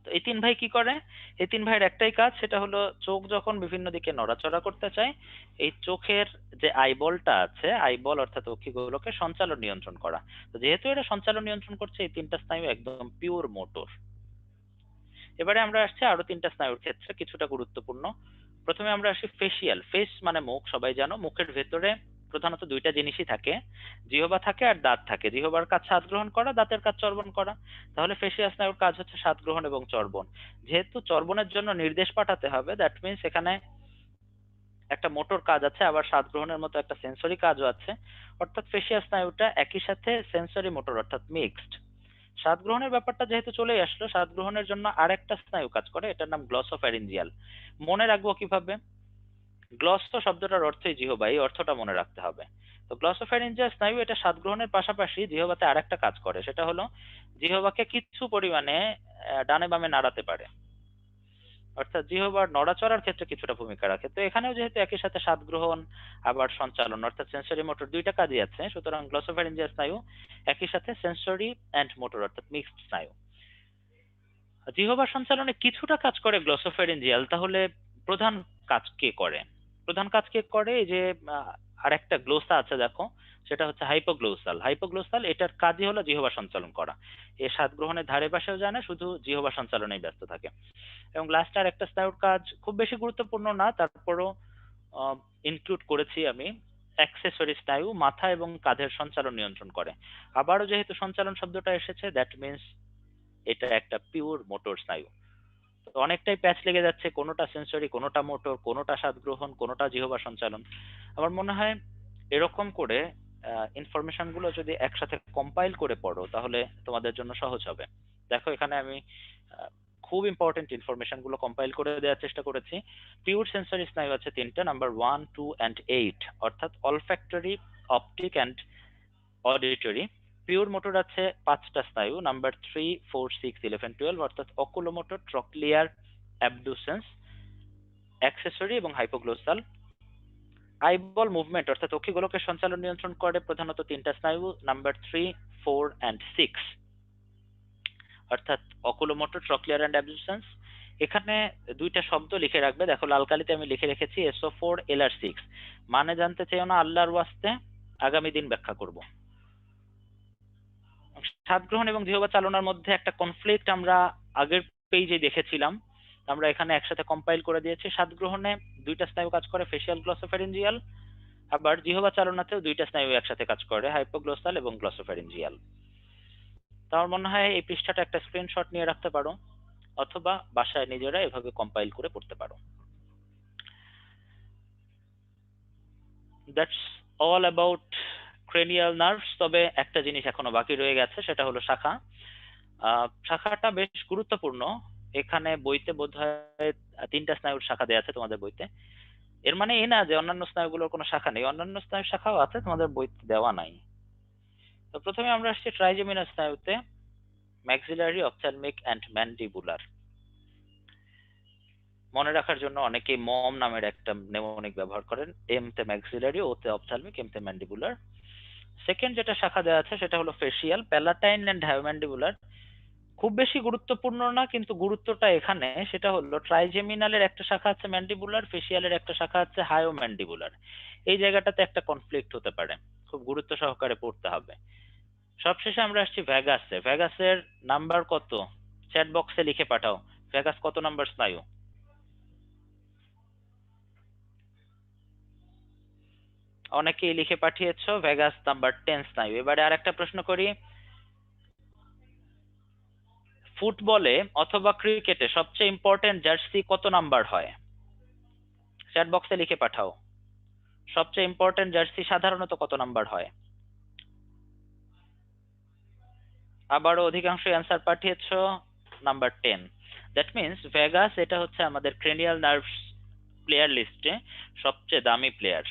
তো এই তিন ভাই কি করে? এই তিন ভাইয়ের একটাই কাজ, সেটা হলো চোখ যখন বিভিন্ন দিকে নড়াচড়া করতে চায়, এই চোখের যে আইবলটা আছে, আইবল অর্থাৎ অক্ষিগোলকে সঞ্চালন নিয়ন্ত্রণ করা। তো যেহেতু এরা সঞ্চালন নিয়ন্ত্রণ করছে, এই তিনটা স্নায়ু একদম পিওর মোটর। এবারে আমরা আসছি আরো তিনটা স্নায়ুর ক্ষেত্রে, কিছুটা গুরুত্বপূর্ণ। প্রথমে আমরা আসি ফেসিয়াল। ফেস মানে মুখ, সবাই জানো। মুখের ভেতরে প্রধানত দুইটা জিনিসই থাকে, জিহ্বা থাকে আর দাঁত থাকে। জিহ্বার কাজ স্বাদ গ্রহণ করা, দাঁতের কাজ চর্বণ করা। তাহলে ফেসিয়াল স্নায়ুর কাজ হচ্ছে স্বাদ গ্রহণ এবং চর্বণ। যেহেতু চর্বণের জন্য নির্দেশ পাঠাতে হবে, দ্যাট মিনস এখানে একটা মোটর কাজ আছে, আবার স্বাদ গ্রহণের মতো একটা সেন্সরি কাজও আছে। অর্থাৎ ফেসিয়াল স্নায়ুটা একই সাথে সেন্সরি মোটর অর্থাৎ মিক্সড। স্বাদ গ্রহণের ব্যাপারটা যেহেতু চলেই আসলো, স্বাদ গ্রহণের জন্য আরেকটা স্নায়ু কাজ করে, এটার নাম গ্লসোফ্যারিঞ্জিয়াল। মনে রাখবো কিভাবে? গ্লস তো শব্দটার অর্থই জিহ্বা, এই অর্থটা মনে রাখতে হবে। তো গ্লসোফ্যারিঞ্জিয়াল স্নায়ু এটা স্বাদ গ্রহণের পাশাপাশি জিহ্বাতে আরেকটা কাজ করে, সেটা হলো জিহ্বাকে কিছু পরিমাণে ডানে বামে নাড়াতে পারে। অর্থাৎ জিহ্বার নড়াচড়ার ক্ষেত্রে কিছুটা ভূমিকা রাখে। তো এখানেও যেহেতু একই সাথে স্বাদ গ্রহণ আবার সঞ্চালন অর্থাৎ সেন্সরি মোটর দুইটা কাজই আছে, সুতরাং গ্লসোফ্যারিঞ্জিয়াল স্নায়ু একই সাথে সেন্সরি অ্যান্ড মোটর অর্থাৎ মিক্সড স্নায়ু। জিহ্বা সঞ্চালনে কিছুটা কাজ করে গ্লসোফ্যারিঞ্জিয়াল। তাহলে প্রধান কাজ কে করে? প্রধান কাজ কে করে? এই যে আরেকটা গ্লোসা আছে দেখো, সেটা হচ্ছে হাইপোগ্লোসাল। হাইপোগ্লোসাল এটার কাজই হলো জিহ্বা সঞ্চালন করা। এ স্বাদ গ্রহণের ধারে পাশেও যায় না, শুধু জিহ্বা সঞ্চালনেই ব্যস্ত থাকে। এবং লাস্ট আর একটা স্নায়ুর কাজ খুব বেশি গুরুত্বপূর্ণ না, তারপরও ইনক্লুড করেছি আমি, অ্যাক্সেসরি স্নায়ু, মাথা এবং কাঁধের সঞ্চালন নিয়ন্ত্রণ করে। আবারও যেহেতু সঞ্চালন শব্দটা এসেছে, দ্যাট মিনস এটা একটা পিওর মোটর স্নায়ু। তো অনেকটাই প্যাচ লেগে যাচ্ছে, কোনোটা সেন্সরি, কোনোটা মোটর, কোনোটা স্বাদ গ্রহণ, কোনোটা জিহ্বা সঞ্চালন। আমার মনে হয় এরকম করে ইনফরমেশন গুলো যদি একসাথে কম্পাইল করে পড়ো তাহলে তোমাদের জন্য সহজ হবে। দেখো এখানে আমি খুব ইম্পর্টেন্ট ইনফরমেশন গুলো কম্পাইল করে দেওয়ার চেষ্টা করেছি। পিওর সেন্সরি স্নায়ু আছে তিনটা, নাম্বার 1, 2 অ্যান্ড 8, অর্থাৎ olfactory, optic and auditory. Pure motor আছে 5টা স্নায়ু, নাম্বার 3, 4, 6, 11, 12, অর্থাৎ অকুলোমোটর, ট্রক্লিয়ার, অ্যাবডুসেন্স, অ্যাক্সেসরি এবং হাইপোগ্লোসাল। আইবল মুভমেন্ট অর্থাৎ অক্ষিগোলকের সঞ্চালন নিয়ন্ত্রণ করে প্রধানত 3টা স্নায়ু, নাম্বার 3, 4 অ্যান্ড 6, অর্থাৎ অকুলোমোটর, ট্রক্লিয়ার অ্যান্ড অ্যাবডুসেন্স। এখানে 2টা শব্দ লিখে রাখবে, দেখো লাল কালিতে আমি লিখে রেখেছি SO4 LR6। মানে জানতে চাইও না, আল্লাহর ওয়াস্তে আগামী দিন ব্যাখ্যা করব। স্বাদ গ্রহণ এবং জিহ্বা চালনার মধ্যে একটা কনফ্লিক্ট আমরা আগের পেজে দেখেছিলাম, আমরা এখানে একসাথে কম্পাইল করে দিয়েছি। স্বাদ গ্রহণে 2টা স্নায়ু কাজ করে, ফেসিয়াল, গ্লসোফ্যারিঞ্জিয়াল। আবার জিহ্বা চালনাতেও 2টা স্নায়ু একসাথে কাজ করে, হাইপোগ্লোসাল এবং গ্লসোফ্যারিঞ্জিয়াল। তো আমার মনে হয় এই পৃষ্ঠাটা একটা স্ক্রিনশট নিয়ে রাখতে পারো, অথবা বাসায় নিজেরা এভাবে কম্পাইল করে পড়তে পারো। That's all about cranial nerves. তবে একটা জিনিস এখনো বাকি রয়ে গেছে, সেটা হলো শাখা। শাখাটা বেশ গুরুত্বপূর্ণ। এখানে বইতে বোধহয় 3টা স্নায়ুর শাখা দেওয়া আছে তোমাদের বইতে। এর মানে এই না যে অন্যান্য স্নায়ুগুলোর কোনো শাখা নেই, অন্যান্য স্নায়ুর শাখাও আছে, তোমাদের বইতে দেওয়া নাই। তো প্রথমে আমরা আসছি ট্রাইজেমিনাল স্নায়ুতে, ম্যাক্সিলারি, অপথ্যালমিক অ্যান্ড ম্যান্ডিবুলার। মনে রাখার জন্য অনেকেই মম নামের একটা নেমোনিক ব্যবহার করেন, এম তে ম্যাক্সিলারি, ও তে অপথ্যালমিক, এম তে ম্যান্ডিবুলার। সেকেন্ড যেটা শাখা দেওয়া আছে সেটা হলো ফেসিয়াল, প্যালাটাইন অ্যান্ড হায়োম্যান্ডিবুলার। খুব বেশি গুরুত্বপূর্ণ না, কিন্তু গুরুত্বটা এখানে, সেটা হলো ট্রাইজেমিনালের একটা শাখা আছে ম্যান্ডিবুলার, ফেসিয়ালের একটা শাখা আছে হায়োম্যান্ডিবুলার। এই জায়গাটাতে একটা কনফ্লিক্ট হতে পারে, খুব গুরুত্ব সহকারে পড়তে হবে। সবশেষে আমরা আসছি ভ্যাগাসে। ভ্যাগাসের নাম্বার কত? চ্যাট বক্সে লিখে পাঠাও, ভ্যাগাস কত নাম্বার স্নায়ু? অনেকেই লিখে পাঠিয়েছো ভেগাস নাম্বার 10 স্নায়ু। এবারে আরেকটা প্রশ্ন করি, ফুটবলে অথবা ক্রিকেটে সবচেয়ে ইম্পর্টেন্ট জার্সি কত নাম্বার হয়? চ্যাট বক্সে লিখে পাঠাও, সবচেয়ে ইম্পর্টেন্ট জার্সি সাধারণত কত নাম্বার হয়? আবারও অধিকাংশ অ্যান্সার পাঠিয়েছো নাম্বার 10। দ্যাট মিনস ভেগাস এটা হচ্ছে আমাদের ক্রেনিয়াল নার্ভস প্লেয়ার লিস্টে সবচেয়ে দামি প্লেয়ার,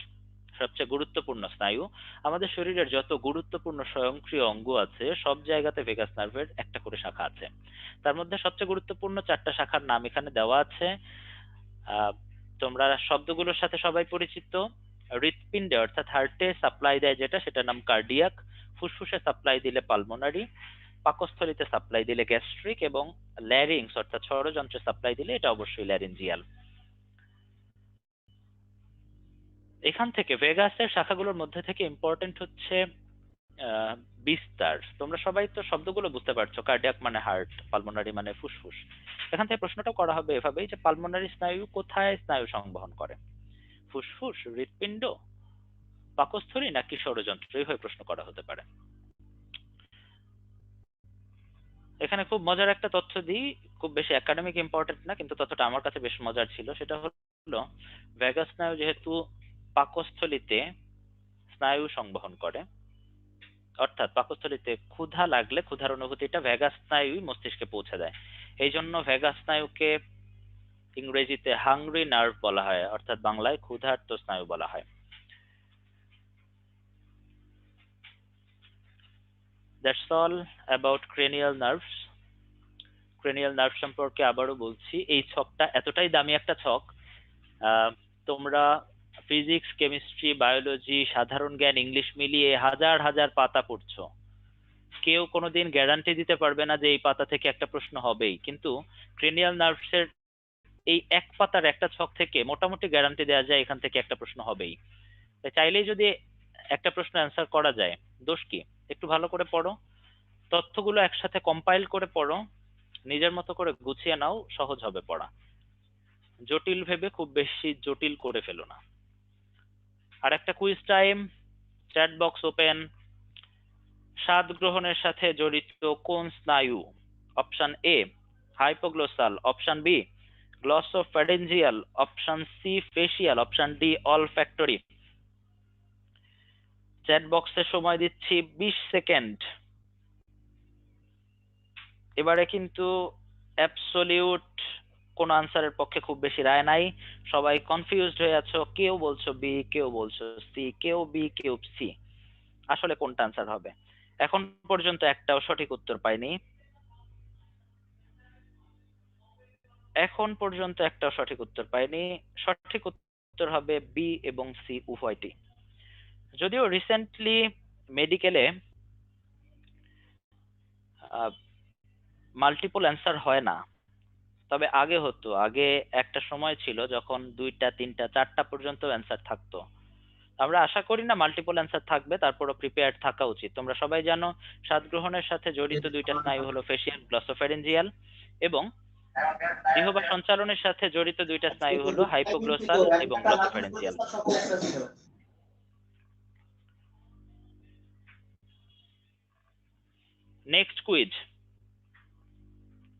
সবচেয়ে গুরুত্বপূর্ণ স্নায়ু। আমাদের শরীরের যত গুরুত্বপূর্ণ স্বয়ংক্রিয় অঙ্গ আছে সব জায়গাতে ভেগাস নার্ভের একটা করে শাখা আছে। তার মধ্যে সবচেয়ে গুরুত্বপূর্ণ 4টা শাখার নাম এখানে দেওয়া আছে। আহ, তোমরা শব্দগুলোর সাথে সবাই পরিচিত। হৃৎপিণ্ডে অর্থাৎ হার্টে সাপ্লাই দেয় যেটা, সেটার নাম কার্ডিয়াক। ফুসফুসে সাপ্লাই দিলে পালমোনারি, পাকস্থলীতে সাপ্লাই দিলে গ্যাস্ট্রিক, এবং ল্যারিংস অর্থাৎ ষড়যন্ত্রে সাপ্লাই দিলে এটা অবশ্যই ল্যারিঞ্জিয়াল। এখান থেকে ভেগাসের শাখাগুলোর মধ্যে থেকে ইম্পর্টেন্ট হচ্ছে বিস্তার। তোমরা সবাই তো শব্দগুলো বুঝতে পারছো, কার্ডিয়াক মানে হার্ট, পালমোনারি মানে ফুসফুস। এখান থেকে প্রশ্নটা করা হবে এভাবেই যে পালমোনারি স্নায়ু কোথায় স্নায়ু সংবহন করে, ফুসফুস, হৃৎপিণ্ড, পাকস্থলী নাকি ষড়যন্ত্র, এইভাবে প্রশ্ন করা হতে পারে। এখানে খুব মজার একটা তথ্য দিই, খুব বেশি একাডেমিক ইম্পর্টেন্ট না, কিন্তু তথ্যটা আমার কাছে বেশ মজার ছিল। সেটা হলো ভেগাস স্নায়ু যেহেতু পাকস্থলীতে স্নায়ু সংবহন করে, অর্থাৎ পাকস্থলীতে ক্ষুধা লাগলে ক্ষুধার অনুভূতিটা ভেগাস স্নায়ুই মস্তিষ্কে পৌঁছে দেয়। এই জন্য ভেগাস স্নায়ুকে ইংরেজিতে হাংরি নার্ভ বলা হয়, অর্থাৎ বাংলায় ক্ষুধার্ত স্নায়ু বলা হয়। That's all about cranial nerves. Cranial nerve সম্পর্কে আবারও বলছি, এই ছকটা এতটাই দামি একটা ছক, তোমরা ফিজিক্স, কেমিস্ট্রি, বায়োলজি, সাধারণ জ্ঞান, ইংলিশ মিলিয়ে হাজার হাজার পাতা পড়ছো, কেউ কোনোদিন গ্যারান্টি দিতে পারবে না যে এই পাতা থেকে একটা প্রশ্ন হবেই, কিন্তু ক্রেনিয়াল নার্ভসের এই এক পাতার একটা ছক থেকে মোটামুটি গ্যারান্টি দেওয়া যায় এখান থেকে একটা প্রশ্ন হবেই। তাই চাইলেই যদি একটা প্রশ্ন অ্যান্সার করা যায়, দোষ কি? একটু ভালো করে পড়ো, তথ্যগুলো একসাথে কম্পাইল করে পড়ো, নিজের মতো করে গুছিয়ে নাও, সহজ হবে পড়া। জটিল ভেবে খুব বেশি জটিল করে ফেলো না। আর একটা quiz time, chat box open. স্বাদ গ্রহণের সাথে জড়িত কোন স্নায়ু? Option A hypoglossal, option B glossopharyngeal, option C facial, option D olfactory. Chat বক্সে সময় দিচ্ছি 20 সেকেন্ড। এবারে কিন্তু অ্যাবসলিউট কোন আনসারের পক্ষে খুব বেশি রায় নাই, সবাই কনফিউজড হয়ে আছো, কেউ বলছো বি, কেউ বলছো সি, কেউ বি কেউ সি। আসলে কোনটা আনসার হবে? এখন পর্যন্ত একটাও সঠিক উত্তর পাইনি, এখন পর্যন্ত একটাও সঠিক উত্তর পাইনি। সঠিক উত্তর হবে বি এবং সি উভয়টি। যদিও রিসেন্টলি মেডিকেলে মাল্টিপল অ্যান্সার হয় না, তবে আগে হতো। আগে একটা সময় ছিল যখন দুইটা তিনটা চারটা পর্যন্ত অ্যান্সার থাকতো। আমরা আশা করি না মাল্টিপল অ্যান্সার থাকবে, তারপরও প্রিপেয়ার্ড থাকা উচিত। তোমরা সবাই জানো শ্বাস গ্রহণের সাথে জড়িত দুইটা স্নায়ু হলো ফেসিয়াল, গ্লসোফ্যারিঞ্জিয়াল, এবং জিহ্বা সঞ্চালনের সাথে জড়িত দুইটা স্নায়ু হলো হাইপোগ্লোসাল এবং glossopharyngeal. Next quiz,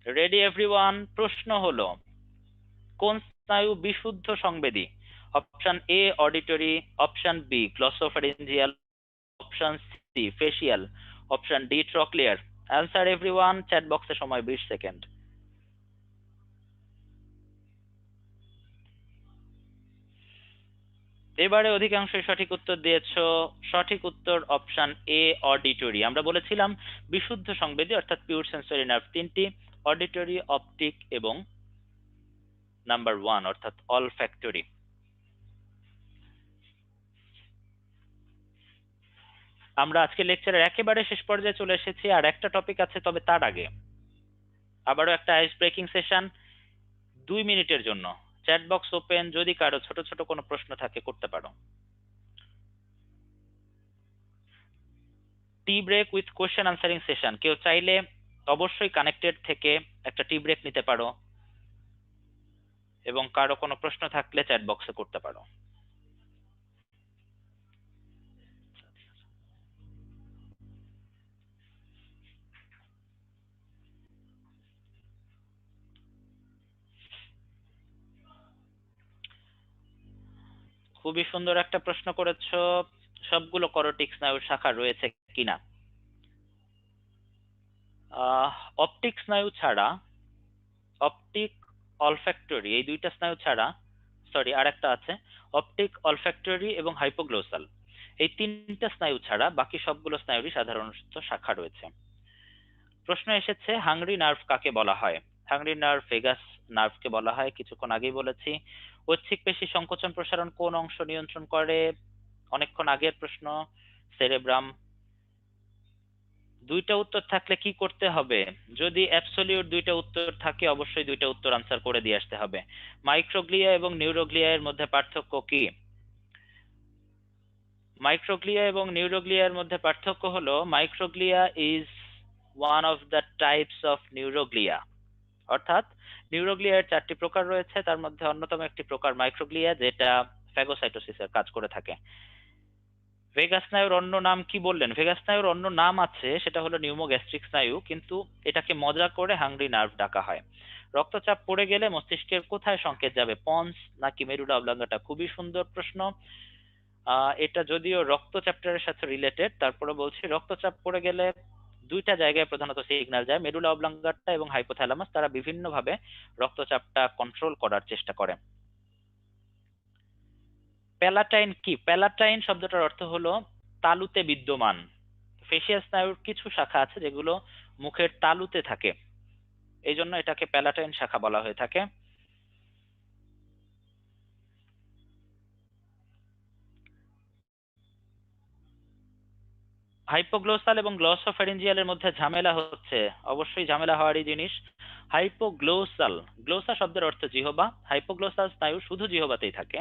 ready everyone? প্রশ্ন হলো, কোন স্নায়ু বিশুদ্ধ সংবেদী? Option A auditory, option B glossopharyngeal, option C facial, option D trochlear. Answer everyone, chat বক্সে সময় 20 সেকেন্ড। এবারে অধিকাংশই সঠিক উত্তর দিয়েছো। সঠিক উত্তর অপশন এ অডিটরি। আমরা বলেছিলাম বিশুদ্ধ সংবেদী অর্থাৎ পিওর সেন্সরি নার্ভ তিনটি, অডিটরি, অপটিক এবং নাম্বার 1 অর্থাৎ অলফ্যাক্টরি। আমরা আজকে লেকচারের একেবারে শেষ পর্যায়ে চলে এসেছি, আর একটা টপিক আছে, তবে তার আগে আবারও একটা আইস ব্রেকিং সেশন 2 মিনিটের জন্য। চ্যাট বক্স ওপেন, যদি কারো ছোট ছোট কোনো প্রশ্ন থাকে করতে পারো। Tea break with question answering session. কেউ চাইলে অবশ্যই কানেক্টেড থেকে একটা টি ব্রেক নিতে পারো, এবং কারো কোনো প্রশ্ন থাকলে চ্যাট বক্সে করতে পারো। খুবই সুন্দর একটা প্রশ্ন করেছো, সবগুলো করোটিক স্নায়ুর শাখা রয়েছে কিনা? অপটিক স্নায়ু ছাড়া, অপটিক, অলফ্যাক্টরি, এই দুইটা স্নায়ু ছাড়া, সরি আর একটা আছে, অপটিক, অলফ্যাক্টরি এবং হাইপোগ্লোসাল, এই তিনটা স্নায়ু ছাড়া বাকি সবগুলো স্নায়ুরই সাধারণত শাখা রয়েছে। প্রশ্ন এসেছে হাংরি নার্ভ কাকে বলা হয়? হাংরি নার্ভ ভেগাস নার্ভকে বলা হয়, কিছুক্ষণ আগেই বলেছি। ঐচ্ছিক পেশি সংকোচন প্রসারণ কোন অংশ নিয়ন্ত্রণ করে? অনেকক্ষণ আগের প্রশ্ন, সেরেব্রাম। দুইটা উত্তর থাকলে কি করতে হবে? যদি অ্যাবসলিউট দুইটা উত্তর থাকে অবশ্যই দুইটা উত্তর আনসার করে দিয়ে আসতে হবে। মাইক্রোগ্লিয়া এবং নিউরোগ্লিয়া এর মধ্যে পার্থক্য কি? মাইক্রোগ্লিয়া এবং নিউরোগ্লিয়ার মধ্যে পার্থক্য হলো microglia is one of the types of neuroglia, অর্থাৎ নিউরোগ্লিয়ার 4টি প্রকার রয়েছে, তার মধ্যে অন্যতম একটি প্রকার মাইক্রোগ্লিয়া, যেটা ফ্যাগোসাইটোসিসের কাজ করে থাকে। ভেগাস স্নায়ুর অন্য নাম কি বললেন? ভেগাস স্নায়ুর অন্য নাম আছে, সেটা হলো নিউমোগ্যাস্ট্রিক স্নায়ু, কিন্তু এটাকে মজা করে হাংরি নার্ভ ডাকা হয়। রক্তচাপ পড়ে গেলে মস্তিষ্কের কোথায় সংকেত যাবে? পন্স নাকি মেরুলা অবলাঙ্গাটা? খুবই সুন্দর প্রশ্ন। এটা যদিও রক্ত চ্যাপ্টারের সাথে রিলেটেড, তারপরে বলছি রক্তচাপ পড়ে গেলে দুইটা জায়গায় প্রধানত সিগন্যাল যায়, মেরুলা অবলাঙ্গাটা এবং হাইপোথ্যালামাস, তারা বিভিন্ন ভাবে রক্তচাপটা কন্ট্রোল করার চেষ্টা করে। প্যালাটাইন কি? প্যালাটাইন শব্দটার অর্থ হলো তালুতে বিদ্যমান। ফেসিয়াল স্নায়ুর কিছু শাখা আছে যেগুলো মুখের তালুতে থাকে, এই জন্য এটাকে প্যালাটাইন শাখা বলা হয়ে থাকে। হাইপোগ্লোসাল এবং গ্লসোফ্যারিঞ্জিয়ালের মধ্যে ঝামেলা হচ্ছে, অবশ্যই ঝামেলা হওয়ারই জিনিস। হাইপোগ্লোসাল, গ্লোসা শব্দের অর্থ জিহবা, হাইপোগ্লোসাল স্নায়ু শুধু জিহবাতেই থাকে,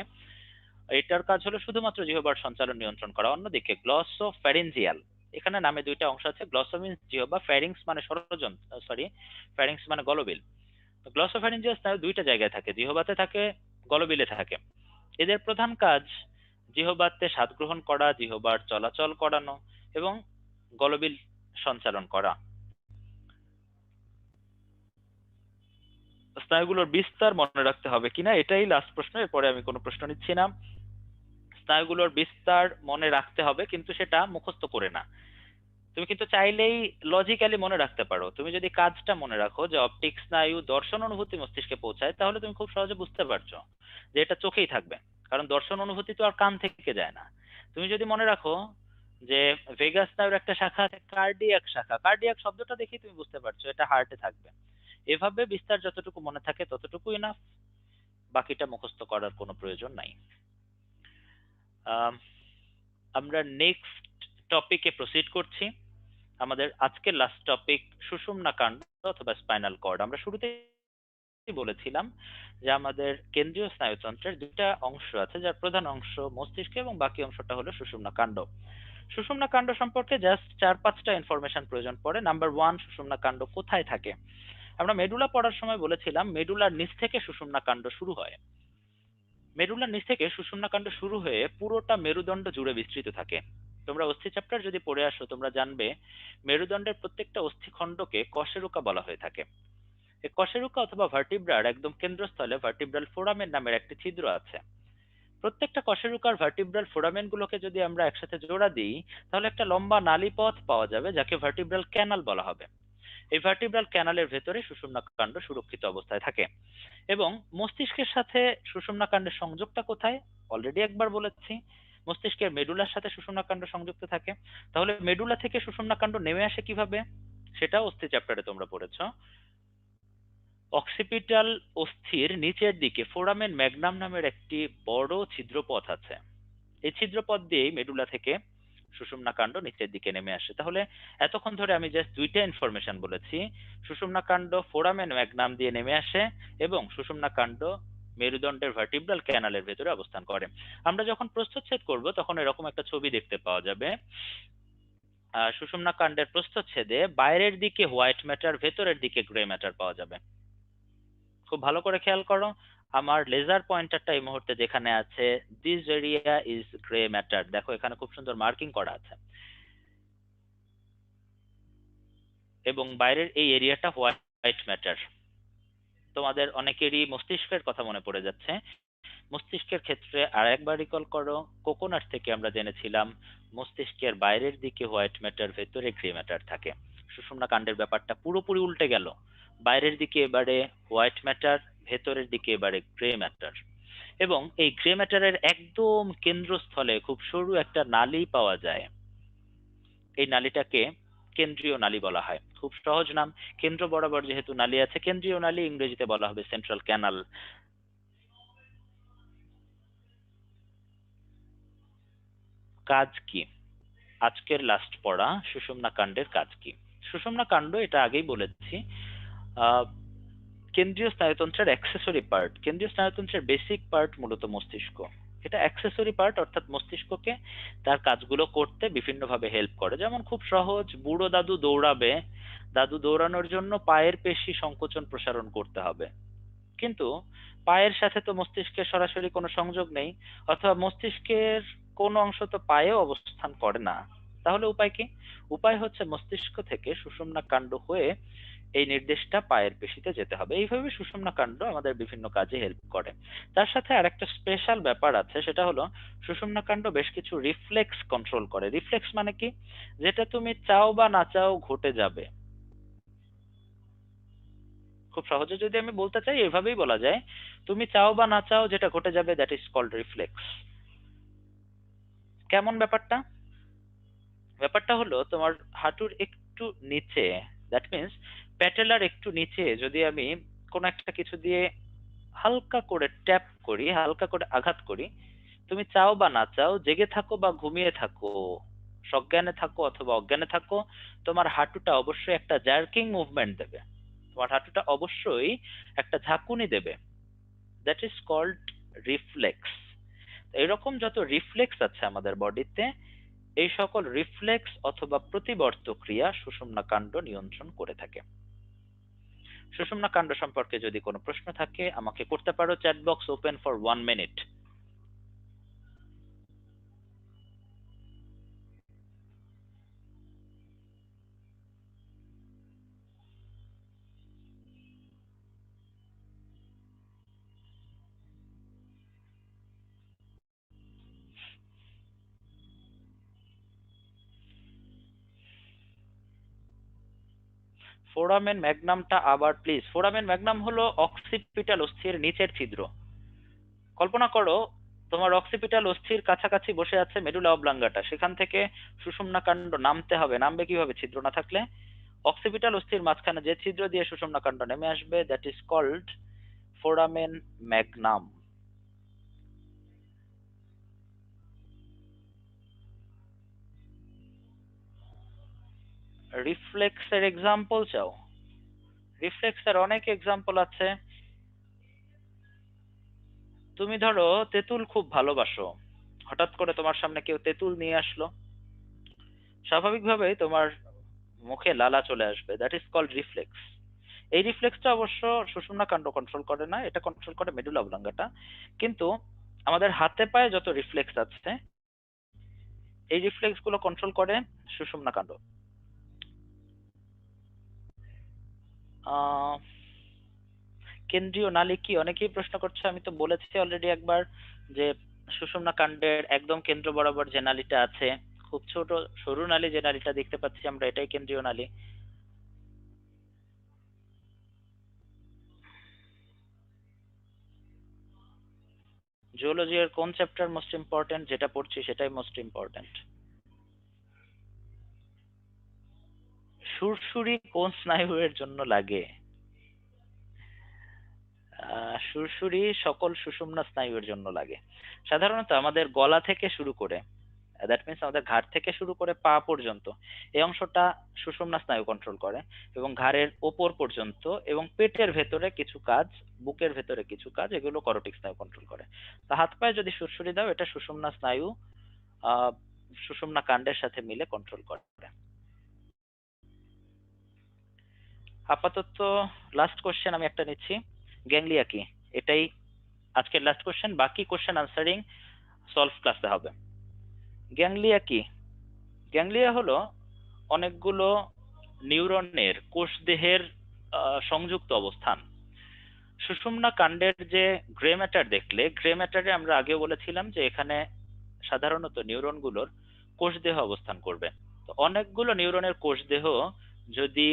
এটার কাজ হলো শুধুমাত্র জিহবার সঞ্চালন নিয়ন্ত্রণ করা। অন্যদিকে গ্লসোফ্যারিঞ্জিয়াল, এখানে নামে দুইটা অংশ আছে, গ্লসো মিন্স জিহবা, ফ্যারিংস মানে ষড়যন্ত্র, সরি ফ্যারিংস মানে গলবিল। গ্লসোফ্যারিঞ্জিয়াল স্নায়ু দুইটা জায়গায় থাকে, জিহবাতে থাকে, গলবিলে থাকে। এদের প্রধান কাজ জিহবাতে স্বাদ গ্রহণ করা, জিহবার চলাচল করানো এবং গলবিল সঞ্চালন করা। স্নায়ুগুলোর বিস্তার মনে রাখতে হবে কিনা এটাই লাস্ট প্রশ্ন, এরপরে আমি কোনো প্রশ্ন নিচ্ছি না। স্নায়ুগুলোর বিস্তার মনে রাখতে হবে, কিন্তু সেটা মুখস্থ করে না। তুমি কিন্তু চাইলেই লজিক্যালি মনে রাখতে পারো। তুমি যদি কাজটা মনে রাখো যে অপটিক স্নায়ু দর্শন অনুভূতি মস্তিষ্কে পৌঁছায়, তাহলে তুমি খুব সহজে বুঝতে পারছো যে এটা চোখেই থাকবে, কারণ দর্শন অনুভূতি তো আর কান থেকে যায় না। তুমি যদি মনে রাখো যে ভেগাস স্নায়ুর একটা শাখা আছে কার্ডিয়াক শাখা, কার্ডিয়াক শব্দটা দেখেই তুমি বুঝতে পারছো এটা হার্টে থাকবে। এভাবে বিস্তার যতটুকু মনে থাকে ততটুকু ইনাফ, বাকিটা মুখস্থ করার কোনো প্রয়োজন নাই। আম, আমরা নেক্সট টপিকে প্রসিড করছি। আমাদের আজকের লাস্ট টপিক সুষুম্না কাণ্ড অথবা স্পাইনাল কর্ড। আমরা শুরুতেই বলেছিলাম যে আমাদের কেন্দ্রীয় স্নায়ুতন্ত্রের দুইটা অংশ আছে, যার প্রধান অংশ মস্তিষ্ক এবং বাকি অংশটা হলো সুষুম্না কাণ্ড। সুষুম্না কাণ্ড সম্পর্কে জাস্ট 4-5টা ইনফরমেশন প্রয়োজন পড়ে। নাম্বার 1, সুষুম্না কাণ্ড কোথায় থাকে? আমরা মেডুলা পড়ার সময় বলেছিলাম মেডুলার নিচ থেকে সুষুম্না কাণ্ড শুরু হয়। মেরুলার নিচ থেকে সুষুম্না কাণ্ড শুরু হয়ে পুরোটা মেরুদণ্ড জুড়ে বিস্তৃত থাকে। তোমরা অস্থি চ্যাপ্টার যদি পড়ে আসো তোমরা জানবে মেরুদণ্ডের প্রত্যেকটা অস্থিখণ্ডকে কশেরুকা বলা হয়ে থাকে। এই কশেরুকা অথবা ভার্টিব্রার একদম কেন্দ্রস্থলে ভার্টিব্রাল ফোরামেন নামের একটি ছিদ্র আছে। প্রত্যেকটা কশেরুকার ভার্টিব্রাল ফোরামেন গুলোকে যদি আমরা একসাথে জোড়া দিই, তাহলে একটা লম্বা নালী পথ পাওয়া যাবে যাকে ভার্টিব্রাল ক্যানাল বলা হবে। এই ভার্টিব্রাল ক্যানালের ভেতরে সুষুম্না কাণ্ড সুরক্ষিত অবস্থায় থাকে। এবং মস্তিষ্কের সাথে সুষুম্না কাণ্ডের সংযোগটা কোথায়? অলরেডি একবার বলেছি, মস্তিষ্কের মেডুলার সাথে সুষুম্না কাণ্ড সংযুক্ত থাকে। তাহলে মেডুলা থেকে সুষুম্না কাণ্ড নেমে আসে কিভাবে? সেটাও অস্থি চ্যাপ্টারে তোমরা পড়েছো। অক্সিপিটাল অস্থির নিচের দিকে ফোরামেন ম্যাগনাম নামের একটি বড় ছিদ্রপথ আছে। এই ছিদ্রপথ দিয়েই মেডুলা থেকে সুষুম্না কাণ্ড নিচের দিকে নেমে আসে। তাহলে এতক্ষণ ধরে আমি জাস্ট দুইটা ইনফরমেশন বলেছি, সুষুম্না কাণ্ড ফোরামেন ম্যাগনাম দিয়ে নেমে আসে এবং সুষুম্না কাণ্ড মেরুদণ্ডের ভার্টিব্রাল ক্যানালের ভেতরে অবস্থান করে। আমরা যখন প্রস্থচ্ছেদ করব তখন এরকম একটা ছবি দেখতে পাওয়া যাবে। সুষুম্না কাণ্ডের প্রস্থচ্ছেদে বাইরের দিকে হোয়াইট ম্যাটার, ভেতরের দিকে গ্রে ম্যাটার পাওয়া যাবে। খুব ভালো করে খেয়াল করো, আমার লেজার পয়েন্টারটা এই মুহূর্তে যেখানে আছে, this area is grey matter. দেখো এখানে খুব সুন্দর মার্কিং করা আছে, এবং বাইরের এই এরিয়াটা হোয়াইট ম্যাটার। তোমাদের অনেকেরই মস্তিষ্কের কথা মনে পড়ে যাচ্ছে। মস্তিষ্কের ক্ষেত্রে আর একবার রিকল করো, কোকোনাট থেকে আমরা জেনেছিলাম মস্তিষ্কের বাইরের দিকে হোয়াইট ম্যাটার, ভেতরে গ্রে ম্যাটার থাকে। সুষুম্না কাণ্ডের ব্যাপারটা পুরোপুরি উল্টে গেল, বাইরের দিকে এবারে হোয়াইট ম্যাটার, ভেতরের দিকে এবারে গ্রে ম্যাটার। এবং এই গ্রে ম্যাটারের একদম কেন্দ্রস্থলে খুব সরু একটা নালী পাওয়া যায়। এই নালীটাকে কেন্দ্রীয় নালী বলা হয়। খুব সহজ নাম, কেন্দ্র বরাবর যেহেতু নালী আছে, কেন্দ্রীয় নালী, ইংরেজিতে বলা হবে সেন্ট্রাল ক্যানাল। কাজ কি? আজকের লাস্ট পড়া সুষুম্না কাণ্ডের কাজ কি? সুষুম্না কাণ্ড, এটা আগেই বলেছি, আহ কেন্দ্রীয় স্নায়ুতন্ত্রের অ্যাক্সেসরি পার্ট। কেন্দ্রীয় স্নায়ুতন্ত্রের বেসিক পার্ট মূলত মস্তিষ্ক। এটা অ্যাক্সেসরি পার্ট, অর্থাৎ মস্তিষ্ককে তার কাজগুলো করতে বিভিন্নভাবে হেল্প করে। যেমন খুব সহজ, বুড়ো দাদু দৌড়াবে, দাদু দৌড়ানোর জন্য পায়ের পেশি সংকোচন প্রসারণ করতে হবে, কিন্তু পায়ের সাথে তো মস্তিষ্কের সরাসরি কোনো সংযোগ নেই, অথবা মস্তিষ্কের কোনো অংশ তো পায়েও অবস্থান করে না। তাহলে উপায় কি? উপায় হচ্ছে মস্তিষ্ক থেকে সুষুম্না কাণ্ড হয়ে এই নির্দেশটা পায়ের পেশিতে যেতে হবে। এইভাবে সুষুম্না কাণ্ড আমাদের বিভিন্ন কাজে হেল্প করে। তার সাথে আরেকটা স্পেশাল ব্যাপার আছে, সেটা হলো সুষুম্না কাণ্ড বেশ কিছু রিফ্লেক্স কন্ট্রোল করে। রিফ্লেক্স মানে কি? যেটা তুমি চাও বা না চাও ঘটে যাবে। খুব সহজে যদি আমি বলতে চাই, এভাবেই বলা যায়, তুমি চাও বা না চাও যেটা ঘটে যাবে, দ্যাট ইজ কল্ড রিফ্লেক্স। কেমন ব্যাপারটা? ব্যাপারটা হলো তোমার হাঁটুর একটু নিচে, দ্যাট মিন্স প্যাটেলার একটু নিচে যদি আমি কোনো একটা কিছু দিয়ে হালকা করে ট্যাপ করি, হালকা করে আঘাত করি, তুমি চাও বা না চাও, জেগে থাকো বা ঘুমিয়ে থাকো, সজ্ঞানে থাকো অথবা অজ্ঞানে থাকো, তোমার হাঁটুটা অবশ্যই একটা জার্কিং মুভমেন্ট দেবে, তোমার হাঁটুটা অবশ্যই একটা ঝাঁকুনি দেবে। That is called reflex. এরকম যত রিফ্লেক্স আছে আমাদের বডিতে, এই সকল রিফ্লেক্স অথবা প্রতিবর্ত ক্রিয়া সুষুম্না কাণ্ড নিয়ন্ত্রণ করে থাকে। সুষুম্না কাণ্ড সম্পর্কে যদি কোনো প্রশ্ন থাকে আমাকে করতে পারো, chat box open for 1 minute. Foramen ম্যাগনামটা আবার প্লিজ। ফোরামেন ম্যাগনাম হলো অক্সিপিটাল অস্থির নিচের ছিদ্র। কল্পনা করো তোমার অক্সিপিটাল অস্থির কাছাকাছি বসে আছে মেডুলা অবলাঙ্গাটা, সেখান থেকে সুষুম্না কাণ্ড নামতে হবে। নামবে কিভাবে ছিদ্র না থাকলে? অক্সিপিটাল অস্থির মাঝখানে যে ছিদ্র দিয়ে সুষুম্না কাণ্ড নেমে আসবে, that is called foramen magnum. রিফ্লেক্সের এক্সাম্পল চাও? রিফ্লেক্সের অনেক এক্সাম্পল আছে। তুমি ধরো তেঁতুল খুব ভালোবাসো, হঠাৎ করে তোমার সামনে কেউ তেঁতুল নিয়ে আসলো, স্বাভাবিকভাবেই তোমার মুখে লালা চলে আসবে, দ্যাট ইজ কল্ড রিফ্লেক্স। এই রিফ্লেক্সটা অবশ্য সুষুম্না কাণ্ড কন্ট্রোল করে না, এটা কন্ট্রোল করে মেডুলা অবলাঙ্গাটা। কিন্তু আমাদের হাতে পায়ে যত রিফ্লেক্স আছে, এই রিফ্লেক্স গুলো কন্ট্রোল করে সুষুম্না কাণ্ড। কেন্দ্রীয় নালী কি অনেকেই প্রশ্ন করছে। আমি তো বলেছি অলরেডি একবার যে সুষুম্না কাণ্ডের একদম কেন্দ্র বরাবর যে নালীটা আছে, খুব ছোট সরু নালী যে নালীটা দেখতে পাচ্ছি আমরা, এটাই কেন্দ্রীয় নালী। জুওলজি এর কোন চ্যাপ্টার মোস্ট ইম্পর্টেন্ট? যেটা পড়ছি সেটাই মোস্ট ইম্পর্টেন্ট। সুরসুরি কোন স্নায়ুর জন্য লাগে? সুরসুরি সকল সুষুম্না স্নায়ুর জন্য লাগে। সাধারণত আমাদের গলা থেকে শুরু করে, দ্যাট মিনস আমাদের ঘাড় থেকে শুরু করে পা পর্যন্ত এই অংশটা সুষুম্না স্নায়ু কন্ট্রোল করে, এবং ঘাড়ের ওপর পর্যন্ত এবং পেটের ভেতরে কিছু কাজ, বুকের ভেতরে কিছু কাজ, এগুলো করোটিক স্নায়ু কন্ট্রোল করে। তা হাত পায়ে যদি সুরসুরি দাও, এটা সুষুম্না স্নায়ু সুষুম্না কাণ্ডের সাথে মিলে কন্ট্রোল করে। আপাতত লাস্ট কোশ্চেন আমি একটা নিচ্ছি, গ্যাংলিয়া কি? এটাই আজকের লাস্ট কোশ্চেন, বাকি কোশ্চেন আনসারিং সলভ ক্লাসে হবে। গ্যাংলিয়া কি? গ্যাংলিয়া হলো অনেকগুলো নিউরনের কোষ দেহের সংযুক্ত অবস্থান। সুষুম্না কাণ্ডের যে গ্রে ম্যাটার দেখলে, গ্রে ম্যাটারে আমরা আগেও বলেছিলাম যে এখানে সাধারণত নিউরনগুলোর কোষ দেহ অবস্থান করবে। তো অনেকগুলো নিউরনের কোষ দেহ যদি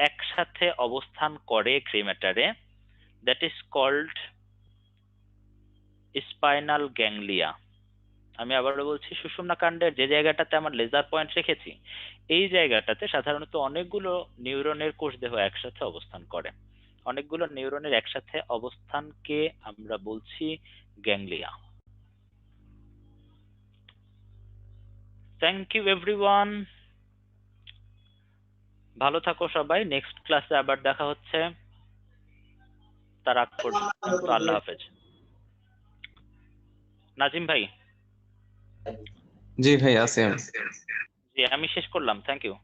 একসাথে অবস্থান করে গ্রে ম্যাটারে, that is called spinal ganglia. আমি আবারও বলছি, সুষুম্না কাণ্ডের যে জায়গাটাতে আমার লেজার পয়েন্ট রেখেছি, এই জায়গাটাতে সাধারণত অনেকগুলো নিউরনের কোষ দেহ একসাথে অবস্থান করে। অনেকগুলো নিউরনের একসাথে অবস্থানকে আমরা বলছি গ্যাংলিয়া। থ্যাংক ইউ এভরিওয়ান, ভালো থাকো সবাই। নেক্সট ক্লাসে আবার দেখা হচ্ছে, তার আগ পর্যন্ত আল্লাহ হাফেজ। নাজিম ভাই? জি ভাই, আছি আমি। জি, আমি শেষ করলাম, থ্যাংক ইউ।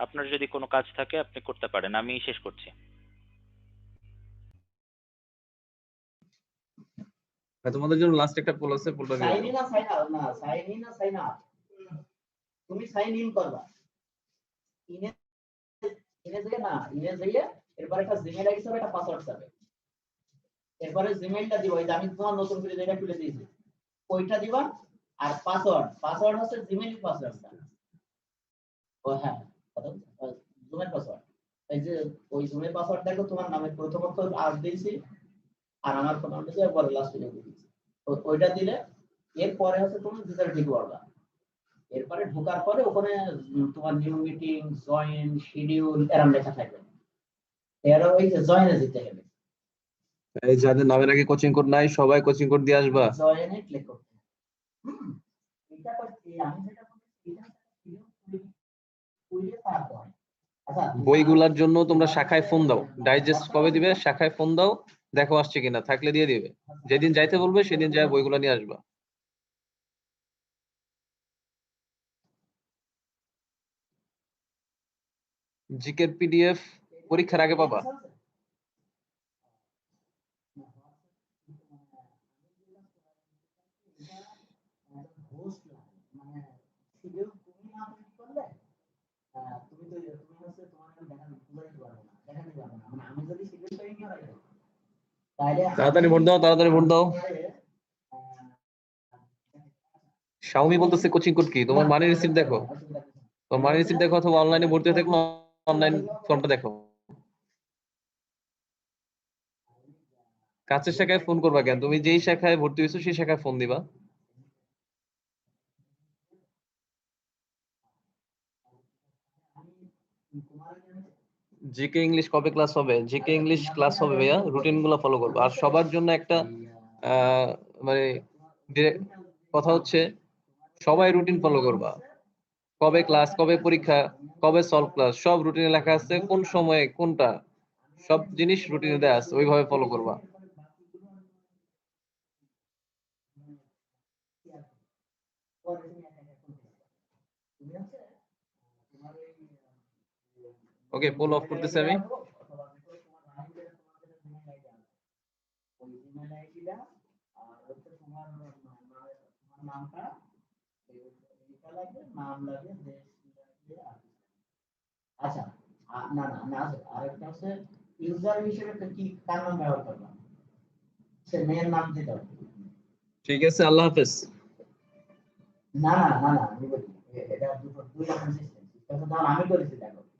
আপনার যদি কোনো কাজ থাকে আপনি করতে পারেন, আমি শেষ করছি। তোমাদের জন্য লাস্ট একটা পোল আছে, পোলটা দিয়ে সাইন ইন না সাইন আউট? না সাইন ইন না সাইন আউট? তুমি সাইন ইন করবা, ইনে ইনে না ইনে যাইয়ে এরপর একটা জিমেইল আইডি হবে, একটা পাসওয়ার্ড হবে। এরপরে জিমেইলটা দিব, এই যে আমি তোমার নতুন করে যেটা খুলে দিয়েছি ওইটা দিবা, আর পাসওয়ার্ড হচ্ছে জিমেইল পাসওয়ার্ডটা। ও হ্যাঁ, জুমের পাসওয়ার্ড। এই যে ওই জুমের পাসওয়ার্ড দেখো, তোমার নামে প্রথম অক্ষর আর দিয়েছি, আর আমার ফোন নাম্বার দিয়ে পরে লাস্টে দিয়েছি। তো ওইটা দিলে এরপরে হচ্ছে তুমি ভিতরে ঢুকে পারবা। এরপরে ঢোকার পরে ওখানে তোমার নিউ মিটিং, জয়েন, শিডিউল এরকম লেখা থাকবে। এর ওই যে জয়েনে যেতে হবে। এই যাদের নামের আগে কোচিং কোড নাই, সবাই কোচিং কোড দিয়ে আসবা। জয়েনে ক্লিক করতে হবে। এটা করতে আমি যেটা বলছি এটা শিডিউল খুলে তারপর আচ্ছা, বইগুলার জন্য তোমরা শাখায় ফোন দাও, ডাইজেস্ট কবে দিবে শাখায় ফোন দাও, দেখো আসছে কিনা, থাকলে দিয়ে দিবে। যেদিন যাইতে বলবে সেদিন যায় বইগুলো নিয়ে আসবা। জিকের পিডিএফ পরীক্ষার আগে পাবা। মানে শিডিউল তুমি না তৈরি করলে তুমি তো তুমি হচ্ছে তোমার দেখাতে পারবে না, দেখাতে পারবে না। মানে আমি যদি শিডিউল তৈরি করে রাখি তাহলে তাড়াতাড়ি ভোট দাও, তাড়াতাড়ি ভোট দাও। শাওমি বলতেছে কোচিং কোড কি? তোমার মানি রিসিপ্ট দেখো, তোমার মানি রিসিপ্ট দেখো, অথবা অনলাইনে ভর্তি হয়ে থাকলে অনলাইন ফর্মটা দেখো। কাছের শাখায় ফোন করবা কেন? তুমি যেই শাখায় ভর্তি হয়েছো সেই শাখায় ফোন দিবা। জিকে ইংলিশ কবে ক্লাস হবে? জিকে ইংলিশ ক্লাস হবে ভাইয়া, রুটিন গুলো ফলো করবো। আর সবার জন্য একটা মানে কথা হচ্ছে সবাই রুটিন ফলো করবা। কবে ক্লাস, কবে পরীক্ষা, কবে সলভ ক্লাস, সব রুটিনে লেখা আছে, কোন সময়ে কোনটা, সব জিনিস রুটিনে দেওয়া আছে, ওইভাবে ফলো করবা। ওকে, পোল অফ করতেছি আমি। আচ্ছা, না না না, আরেকটা হচ্ছে ইউজার হিসেবে কি কার নাম ব্যবহার করবা? সে মেয়ের নাম দিতে হবে। ঠিক আছে, আল্লাহ হাফেজ। না না না না, আমি বলি এটা দুই রকম সিস্টেম। সিস্টেম আমি করেছি দেখো।